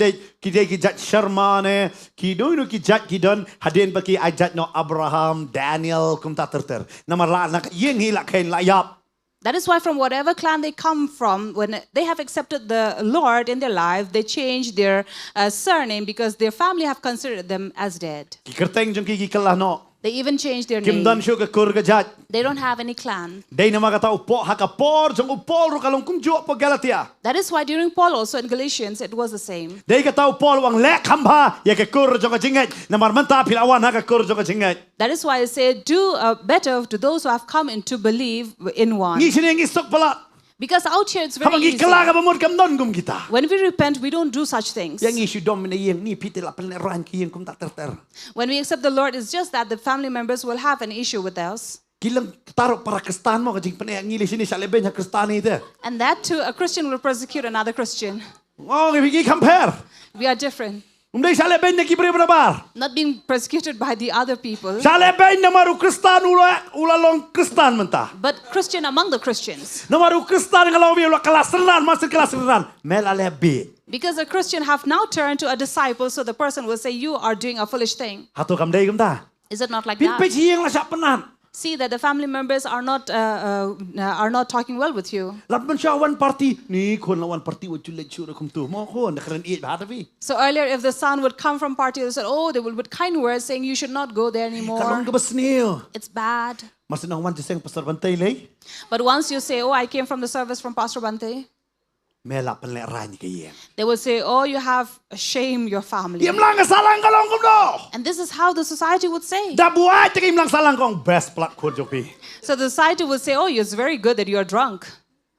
jat Sharma ne ki no ki jat ki don hadin pa ki ai jat no Abraham Daniel kum ta terter. Nama la na ying hi la kain la yap. That is why from whatever clan they come from, when they have accepted the Lord in their life, they change their surname because their family have considered them as dead. Ki kerteng jong ki kalah no. They even change their Kim dan name. syo ka kur ka jat. They don't have any clan. Dei nama kata upo hakapor jong upol ro kalong kum jo po Galatia. That is why during Paul also in Galatians, it was the same. Dei kata upol wang lek hamba ya ka kur jong ka jingat. Namar manta pilawan ha ka kur jong ka jingat. That is why I say, do better to those who have come in to believe in one. Ngi sini ngi sok pala. Because out here it's very Habang easy. ikala ka bamod kam don kum kita. When we repent, we don't do such things. Yang isu dom na yeng ni pitil apel ne ran ki yeng kum ta terter. When we accept the Lord, it's just that the family members will have an issue with us. Kilang taruh para Kristan mo kajing panay ngili sini sa leben ha Kristani ite. And that too, a Christian will persecute another Christian. Oh, ibigi compare. We are different. Umday sa leben na kibre brabar. Not being persecuted by the other people, Sa leben na maru Kristan ula long Kristan menta. but Christian among the Christians. Na maru Kristan kalau bi ula kelas renan masuk kelas renan. Mel alebe. Because a Christian have now turned to a disciple, so the person will say, you are doing a foolish thing. Hatu kam day ta. Is it not like Pin that? pe hiyang la sa penan. See that the family members are not talking well with you. Latman siya one party ni kon la one party wajul lecture kum tu. Mo kon nakran eat ba tabi. So earlier, if the son would come from party, they said, oh, they would with kind words saying, you should not go there Kalong anymore. ka basneo. It's bad. Mas na wan jiseng pastor bantay lay. But once you say, oh, I came from the service from Pastor Bante, Mela pen le ran kayem. they will say, oh, you have shame your family. Yam lang salang kalong kum do. And this is how the society would say. Da buat kim lang salang kong best plak ko jopi. So the society would say, oh, it's very good that you are drunk.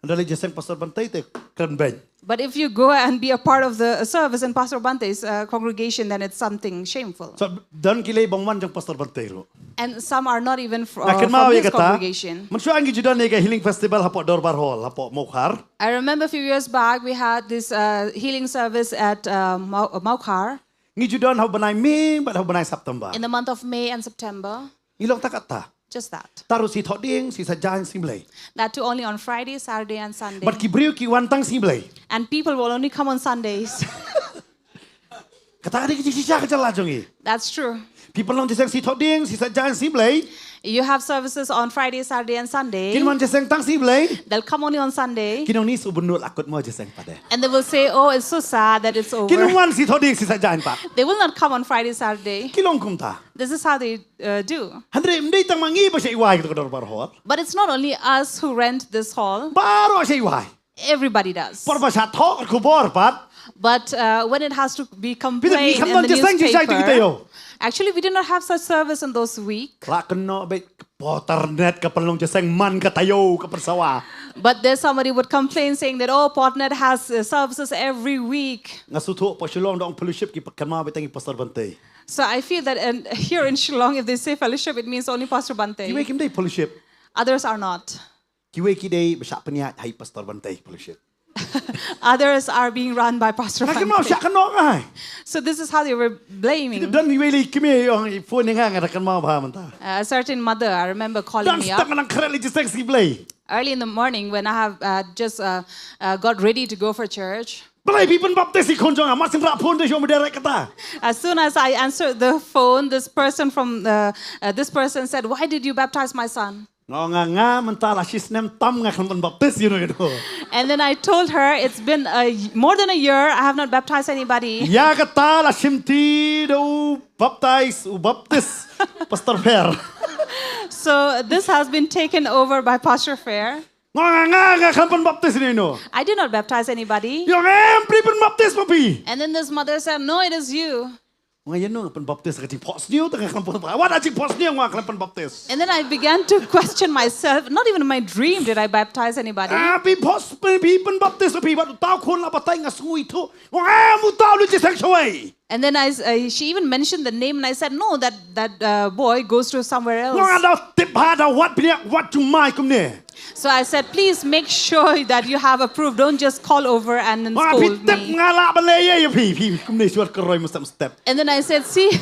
Andali jiseng pastor bantay te kan ben. But if you go and be a part of the service in Pastor Bante's congregation, then it's something shameful. So dan kilay bang man jang pastor bantay ro. And some are not even from Nakin mawi his kata. congregation. Mansyo ang gijudan ni healing festival hapo Dorbar Hall hapo Mokhar. I remember a few years back, we had this healing service at Nongkhryiem Gijudan hapo banay Mei but hapo banay September. in the month of May and September. Ilong takata. Just that. Taru si thoding si sajan simlay. That too only on Friday, Saturday, and Sunday. But kibriu ki wantang simlay. And people will only come on Sundays. Kata adik si siya kacala jongi. That's true. People long jiseng si thoding si sajan simlay. You have services on Friday, Saturday, and Sunday. Kinman jiseng tang simlay. They'll come only on Sunday. Kinong ni subunul akut mo jiseng pade. And they will say, oh, it's so sad that it's over. Kinong si thoding si sajan pa. They will not come on Friday, Saturday. Kilong kumta. This is how they do. Handre mday tang mangi ba siya iway ko Dorbar Hall. But it's not only us who rent this hall. Baro siya iway. Everybody does. Por ba siya thok kubor pat. But when it has to be Pita complained come in on the just thank you kita newspaper, yo. actually we did not have such service in those weeks. Kelak kena baik Potternet ke pelong jasang man ke tayo ke persawa. But there somebody would complain saying that, oh, Potternet has services every week. Ngasutu po Shillong dong fellowship ki pekan betangi pastor Bante. So I feel that here in Shillong, if they say fellowship, it means only Pastor Bante. Kiwe kim day fellowship. Others are not. Kiwe ki day besyak peniat hai pastor Bante fellowship. Others are being run by Pastor Nak mau syak Bante. kena ai. So this is how they were blaming. Dan ni weli kimi yang phone ni ngang akan mau ba manta. A certain mother, I remember calling Dan me step up nang kerel jasang si play. early in the morning when I have just got ready to go for church. Play people baptist si konjong amat sing rak phone de show direct kata. As soon as I answered the phone, this person said, "Why did you baptize my son?" Nga mentala she's name tam nga kan baptist you know. And then I told her, it's been more than a year, I have not baptized anybody. Ya kata la simti do baptize u baptist pastor fair. So this has been taken over by Pastor Fair. Nga kan baptist ni no. I did not baptize anybody. Yo ngam people baptist papi. And then this mother said, no, it is you. Ngayon no kan baptist ka pos new tengah kan what aja pos new nga kan baptist. And then I began to question myself. Not even in my dream did I baptize anybody. Pi pos people baptist papi wat tao kon la patay nga sui tu. Nga mu tao lu jisang shoi. And then she even mentioned the name, and I said, no, that boy goes to somewhere else. Nga daw tip hada what to mai kum ne. So I said, please make sure that you have approved. Don't just call over and then scold Tip me. nga la balaya ya pi kum ne suat keroy mustam step. And then I said, see,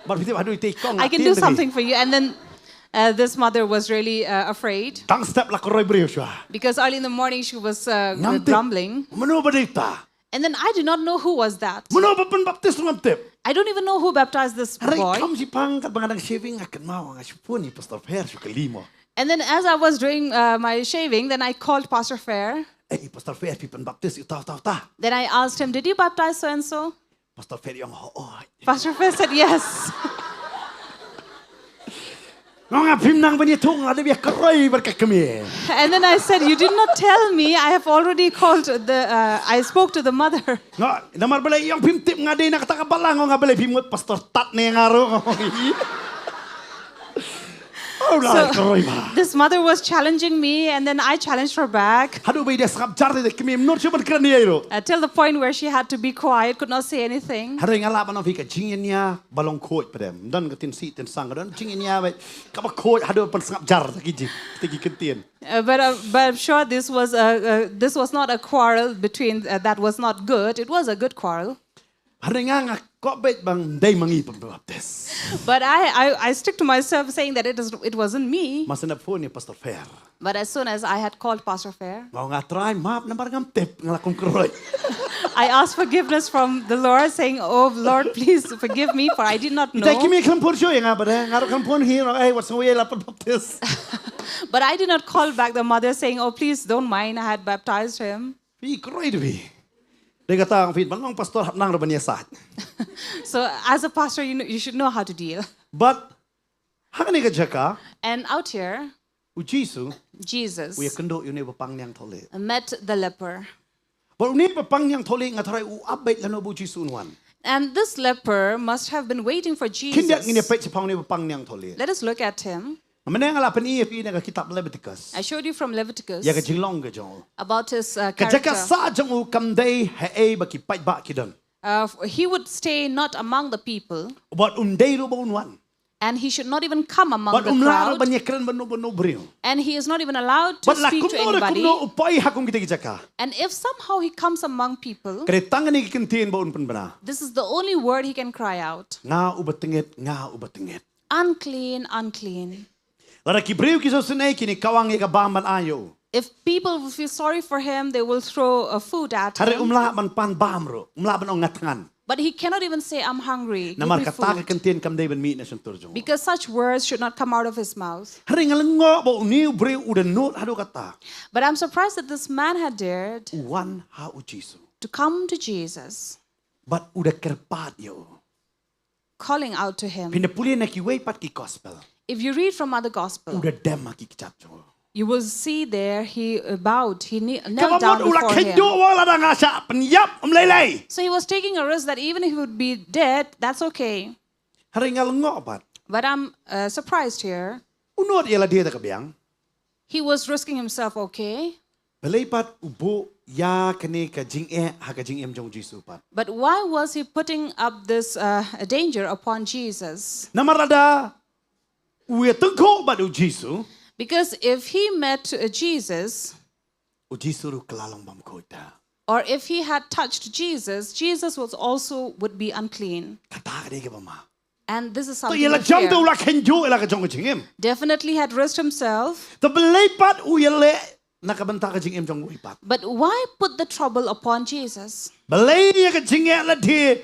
But tip hadu te kong. I can do something for you. And then this mother was really afraid Tang step la keroy brio shwa. because early in the morning she was Ngam tip. grumbling. Mano badita. And then I did not know who was that. Mano papan baptist ngam tip. I don't even know who baptized this Aray boy. kam si pang kat bangadang shaving akan mau nga sipuni pastor fair su kalimo. And then as I was doing my shaving, then I called Pastor Fair. Eh pastor fair pipan baptist utaw ta. Then I asked him, did you baptize so-and-so? Pastor fair yang ho. Pastor Fair said, yes. Nga pimnang bani tung ada biak keroy berkat kami. And then I said, you did not tell me. I have already called I spoke to the mother. Nga namar balay yang pim tip nga day nakatakabalang nga balay pimot pastor tat ne ngaro. Oh la keroy ba. This mother was challenging me, and then I challenged her back Hadu bay dia skap jar de kami not sure berkan dia ro. till the point where she had to be quiet, could not say anything. Hadu ngala ba no fika jingnya balong coach padam. Dan ketin si ten sang dan jingnya bay kaba coach hadu pan skap jar tagi kentien. But I'm sure this was not a quarrel between that was not good. It was a good quarrel. Hadu nga kok bet bang day mangi pembaptis. But I stick to myself saying that it wasn't me. Masa na phone ni pastor fair. But as soon as I had called Pastor Fair, Mau nga try map nambar ngam tip ngalakong keroy. I asked forgiveness from the Lord, saying, "Oh Lord, please forgive me, for I did not know." Ita kimi kampur show nga ba ngaro kampur hero eh what's way la pembaptis. But I did not call back the mother, saying, "Oh please don't mind, I had baptized him." Pi keroy de bi. Dia kata ang fit bang pastor nang ro bania sat. So as a pastor, you should know how to deal. But hangani ka jaka And out here, u Jesu Jesus uya kendo yu ne bapang nyang thole. met the leper. But uni bapang nyang thole nga tharai u abait lano bu Jesu unwan. And this leper must have been waiting for Kindak ngini Jesus. pait sipang ne bapang nyang thole. Let us look at him. Mane nga lapan i nga kitab Leviticus. I showed you from Leviticus Ya ka Shillong ka jong. about his Ka jaka character. sa jong u kamday he baki pait ba kidan. He would stay not among the people, But day ro ba unwan. and he should not even come among But the umla crowd, banya kren bano brio. and he is not even allowed to But la speak to kumno anybody. upai hakum kita jaka. And if somehow he comes among people, Kare tangan ni kentien ba unpan bana. this is the only word he can cry out: Nga ubatingit. unclean, unclean. Lara kibriw kiso sunay kini kawang ikabaman ayo. If people will feel sorry for him, they will throw food at Hari him. umla man pan bamro, umla ban ngatangan. But he cannot even say, "I'm hungry, give Namar me kataka food." kentien kam day ban mi na suntur jong. Because such words should not come out of his mouth. Hari ngalengo ba uniu briw udan not hadu kata. But I'm surprised that this man had dared Uwan ha u Jesu. to come to Jesus, But udah kerpat yo. calling out to him. Pinapuli na kiway pat ki gospel. If you read from other gospel, Udah dem ki kicap jong. you will see there he bowed, he knelt Kamu down ulah before kenjo him. wala dah ngasa penyap melelai. So he was taking a risk that even if he would be dead, that's okay. Hari ngalengok pat. But I'm surprised here. Unut ialah dia tak kebiang. He was risking himself, okay. Belai pat ubu ya kene ka jing ha ka jing jong Jisu pat. But why was he putting up this danger upon Jesus? Namar ada uye tengko bat u Jisu. Because if he met Jesus, U Jisu ru kelalong bam kota. or if he had touched Jesus, Jesus was also would be unclean. Kata dia ke bama. And this is Tu something ialah to jam tu fear. ulah kenjo ialah ka jong jing Definitely had risked himself. Tu belai pat u ialah nak bentar ka jing jong u pat. But why put the trouble upon Jesus? Belai dia ka jing la dia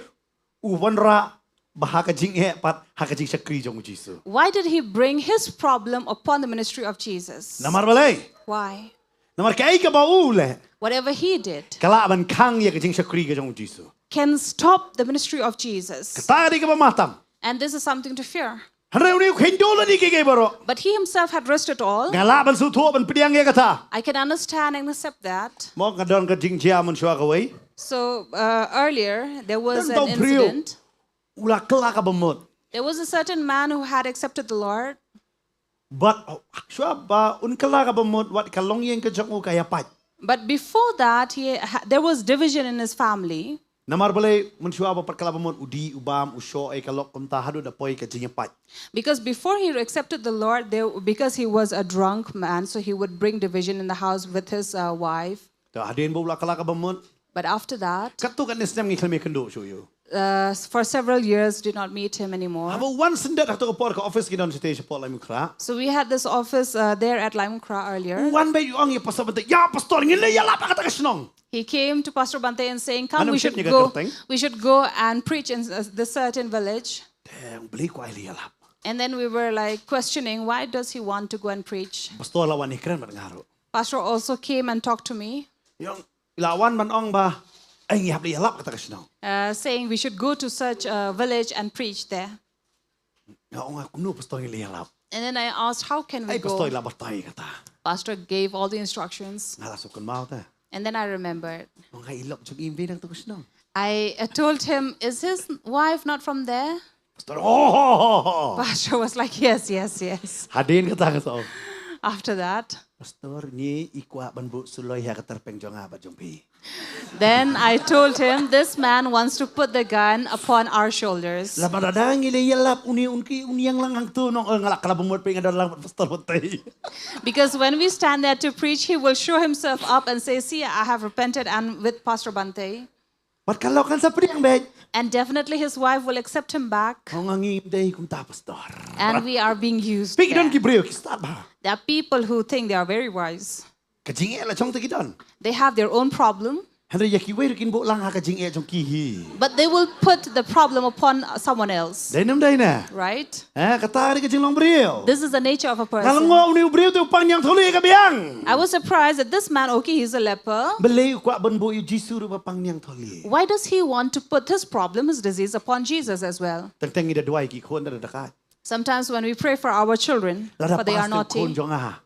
u wanra bah ka jing pat ha ka jing sakri jong Jisu. Why did he bring his problem upon the ministry of Jesus? Namar belai. Why? Namar kai ka ba u le. Whatever he did Kala ban kang ya ka jing sakri ka jong Jisu. can stop the ministry of Jesus. Kata dia ke matam. And this is something to fear. Hari ni kenjo la ni ke baro. But he himself had risked it all. Ngala ban su thu ban pediang ya kata. I can understand and accept that. Mo ngadon ka jing jia mun shwa ka wei. So earlier, there was Dan an tau priu. incident. Ula kela ka bamut. There was a certain man who had accepted the Lord. But shwa ba un kela ka bamut wat ka long yen ka jong u ka ya pat. But before that, there was division in his family. Namar balai mun shwa ba pat kela bamut udi ubam usho ai ka lok kum ta hadu da poi ka jing pat. Because before he accepted the Lord, because he was a drunk man, so he would bring division in the house with his wife. Ta hadin bo ula kela ka bamut. But after that, Katu kan nesem ngi kleme kendo shu yu. for several years, did not meet him anymore. Abo one sendet hatu ko por ka office ki don stage por la mukra. So we had this office there at Limekra earlier. One bay ong ya pastor bante ya pastor ngi le ya la pa ka ta snong. He came to Pastor Bante and saying, "Come, Anong we shit should niya go. kakarting? We should go and preach in this certain village." Dang beli ko ai ya la. And then we were like questioning, why does he want to go and preach? Pastor lawan ikran mat ngaro. Pastor also came and talked to me, Yung lawan man ong ba ai ngi hab le ya la ka ta snong. saying we should go to such a village and preach there. Ya ong aku nu pastor ngi le ya la. And then I asked, how can we Ai pastor go? la batai kata. Pastor gave all the instructions. Ngala sukun mau ta. And then I remembered. Ong kai ilok jog imbe nang tu snong. I told him, is his wife not from there? Pastor oh. Pastor was like, yes, yes, yes. Hadin kata ka so. After that, Pastor ni ikwa ban bu suloi ha ka terpeng jong ba jong pi. then I told him, this man wants to put the gun upon our shoulders. La badadang ile ya lap uni unki uniang lang hang tu nong ngala kala bumot pe ngadon lang pastor batai. Because when we stand there to preach, he will show himself up and say, see, I have repented, and with Pastor Bante. Pat kalau kan sa priang be. And definitely his wife will accept him back. Ong angim dei kum ta pastor. And we are being used. Pig don There. ki breu ki start ba. There are people who think they are very wise. Kajing la chong te ki don. They have their own problem, Henry yaki wei kin bo lang ha kajing jong ki hi. but they will put the problem upon someone else. Dai nam dai na. Right? Kata ri kajing long breu. This is the nature of a Kalau person. ngau ni breu tu pang yang tholi ka biang. I was surprised that this man, okay, he's a leper. Belai kwa ban bo yu Jisu ru pang yang tholi. Why does he want to put his problem, his disease, upon Jesus as well? Teng teng ida duai ki khon da dekat. Sometimes when we pray for our children, Lada for they are pas khon naughty, jong ah.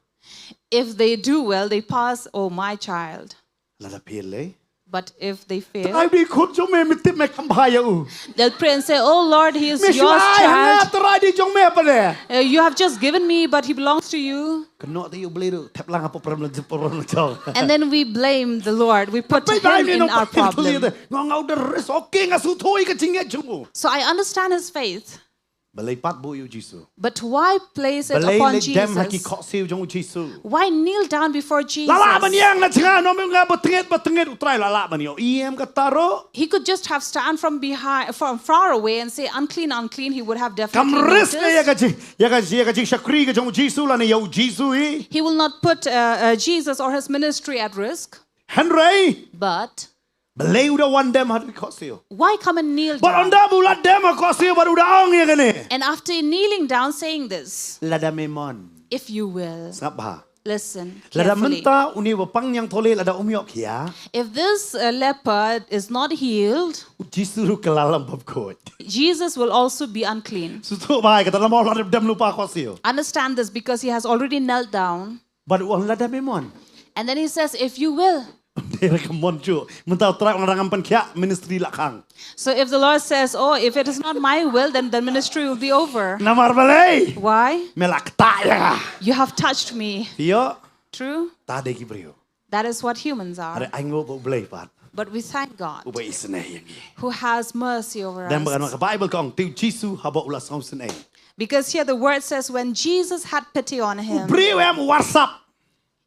if they do well, they pass, oh, my child. Lada pile. But if they fail, Ai di khon jong me mitip me kambaya u. they'll pray and say, oh, Lord, he is Me yours, shwai hanga child. terai di jong me pa le. You have just given me, but he belongs to you. Keno ti yu beli tu tap lang apa problem jong. And then we blame the Lord. We put Pai him ni in no our problem. Ngau ngau de res okay nga su thoi ka jing jong. So I understand his faith. Belai pat bo yu Jisu. But why place it Belai upon le dem haki Jesus? kok siu jong Jisu. Why kneel down before Jesus? Lala man yang na tengah no me nga batenget utrai lala man yo. Iem ka taro. He could just have stand from behind, from far away, and say, unclean, unclean. He would have definitely Kam res na ya noticed. ka jing shakri ka jong Jisu la ni yo Jisu hi. He will not put Jesus or his ministry at risk. Henry. But Belai udah one dem hadu kok siu. why come and kneel But down? onda bulat dem kok siu baru udah ong ya kene. And after kneeling down, saying this, Lada memon. if you will, Sangap bah. listen Lada carefully. menta uni wapang yang tole lada umyok ya. If this leper is not healed, Jisu ru kelalam bab kot. Jesus will also be unclean. Susu bahai kata lama orang dem lupa kok siu. Understand this because he has already knelt down. But uang lada memon. And then he says, if you will. Dia rekomend ju. Mentau trak orang rampan kia ministry lakang. So if the Lord says, oh, if it is not my will, then the ministry will be over. Namar balai. Why? Melak tak ya. You have touched me. Tio. True? Tak ada kibrio. That is what humans Ada are. aingo boleh pat. But we thank God Ubay isnay yang who has mercy over Dan bagan us. maka Bible kong tiu Jisu haba ulas ngom senay. Because here the word says, when Jesus had pity on him. Brio em WhatsApp.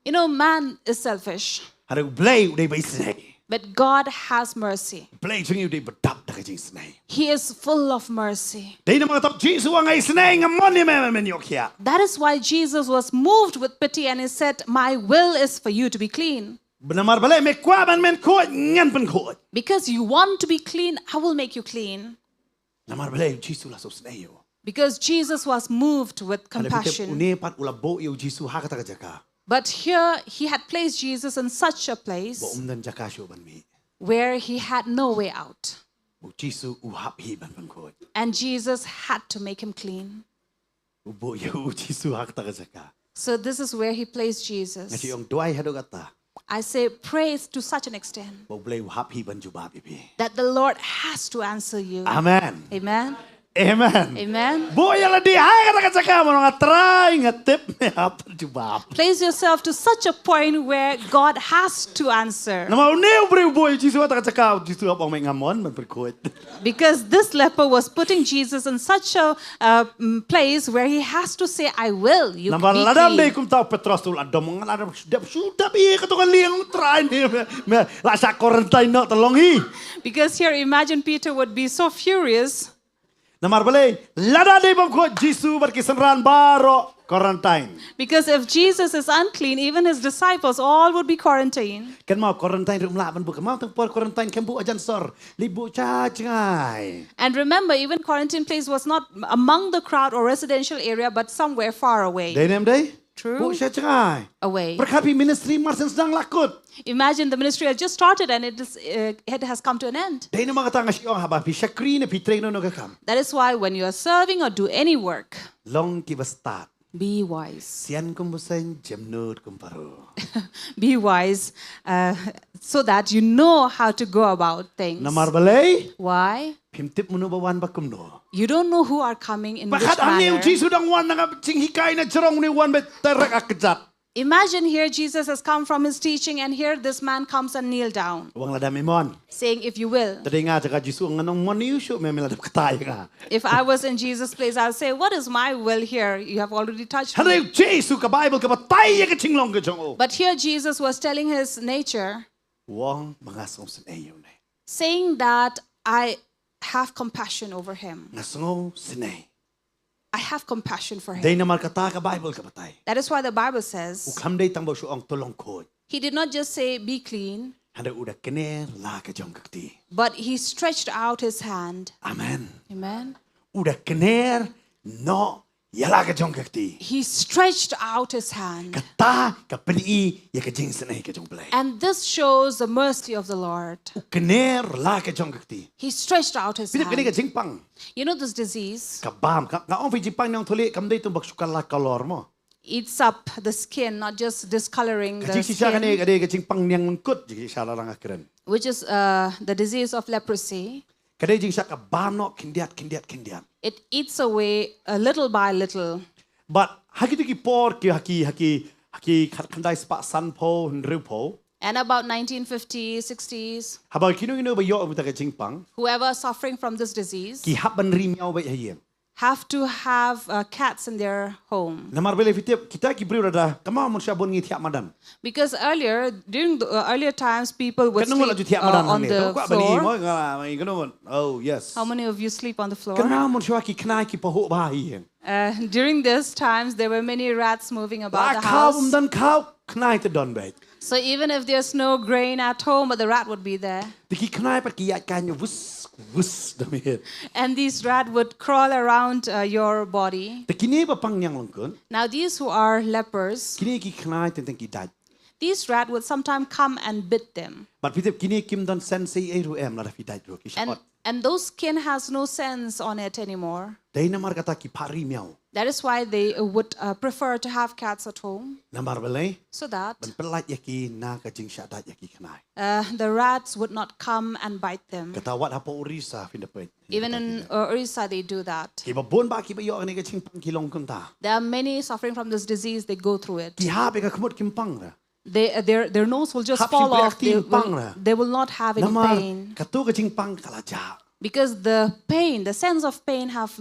You know, man is selfish, Ada ublay uday bay senay. but God has mercy. Play chung uday bedap dah kajing senay. He is full of mercy. Day na mga top Jisu ang ay senay ngamon ni menyok ya. That is why Jesus was moved with pity and he said, my will is for you to be clean. Benamar balay me kwaban men ko ngan pen ko. Because you want to be clean, I will make you clean. Namar balay Jisu la so senay yo. Because Jesus was moved with Ada compassion. une pat ulabo yo Jisu hakata kajaka. But here he had placed Jesus in such a place Bo umdan jaka syo ban mi. where he had no way out. Bo Jisu uhap hi ban pen ko. And Jesus had to make him clean. Bo yo Jisu hakata kajaka. So this is where he placed Ngaji Jesus. yung duay hado kata. I say praise to such an extent Bo blay uhap hi ban jubab ibi. that the Lord has to answer you. Amen. Amen. Amen. Amen. Boya la di hai kata kata mo nga try nga tip me apan jubab. Place yourself to such a point where God has to answer. Nama uneu bre boy Jisu kata kata Jisu apa may ngamon man perkuat. Because this leper was putting Jesus in such a place where he has to say, I will. You Nama be ladam day clean. kum tau Petros tu ladam nga ladam sudah bi kato kan liang try ni me la sa quarantine no tolongi. Because here, imagine Peter would be so furious. Namar balay lada day bam ko Jisu berkisanran baro quarantine. Because if Jesus is unclean, even his disciples all would be quarantined. Kan mau quarantine rum la ban bu mau tang por quarantine kan bu ajan sor libu cha cai. And remember, even quarantine place was not among the crowd or residential area, but somewhere far away. Day nem day. True. Bu cha cai. Away. Berkapi ministry marsen sedang lakut. Imagine the ministry has just started and it has come to an end. Day na mga tanga siya haba pi shakri na pi train no kakam. That is why when you are serving or do any work, Long ki start. be wise. Sian kumbusan jemnud kumparo. Be wise so that you know how to go about things. Namar balay Why? pimtip muno bawan bakum no. You don't know who are coming in which Bakat ang niyo manner. Jisu dang wan nga sing hikay na jerong ni wan bet terak akjat. Imagine here Jesus has come from his teaching and here this man comes and kneel down Wang ladam imon. saying, if you will. Tadi nga jaka Jisu ang anong mon niyo syo may ladam katay nga. If I was in Jesus' place, I'll say, what is my will here? You have already touched me. Hanay Jisu ka Bible ka batay ka chinglong ka jong o. But here Jesus was telling his nature, Wang mga song ayo na. saying that I have compassion over him. Nasong sinay. I have compassion for Day him. na markata ka Bible ka batay. That is why the Bible says, Ukam day tangbaw syo ang tulong ko. he did not just say, be clean, Handa udah kene la ka jong kakti. but he stretched out his hand. Amen. Amen. Udah kene no yala ka jong kakti. He stretched out his hand. Kata ka pili ya ka jing sanay ka jong play. And this shows the mercy of the Lord. Kene la ka jong kakti. He stretched out his Pinip kene ka hand. jing pang. You know this disease Ka bam ka ong fi jing pang nang tuli kam day tumbak sukal la kalor mo. eats up the skin, not just discoloring Ka the jing siya kane skin, ka day ka jing pang niyang mengkut jing siya lang akren. which is the disease of leprosy. Ka day jing siya ka bam no kindiat. It eats away little by little. But haki tu ki por ki haki kandai spa san po nriu po. And about 1950s, 60s, Habang kinu ba yo ka jing pang whoever suffering from this disease ki hap ban rim yaw ba hayem. have to have cats in their home. Namar bele fitip kita ki brio rada kama mun sya bon ngi tiap madan. Because earlier, during the earlier times, people would Kanung wala ju sleep tiap madan on ne. the Ko bani mo floor. ngala mai kanung. Oh yes. How many of you sleep on the floor? Kana mun sya ki knai ki pahu ba hi. During these times, there were many rats moving Ba about the kau house. dan kau knai te don bet. So even if there's no grain at home, but the rat would be there. Diki knai pat ki ya kanyo wus dami hit. And these rats would crawl around your body. Te kini ba pang yang lengkun. Now these who are lepers, Kini ki knai tentang ki daj. these rats would sometimes come and bit them. But Peter kini kim don sense ai ru em la fi dai ru ki shot. And those skin has no sense on it anymore. Dai namar kata ki pari miao. That is why they would prefer to have cats at home. Namar belai. So that Ban pelat yaki na ka jing shat yaki kanai. the rats would not come and bite them. Kata wat apa urisa fin dapat. Even in Orissa, they do that. Ki ba bon ba ki ba yo ani ka ching pang ki long kun ta. There are many suffering from this disease. They go through it. Ki ha be ka khmut kim pang ra. Their nose will just Hap fall si off. pang They will not have any Namar pain. katu ka ching pang kala ja. Because the pain, the sense of pain have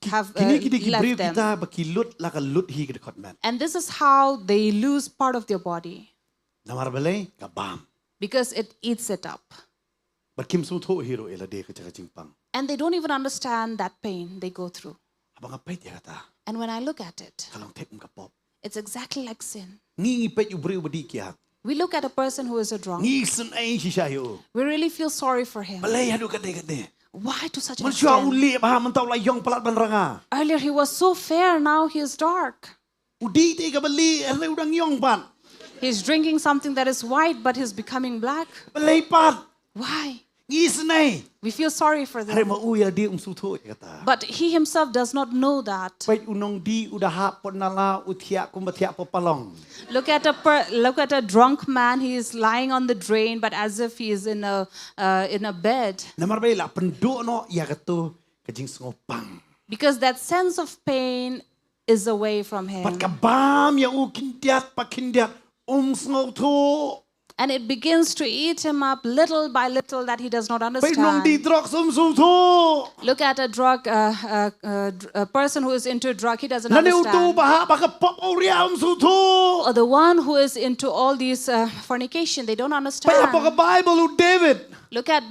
Kini ki ki left briu them. kita ba ki lut la ka lut hi ka khot man. And this is how they lose part of their body. Namar belai ka bam. Because it eats it up. But kim su tho hero ela de ka ching pang. And they don't even understand that pain they go through. Abang apa ya kata. And when I look at it, Kalong tek ka pop. it's exactly like sin. Ngi pet yu briu badi kia. We look at a person who is a drunk. Ngi sun ai si sayo. We really feel sorry for him. Balai hadu kade. Why to such an Man syua extent? uli ba man tau la yong pelat ban ranga. Earlier he was so fair, now he is dark. Udi te ka beli ele udang yong pan. He's drinking something that is white, but he's becoming black. Balai pat. Why? Ngi sun ai. We feel sorry for Hari them. ma u ya dia su tho kata. But he himself does not know that. Pet unong di udah hap pon nala utia kumbatia po palong. Look at a drunk man. He is lying on the drain, but as if he is in a bed. Namar bai la penduk no ya katu ka jing pang. Because that sense of pain is away from him. Pat ka bam ya u kindiat pa kindiat sngo tho. And it begins to eat him up little by little that he does not Pet nong di understand. drog su tho. Look at a person who is into drug. He doesn't Nane utu understand. ba ba ka pop oria su tho. Or the one who is into all these fornication. They don't Pet apa understand. ka Bible u David. Look at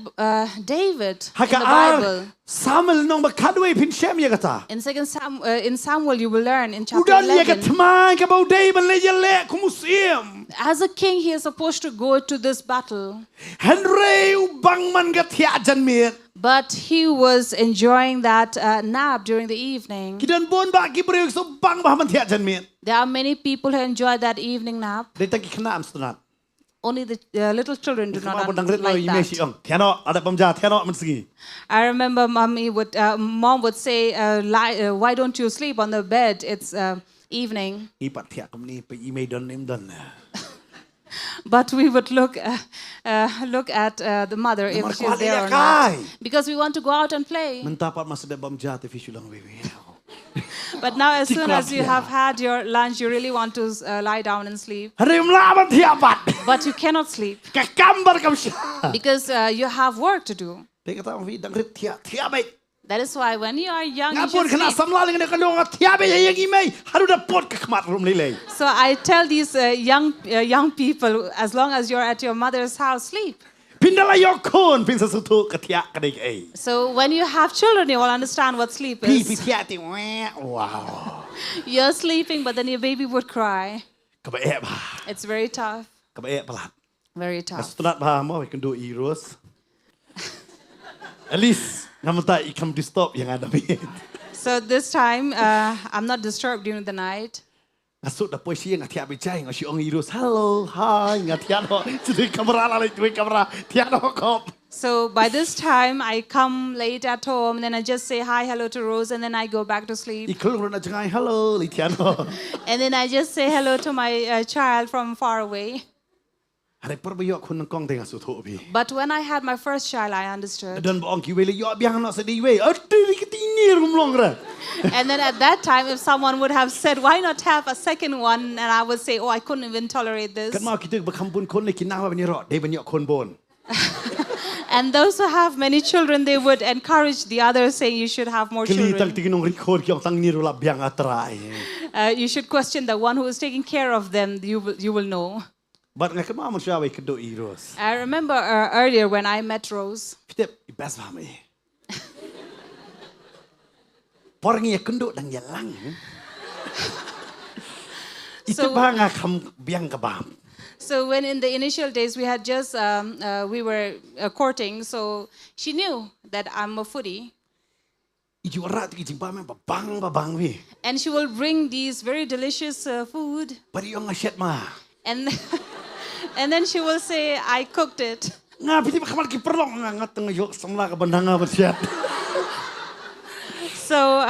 David in Haka the ar Bible. Samuel nong bakadwe pin shem ya kata. In Samuel, you will learn in chapter Udan ya 11. katman ka bau David le ya le kumusim. As a king, he is supposed to go to this battle. Henry u bang man ka tia janmir. But he was enjoying that nap during the evening. Kidan bon ba ki breu so bang ba man tia janmir. There are many people who enjoy that evening nap. Dai tak kena am stunat. Only the little children do not Kema bodang ret lo like image that. ong. Tiano ada pemja tiano man segi. I remember mom would say, why don't you sleep on the bed? It's evening. Ipat tia kum ni pe image don nim don. But we would look at the mother if Namar she's kuali there or dia not. kai. Because we want to go out and play. Mentapat masa de pemja te fi Shillong wewe. But now as soon as you Tiklap have dia. had your lunch, you really want to lie down and sleep. Hari mlaban tia pat. But you cannot sleep Ka kambar kam sya. because you have work to do. Dai kata vi dang ret tia bai. That is why when you are young, you Ngapun should kena sleep. samla dengan kalong tia bai yang imei. Haru da pot ka kmat rum lele. So I tell these young people, as long as you're at your mother's house, sleep. Pindala yokon pin sesuatu ka tia ka dai ai. So when you have children, you will understand what sleep Pi pi is. tia ti wow. You're sleeping, but then your baby would cry. Ka ba e ba. It's very tough. Ka ba e pelat. Very tough. Astronot ba mo can do iros. At least namata ikam disturb yang ada bi. So this time, I'm not disturbed during the night. Masuk dah posisi yang tiap bicara yang si orang iros. Hello, hi, tiap no. Jadi kamera lah, jadi kamera tiap no kop. So by this time, I come late at home, and then I just say hi, hello to Rose, and then I go back to sleep. Ikul orang nak jangan hello, tiap no. And then I just say hello to my child from far away. Hari perbayok kun kong tengah suatu bi. But when I had my first child, I understood. Dan boong kiwele yo biang nak sedih we. Aduh, ketinir rumlong ra. And then at that time, if someone would have said, why not have a second one? And I would say, oh, I couldn't even tolerate this. Kan mau kita berkampun kon le kinawa benyerok. Dia banyak kon bon. And those who have many children, they would encourage the others, saying you should have more Kali tak children. tingin record yang tang niru lah biang atrai. You should question the one who is taking care of them. You will know. But ngak kemau manusia we kedo iros. I remember earlier when I met Rose. Kita best faham eh. Orang yang kendo dan yalang. Itu bang akam biang kebam. So when in the initial days we had just we were courting, so she knew that I'm a foodie, Ijo rat ki jimpa me babang we. and she will bring these very delicious food, Pari yang ngashet mah. And and then she will say, I cooked it. Nga piti kamal ki perlong nga ngateng yo samla ka bandanga bersiat. So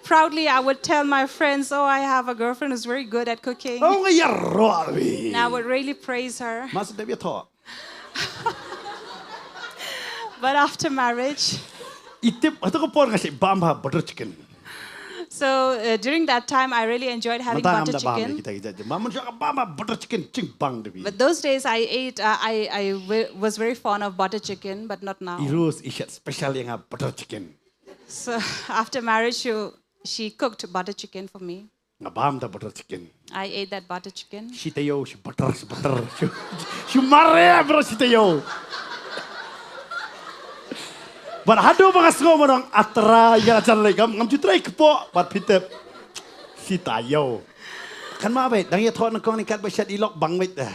proudly I would tell my friends, oh, I have a girlfriend who's very good at cooking. Oh nga yarro abi. And I would really praise her. Mas de bi tho. But after marriage, Itip ato ko por nga si bamba butter chicken. so during that time, I really enjoyed having butter chicken. Mamun siya ka bamba butter chicken ching bang de bi. But those days I ate, was very fond of butter chicken, but not now. Irus ishat special yang butter chicken. So after marriage, she cooked butter chicken for me. Nga bam da butter chicken. I ate that butter chicken. Si tayo si butter. Si mare bro si tayo. But hado mga sko mo nang atra ya chan lai ngam jutray kpo bat pitep si tayo. Kan ma bai dang ya thon kong ni kat ba shat ilok bang mai da.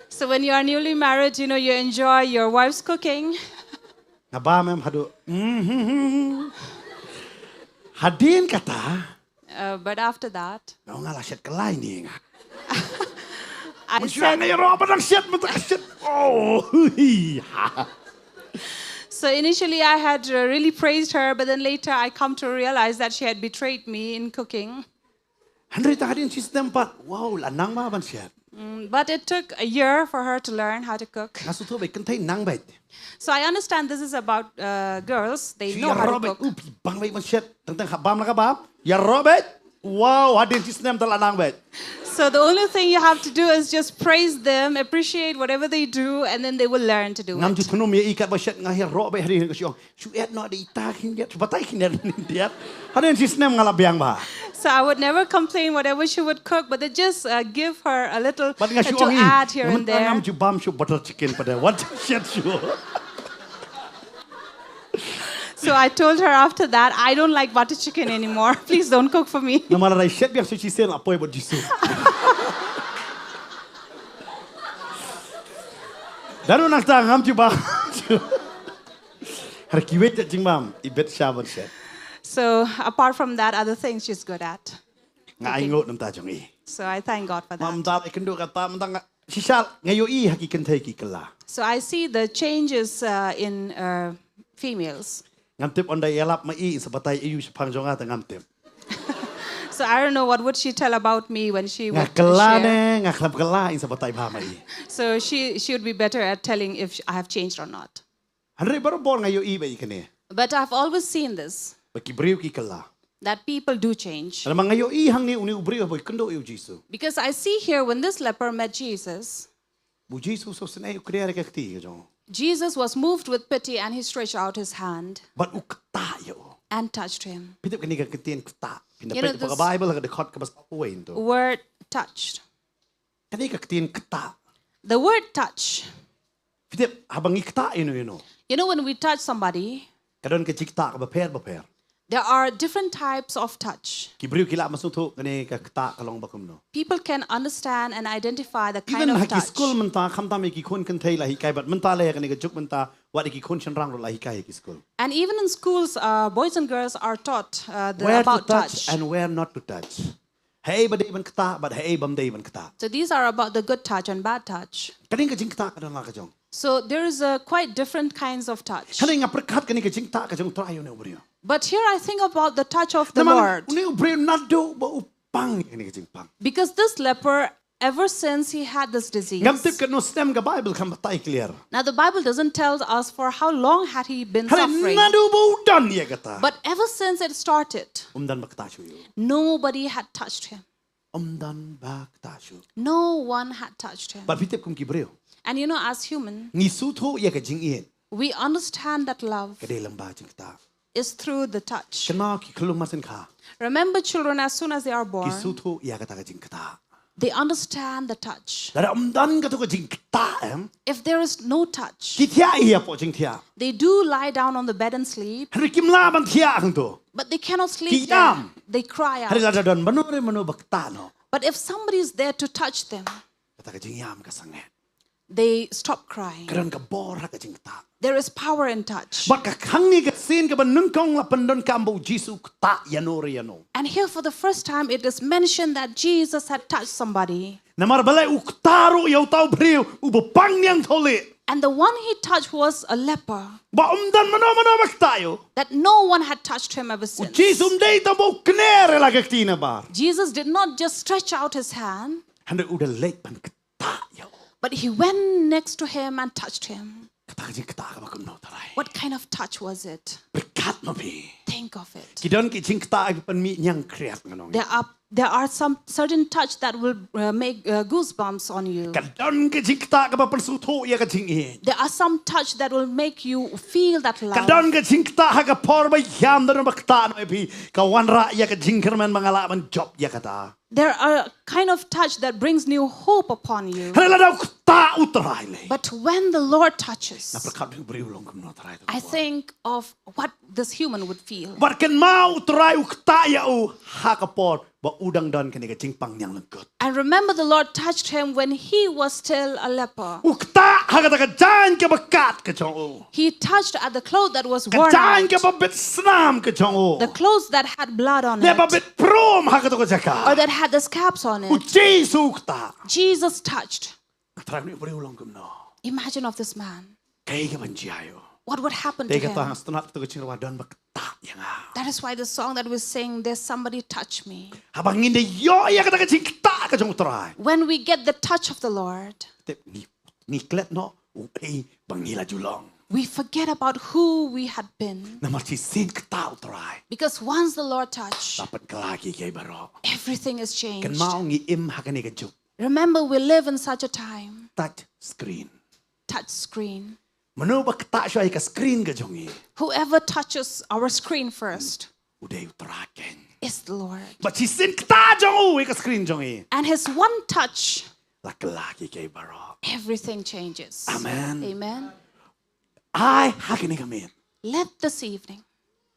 So when you are newly married, you enjoy your wife's cooking. Nga ba mem hado. Hadin kata. But after that, Ngau ngala shat kelai ni nga. I Siya said, na yung roba ng shit mo shit. Oh. so initially I had really praised her, but then later I come to realize that she had betrayed me in cooking. Handre ta hadin system pat. Wow, lanang ma ban siya. But it took a year for her to learn how to cook. Kaso to bai kantay nang bai. So I understand this is about girls. They know how to cook. Upi bang bai ban shit. Tentang habam la ka bam. Ya robet. Wow, hadin system tal anang bai. So the only thing you have to do is just praise them, appreciate whatever they do, and then they will learn to do Ngam it. ju thunu me ikat ba shit nga ya robet hadin ka siong. Su et no di ta kin dia batai kin dia. Hadin system ngala biang ba. So I would never complain whatever she would cook, but they just give her a little But nga to add here and there. Ngam ju bam su butter chicken pada. What shit su. So I told her after that, I don't like butter chicken anymore. Please don't cook for me. Namala rai shit biang su chi sen apoy bot jisu. Daru nak ta ngam ju ba. Har kiwet jing mam ibet shaban shit. So apart from that, other things she's good at. Nga ingot nam ta jong i. So I thank God for that. Mam ta ikan do kata mentang sisal ngayo i hakikan thai ki kala. So I see the changes in females. Ngam tip on dai elap ma i sabatai iu sepang jonga ta ngam tip. So I don't know what would she tell about me when she Nga would kala share. ne nga klap kala in sabatai ba ma i. So she would be better at telling if I have changed or not. Hanre baro bor ngayo i ba ikane. But I've always seen this, Ba ki briu ki kala. that people do change. Alam ngayo i hang ni uni ubriu boy kendo iu jisu. Because I see here when this leper met Jesus, Bu jisu so senai ukriya ka kti ka jong. Jesus was moved with pity and he stretched out his hand But ukta yo. and touched him. Pitip kani ka kitien kta. You know, Pinapit pa this- ka Bible ka dekot ka bas papuin to. Word touched. Kani ka kitien kta. The word touch. Pitip habang ikta ino. You know, when we touch somebody, Kadon ka chikta ka ba per. there are different types of touch. Kibriu kila masuto kani ka kta kalong bakum no. People can understand and identify the kind Even of haki touch. school menta kamta me ki kun kan thai lahi kai but menta le kani ka juk menta wat ki kun chan rang ro lahi kai ki school. And even in schools, boys and girls are taught Where to about touch and where not to touch. Hey ba dei ban kta but hey bam dei ban kta. So these are about the good touch and bad touch. Kani ka jing kta kadon la ka jong. So there is quite different kinds of touch. Kani nga perkat kani ka jing kta ka jong try yo ne ubriu. But here I think about the touch of the Lord. Uni ubriu not do ba upang kani ka jing pang. Because this leper, ever since he had this disease, Ngam tip ka no stem ka Bible kam batai clear. now the Bible doesn't tell us for how long had he been Hale suffering. nadu ba udan ya kata. But ever since it started, Umdan bakta shu yo. nobody had touched him. Umdan bakta shu. No one had touched him. But pitip kum kibriu. And you know, as human, Ngi sutho ya ka jing ien. we understand that love Ka dei lamba jing kta. is through the touch. Kana ki khulum masin kha. Remember, children, as soon as they are Ki born, sutho ya kata ka jing kta. they understand the touch. Dara umdan ka to ka jing kta em. If there is no touch, Ki thia iya po jing thia. they do lie down on the bed and sleep, Hari kim la ban thia ang to. but they cannot sleep there. Kiyam. They cry Hari out. la don manu bakta no. But if somebody is there to touch them, Kata ka jing yam ka sanget. they stop crying. Kadon ka bor ha ka jing ta. There is power in touch. But ka khang ni ka sin ka ban nung kong la pandon ka ambo Jisu ta yano yano. And here for the first time it is mentioned that Jesus had touched somebody. Namar balai uktaro yaw tau brio ubo pang niang thole. And the one he touched was a leper. Ba umdan mano maktayo. That no one had touched him ever since. Jesus dei tamo knere la ka tina bar. Jesus did not just stretch out his hand, Hande uda lek pan kta yaw. but he went next to him and touched him. Kata ka jing kta ka ba kun no tarai. What kind of touch was it? Berkat mo bi. Think of it. Kidon ki jing kta ka pan mi nyang kriat nganong. There are some certain touch that will make goosebumps on you. Kadon ka jing kta ka ba pan su tho ya ka jing e. There are some touch that will make you feel that love. Kadon ka jing kta ha ka por ba yam da ba kta no bi ka wan ra ya ka jing kerman mangala man job ya kata. There are a kind of touch that brings new hope upon you. Hala daw kta utrai le. But when the Lord touches, Na berkat bi brio long kum no tarai. I think of what this human would feel. Barkan mau utrai ukta ya u ha ka por ba udang don ka ni ka jing pang nyang lengkot. And remember the Lord touched him when he was still a leper. Ukta ha ka ta ka jan ka bakat ka chong u. He touched at the clothes that was worn Jan out, ka ba bit snam ka chong u. the clothes that had blood on Le ba it, bit prom ha ka to ka jaka. or that had the scabs on U it. Jesu ukta. Jesus touched. Trai ni brio long kum no. Imagine of this man. Kay ka ban jiayo. What would happen to Te ka ta him? stunat to ka ching wa don ba kta yang a. That is why the song that we sing, There's Somebody Touch Me. Habang hindi yo ya ka ta ka jing kta ka chong utrai. When we get the touch of the Lord, Te ni klet no u ei bang nila julong. we forget about who we had been. Na marchi sin kta utrai. Because once the Lord touched, Dapat kalaki kay baro. everything is Kan changed. mau ngi im ha ka ni ka juk. Remember, we live in such a time. Touch screen. Touch screen. Mano ba kta siya ka screen ka jongi. Whoever touches our screen first Uday utraken. is the Lord. But si sin kta jongu ka screen jongi. And his one touch, Lakalaki kay baro. everything changes. Amen. Amen. Ay ha ka ni kamin. Let this evening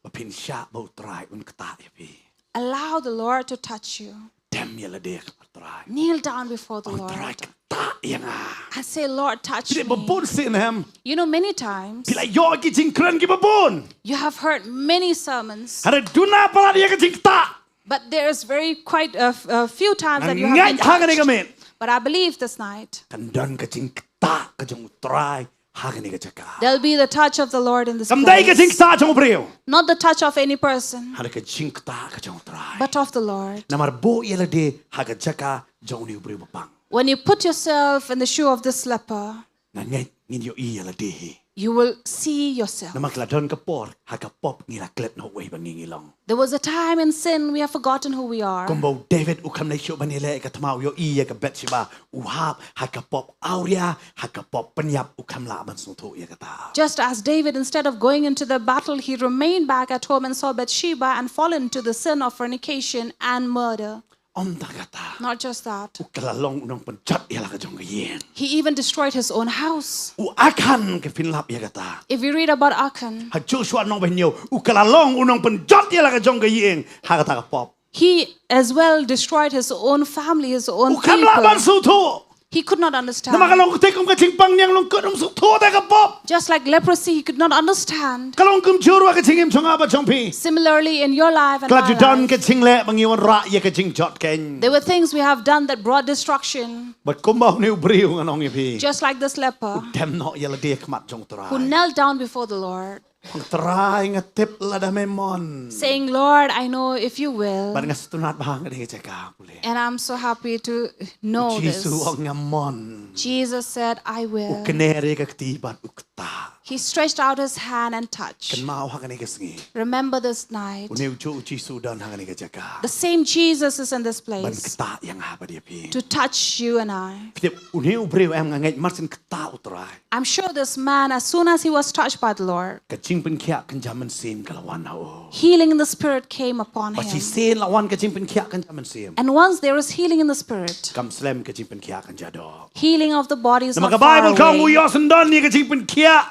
Mapin siya ba utray un kta yapi. allow the Lord to touch you. Dem yala de ka utray. Kneel down before the Utray Lord kta yang a. and say, Lord, touch Pili me. babun sin hem. You know, many times Pila yo ki jing kren ki babun. you have heard many sermons, Hara duna pala dia ka jing kta. but there's quite a few times that you have Ngai been ha ka ni touched. kamin. But I believe this night Kandan ka jing kta ka jong utray ha ka ni ka jaka. there'll be the touch of the Lord in this Kamday ka jing place. kta jong brio. Not the touch of any person, Hara ka jing kta ka jong utray. but of the Lord. Namar bo yala de ha ka jaka jong ni brio bapang. When you put yourself in the shoe of this leper, Na ngai ngin yo i yala de hi. you will see yourself. Na makladon ka por ha ka pop ngila klet no way bangingilong. There was a time in sin we have forgotten who we are. Kumbo David ukam na syo banile ka tamaw yo iya ka bet siba uhap ha ka pop auria ha ka pop penyap ukam la ban sunto ya kata. Just as David, instead of going into the battle, he remained back at home and saw Bathsheba and fallen into the sin of fornication and murder. Om ta kata. Not just that, Ukalalong unong penchat ya la ka jong yen. he even destroyed his own house. U akan ke finlap ya kata. If we read about Achan, Ha Joshua nong benyo ukalalong unong penchat ya la ka jong yen ha kata ka pop. he as well destroyed his own family, his own Ukam la ban people. sunto. He could not Na understand. makalong te kum ka chingpang nyang long kodong sunto ta ka pop. Just like leprosy, he could not understand. Kalong kum jurwa ka chingim chong aba chong pi. Similarly, in your life and my Klajudan life, ka chingle bangiwan ra ya ka ching jot ken. there were things we have done that brought destruction. But kumbaw ni ubriw nganong ipi. Just like this leper Dem no yala dia kemat jong terai. who knelt down before the Lord, Terai ngetip lada memon. saying, Lord, I know if you will. Bar ngastunat bahang dia cakap boleh. And I'm so happy to know this. Jisu ang ngamon. Jesus said, I will. Ukenere ka ketiban ukta. He stretched out his hand and touched. Kan mau hakani kesengi. Remember this night. Uniu cu Jisu dan hakani ka jaka. The same Jesus is in this Ban place keta yang apa dia pi. to touch you and I. Pidip uniu brew em ngangai marsin keta utrai. I'm sure this man, as soon as he was touched by the Lord, Kacing pen kia kan jaman sim kalawan hao. healing in the Spirit came upon Pasti him. sen lawan kacing pen kia kan jaman sim. And once there is healing in the Spirit, Kam slam kacing pen kia kan jado. healing of the body is Nama not ka Bible far kamu away. yo sendan ni kacing pen kia.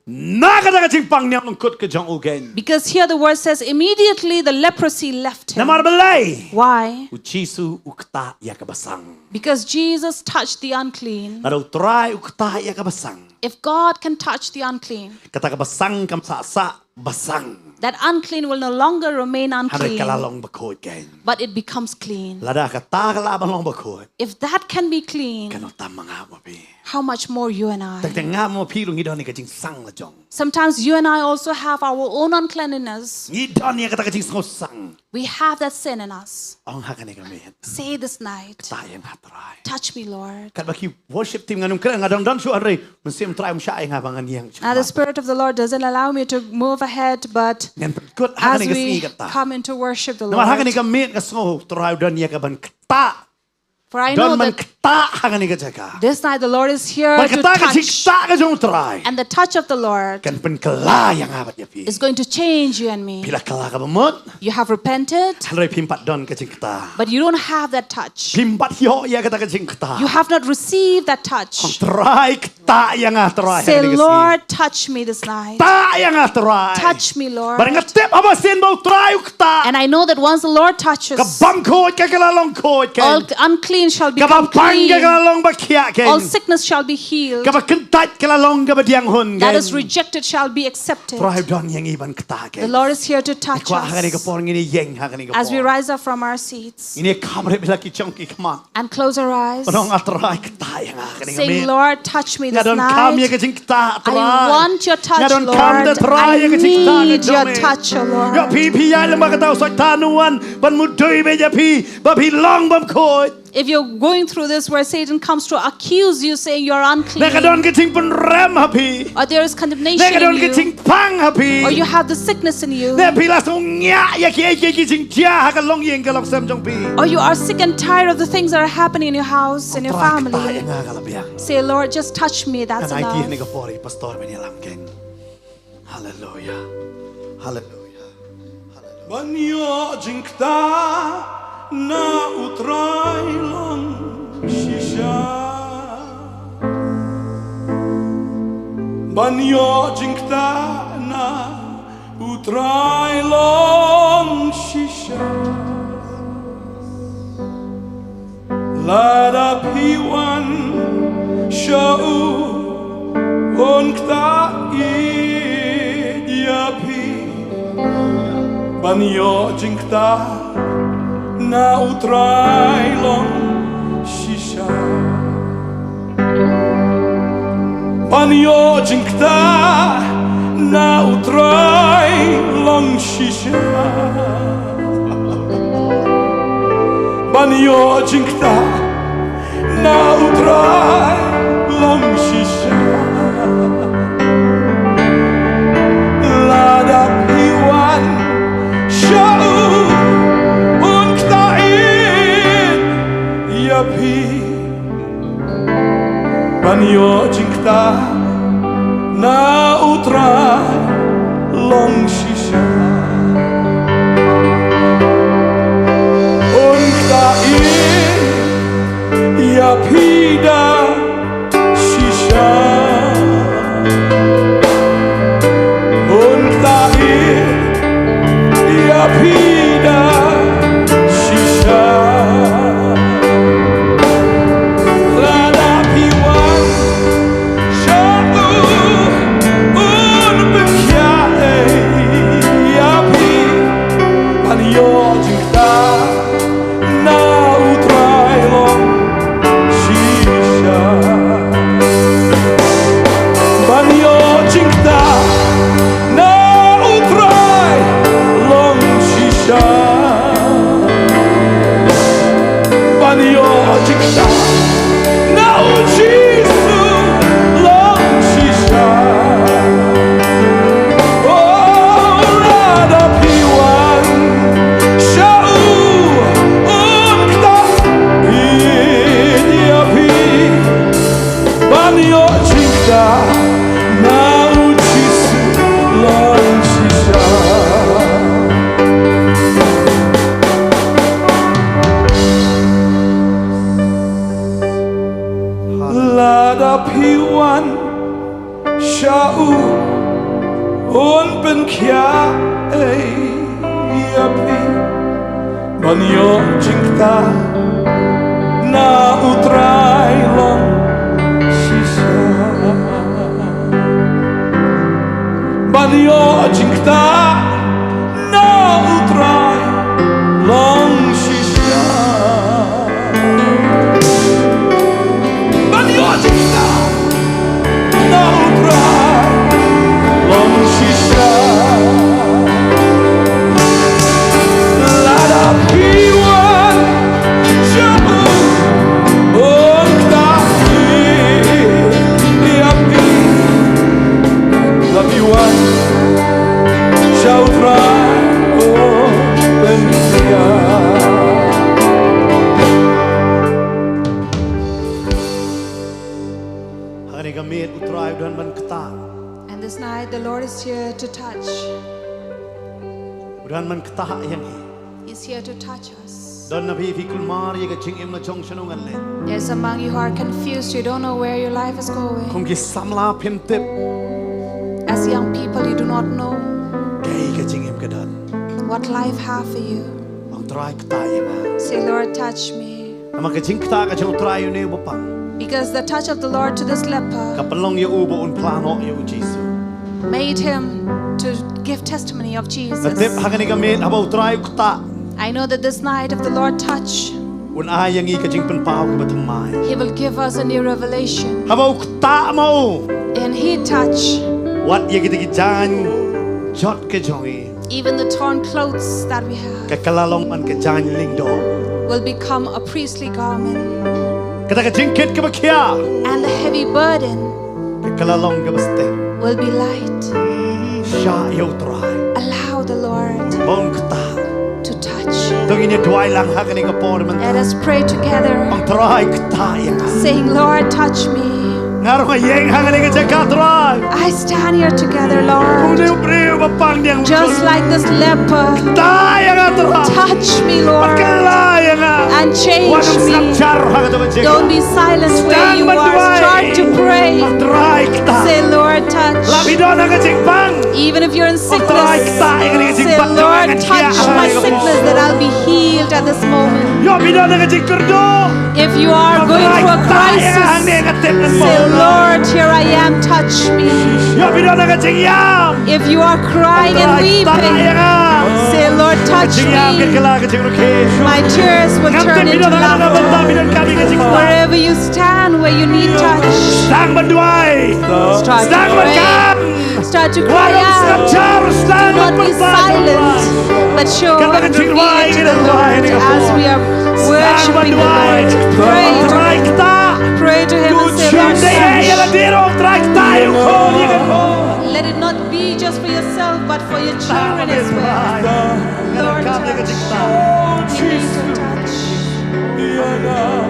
Nakata ka jing pang niang lungkot ka jang ugen. Because here the word says, immediately the leprosy left him. Namar balay. Why? Uchisu ukta ya kabasang. Because Jesus touched the unclean. Naraw try ukta ya kabasang. If God can touch the unclean, Kata kabasang kam sa basang. that unclean will no longer remain Hanay unclean, kalalong bakod ken. but it becomes clean. Lada kata kalabang long bakod. If that can be clean, Kano tama nga mo pi. how much more you and I? Tagtang nga mo pi lung idon ni ka jing sang la jong. Sometimes you and I also have our own uncleanliness. Idon niya kata ka jing sang. We have that sin in us. Ang haka ni kami. Say this night, Tayang hatray. touch me, Lord. Kat baki worship team nganong kaya ngadang dan su aray. Mensim try mo siya ay nga bangan niyang. Now the Spirit of the Lord doesn't allow me to move ahead, but Ngan good haka as ni ka we kata. come into worship the Naman haka ni Lord, ka mit ka so try dan niya ka ban kata. for I know Don man that kata haka ni ka jaka. this night the Lord is here Ban to kata ka jing touch, ta ka jong try. and the touch of the Lord Kan pen kala yang abat ya pi. is going to change you and me. Pila kala ka bamot. You have repented, Hanray pimpat don ka jing kata. but you don't have that touch. Pimpat yo ya kata ka jing kata. You have not received that touch. Try kata yang try. Say, Lord, touch me this night. Ta yang try. Touch me, Lord. Barang tip apa sin mau try ukta. And I know that once the Lord touches, Kabam ko ka kalalong ko all ken. unclean shall become Kabapang ka clean. kalalong bakya ken. All sickness shall be healed. Kabakentat kalalong ka badiang hun That ken. is rejected shall be accepted. Try don yang iban kata ken. The Lord is here to touch Kwa haka ni ka us por ngini yeng haka ni ka as we por. rise up from our seats Ini kamre bila ki chongki kama. and close our eyes, Panong atray kata yang haka ni ka saying, mit. Lord, touch me this Nga don kam ya night. ka jing kata atray. I want your touch, Nga don kam da Lord. try ya I ka jing kata ka need your jome. touch, oh Yo Lord. pi ya le makataw sa tanuan ban mudoy me ya pi ba pi long bam ko. If you're going through this where Satan comes to accuse you saying you're Neka don unclean, ka jing pen ram hapi. or there is condemnation Neka don ka in jing you, pang hapi. or you have the sickness in you, Ne pila song nya ya ki ki jing tia ha ka long yeng ka long sam jong pi. or you are sick and tired of the things that are happening in your house, in your Try kata family, yang nga kalabia. say, Lord, just touch me. That's Kan idea ni enough. ka pori pastor me ni lang ken. Hallelujah. Hallelujah. Banyo jingta na utray lang shisha. Banyo jingta na utray lang shisha. Lada piwan shau onkta idyapi. Banyo jingta na utray long shisha. Banyo jingta na utray long shisha. Banyo jingta na utray long shisha. Lada piwan shau unktain yapi. Banyo jingta na utray long shisha. Unktain yapida shisha. Unktain yapida shisha. Lada piwan shau unbekyate yapi. Banyo jingta na utray long shisha. Banyo jingta na utray long shisha. Banyo jingta na ujisu long shisha. Oh, lada piwan shau unkta idyapi. Banyo jingta na ujisu long shisha. Lada piwan shau Un pen kia api banyo jingta na utrai long shisha banyo jingta na utrai long shisha banyo jingta na utrai long shisha lada piwan jabu Lapiwan Shautra Pensia Hari gamit utrai dan man ktah. And this night the Lord is here to touch. Dan man ktah yang hi. He's here to touch us. Dan nabi fikul mar ye gaching im na chong shanong alle. There's among you who are confused, you don't know where your life is going. Kung ki samla phim tip. As young people, you do not know Kay gaching im kadan. what life have for you. Ang try ktah yang ha. Say, Lord, touch me. Ama gaching ktah gaching utrai ne bopang. Because the touch of the Lord to this leper Kapalong ye ubo un plano ye Jesus. made him to give testimony of Natip Jesus. hagani gamit haba utrai ktah. I know that this night, if the Lord touch, Un ayang i gaching pen pau ke batamai. He will give us a new revelation. Haba ktah mo. And He touch, Wat ye kita kijan jot ke jongi. even the torn clothes that we have Kakalalong man ke jan lingdo. will become a priestly garment. Kata gaching kit ke bakia. And the heavy burden Kakalalong ke baste. will be light. Sha ye utrai. Allow the Lord Bong ktah. to touch. Dong ini tuai lang hagani ke por man. Let us pray together, Ang try ktah yang. saying, Lord, touch me. Ngarong yeng hagani ke jagat try. I stand here together, Kung Lord, dia beriu bapang yang just like this leper. ktah yang atra. Touch me, Lord, Pakalai yang and change Wadong me. sapcar hagani ke jagat. Don't be silent where you are. Start to pray. Ang try ktah. Say, Lord, touch. Labidon hagani jingpang. Even if you're in Try sickness, ktah yang ni say, jingpang. Lord, touch my sickness that I'll be healed at this moment. Yo bidon hagani jingkerdo. If you are going through a crisis, say, Lord, here I am, touch me. Yo bidon hagani jingyam. If you are crying and weeping, say, Lord, touch Jingyam ke me. kala ke jingruke. My tears will turn into laughter. Bidon kami ke jingpang. Wherever you stand, where you need touch, Stang banduai. start to Stang pray. makan. Start to cry Wadong out. sapcar stang Do not be silent, but show Kata what kecil reveal wai to kita the Lord tuai, as we are worshiping the Lord. Pray to Try Him. ktah. Pray to Him and say, Lord, touch. Try ktah yang kau ni kan kau. Let it not be just for yourself, but for your children as well. Lord, touch. We need to touch. As you will touch your people.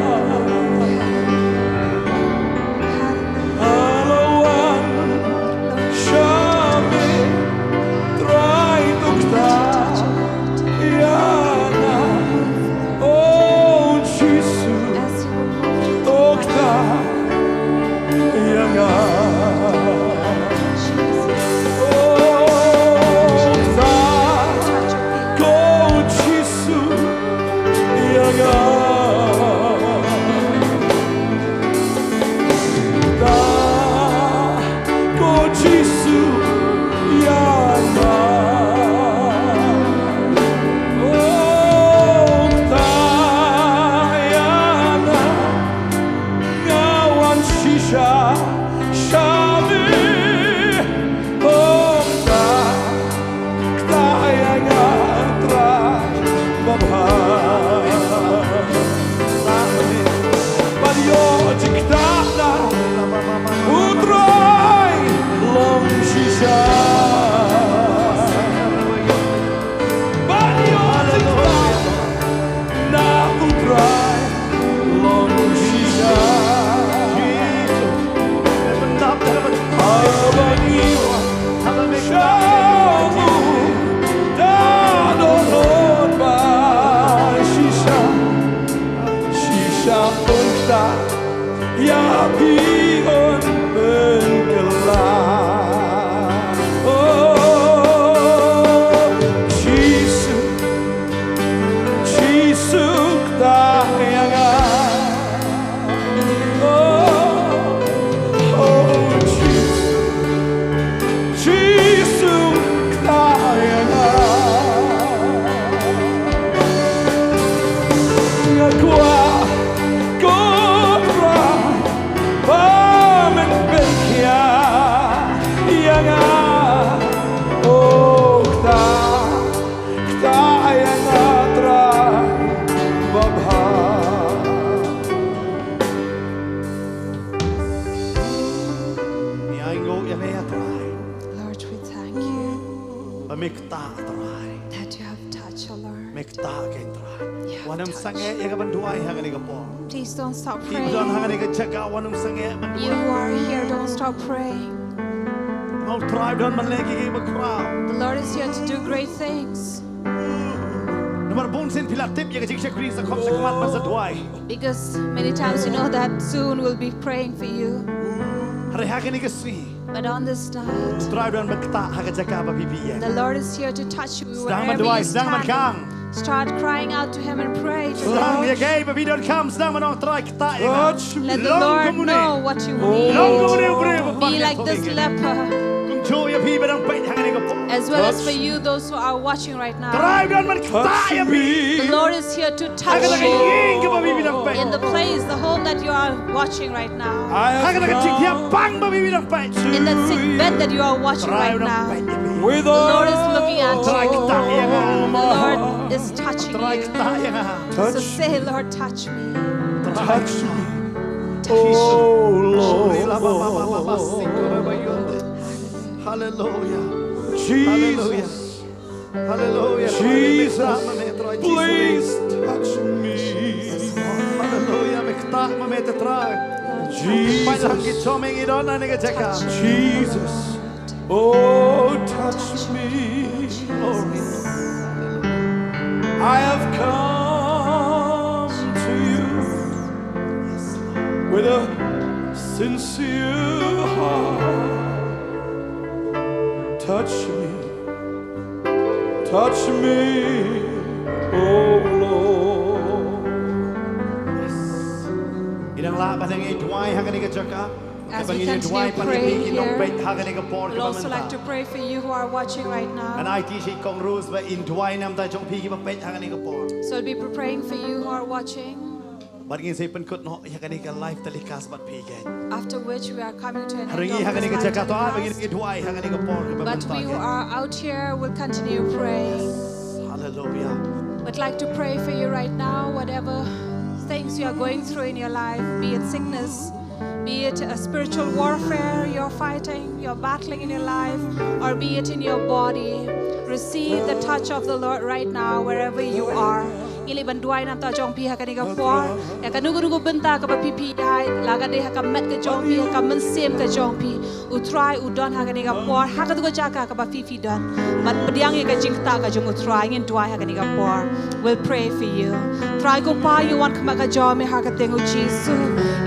Ya pion penggelar. Oh Mikta try. that you have touched, oh Lord. Mikta ken try. Yeah, Wanam touch. sange ya ka banduai hangani ka po. Please don't stop Keep on praying. hangani ka jaga wanam sange You who are here, don't stop praying. Mau tribe don man lagi ka crowd. The Lord is here to do great things. Nomor bunsin pilatip ya ka jik shakri sa kom sa kamat man sa duai. Because many times you know that soon we'll be praying for you. Hari hangani ka si. But on this night, Tribe don Mikta hanga jaga ba pipi ya. the Lord is here to touch you Sedang wherever menduai, you sedang menkang. stand. Start crying out to Him and pray to the Sedang ya Lord. gay babi don kam sedang menong try kita ya. Touch me. Let the Lord know what you need. Long kemune bre Be like this leper, Kung jo ya pi bedang pet hangani ka po. as well as for you, those who are watching right now. Tribe don man kita Touch ya pi. The me. Lord is here to touch Hanga lagi you ying ka babi bedang pet. in the place, the home that you are watching right now. I Hanga have lagi cik dia come bang babi bedang pet. In that sick bed that you are watching right Tribe don now. pet ya pi. with The Lord is looking at Try you. kita ya The nga. Lord is touching Try you. kita ya nga. So touch, say, Lord, touch me. touch me. Oh Lord. Hallelujah. Jesus, Hallelujah. Jesus, please touch me. Hallelujah. Mikta mamete try. Panjang Jesus, kicomeng idona nega jeka. Jesus, oh touch me. I have come to you with a sincere heart. Touch me, oh Lord. Idang la panang idwai hangani ka jeka. As we Bangin idwai continue praying panipiki nong here, bet hangani ka por We'd also like to ka pray for you who are watching right An now. IT si kong rules ba indwai nam ta jong piki pa bet hangani ka por. So we'll be praying for you who are watching. Bangin say pen kut no hangani ka life talikas bat piki. After which we are coming to an end Haringi of hangani ka this jeka to life bangin telecast. idwai hangani ka por ka But we who are out here will continue praying. Hallelujah. Would like to pray for you right now, whatever things you are going through in your life, be it sickness, be it a spiritual warfare you're fighting, you're battling in your life, or be it in your body. Receive the touch of the Lord right now, wherever you are. Ili banduai nam ta jong pi ha ka ni ka por ya ka nugu nugu benta ka ba pi pi ai la ka de ha ka met ka jong pi ha ka men sem ka jong pi u try u don ha ka ni ka por ha ka tu ka ja ka ba fi fi don mat pediang ye ka jing ta ka jong u try ngin duai ha ka ni ka por. We'll pray for you. Try go pa you want ka ma ka jong me ha ka tengu Jesus.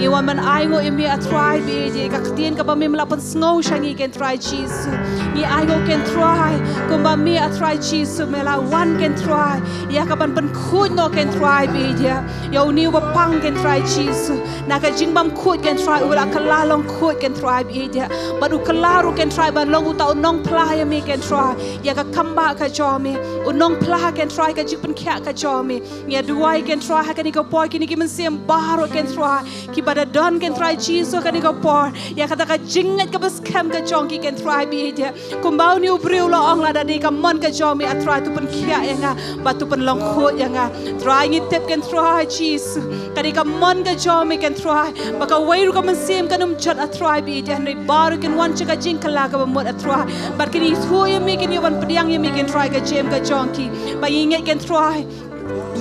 You want man ai go imi a try be je ka tien ka ba mi mla pon snow shangi ken try Jesus. Ni ai go ken try ko ba mi a try Jesus me la one can try ya ka ban ban khut no can try be je yo ni wa pang can try Jesus na ka jing bam khut can try u la kala long khut can try be je but u kala ru can try ban long u ta nong pla ya me can try ya ka kamba ka jo me u nong pla can try ka jik pen kya ka jo me ya duai can try ha ka ni ko boy ki ni ki men sem baro can try ki bada don can try Jesus ka ni ko por ya ka ta ka jingat ka bas kam ka jong ki can try be je kumbau ni u briu lo ong la da di ka mon ka jo me a try tu pen kya ya nga ba tu pen long khut ya nga try ngi tep can try Jesus ka ni ka mon ka jo me can try ba ka wai ru ka men sem ka num chat a try be je ni baru can wan cha ka jing ka la ka ba mot a try ba ki ni thu ya me ki ni wan pediang ya me can try ka jem ka jong ki ba yinget can try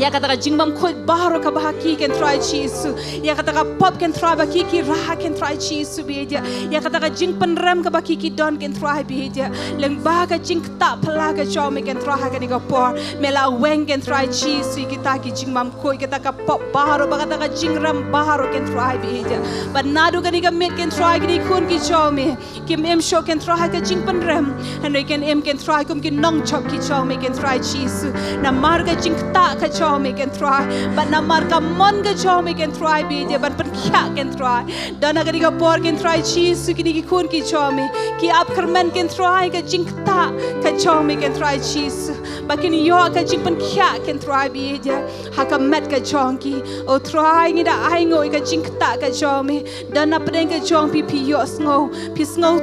ya kata ka jingbam khut baro ka bahaki can try Jesus ya kata ka pop can try ba ki raha can try Jesus be dia ya kata ka jing penrem ka ba ki don can try be dia leng ba ka jing ta phala ka chaw me can try ka ni ka por mela weng can try Jesus kita ki jingbam khut kita ka pop baro ba kata ka jingram baro can try be dia but nadu ka ni ka met can try ki kun ki chaw me kim em show can try ka jing penrem and we can em can try kum ki nong chop ki chaw me can try Jesus na mar ka jing ta ka chaw me can try but na mar ka mon ka chaw me can try be dia ban pen kya can try dana ka ni ka por can try Jesus ki ni ki kun ki chaw me ki ap kermen can try ka jing ta ka chaw me can try Jesus ba ki ni yo ka jing pen kya can try be dia ha ka met ka chong ki o try ni da ai ngoi ka jing ta ka chaw me dana pren ka chong pi pi yo sngo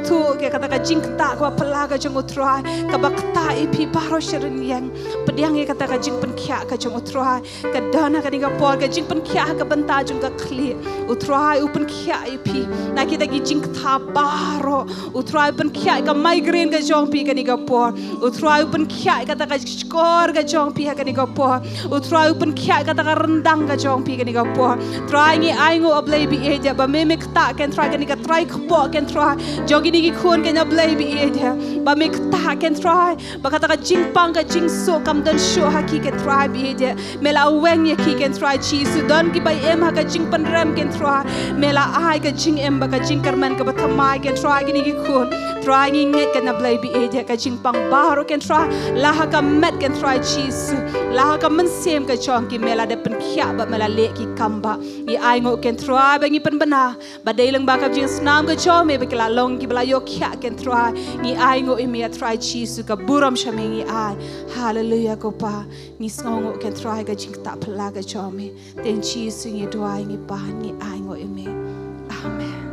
tu ka kata ka jing ta ka pala ka jong o try ka ba ta i pi paro shirin yang pediang ye kata ka jing pen kya ka jong utrai ka dana ka ni ka por ka jing pen kya ka benta jong ka clear utrai upen kya ipi na kita gi jing tha baro utrai pen kya ka migraine ka jong pi ka ni ka por utrai upen kya ka ta ka skor ka jong pi ka ni ka por utrai upen kya ka ta ka rendang ka jong pi ka ni ka por try ngi ai ngo ablay bi eja ba me ta ken try ka ni ka try kpo ken try jogi ni gi khon ken ablay bi eja ba me ta ken try ba ka ta ka jing pang ka jing so kam dan show ha ki ken try bi eja mela weng ye ki ken try chi su don ki ba em ha ka jing pan ram ken try mela ai ka jing em ba ka jing karman ka ba thamai ken try gi ni gi khon try ngi nge ken ablay bi eja ka jing pang baro ken try la ha ka met ken try chi su la ha ka men sem ka chong ki mela de pen kya ba mela le ki kamba ni ai ngo ken try ba ngi pen bana ba dei lang ba ka jing snam ka chom me ba kala long ki bla yo kya ken try ni ai ngo me try chi su ka buram shame ngi ai hallelujah ko pa ni sngo ken try ka jing ta pla ka chom me ten chi su ngi dwai ngi pa ni ai ngo me amen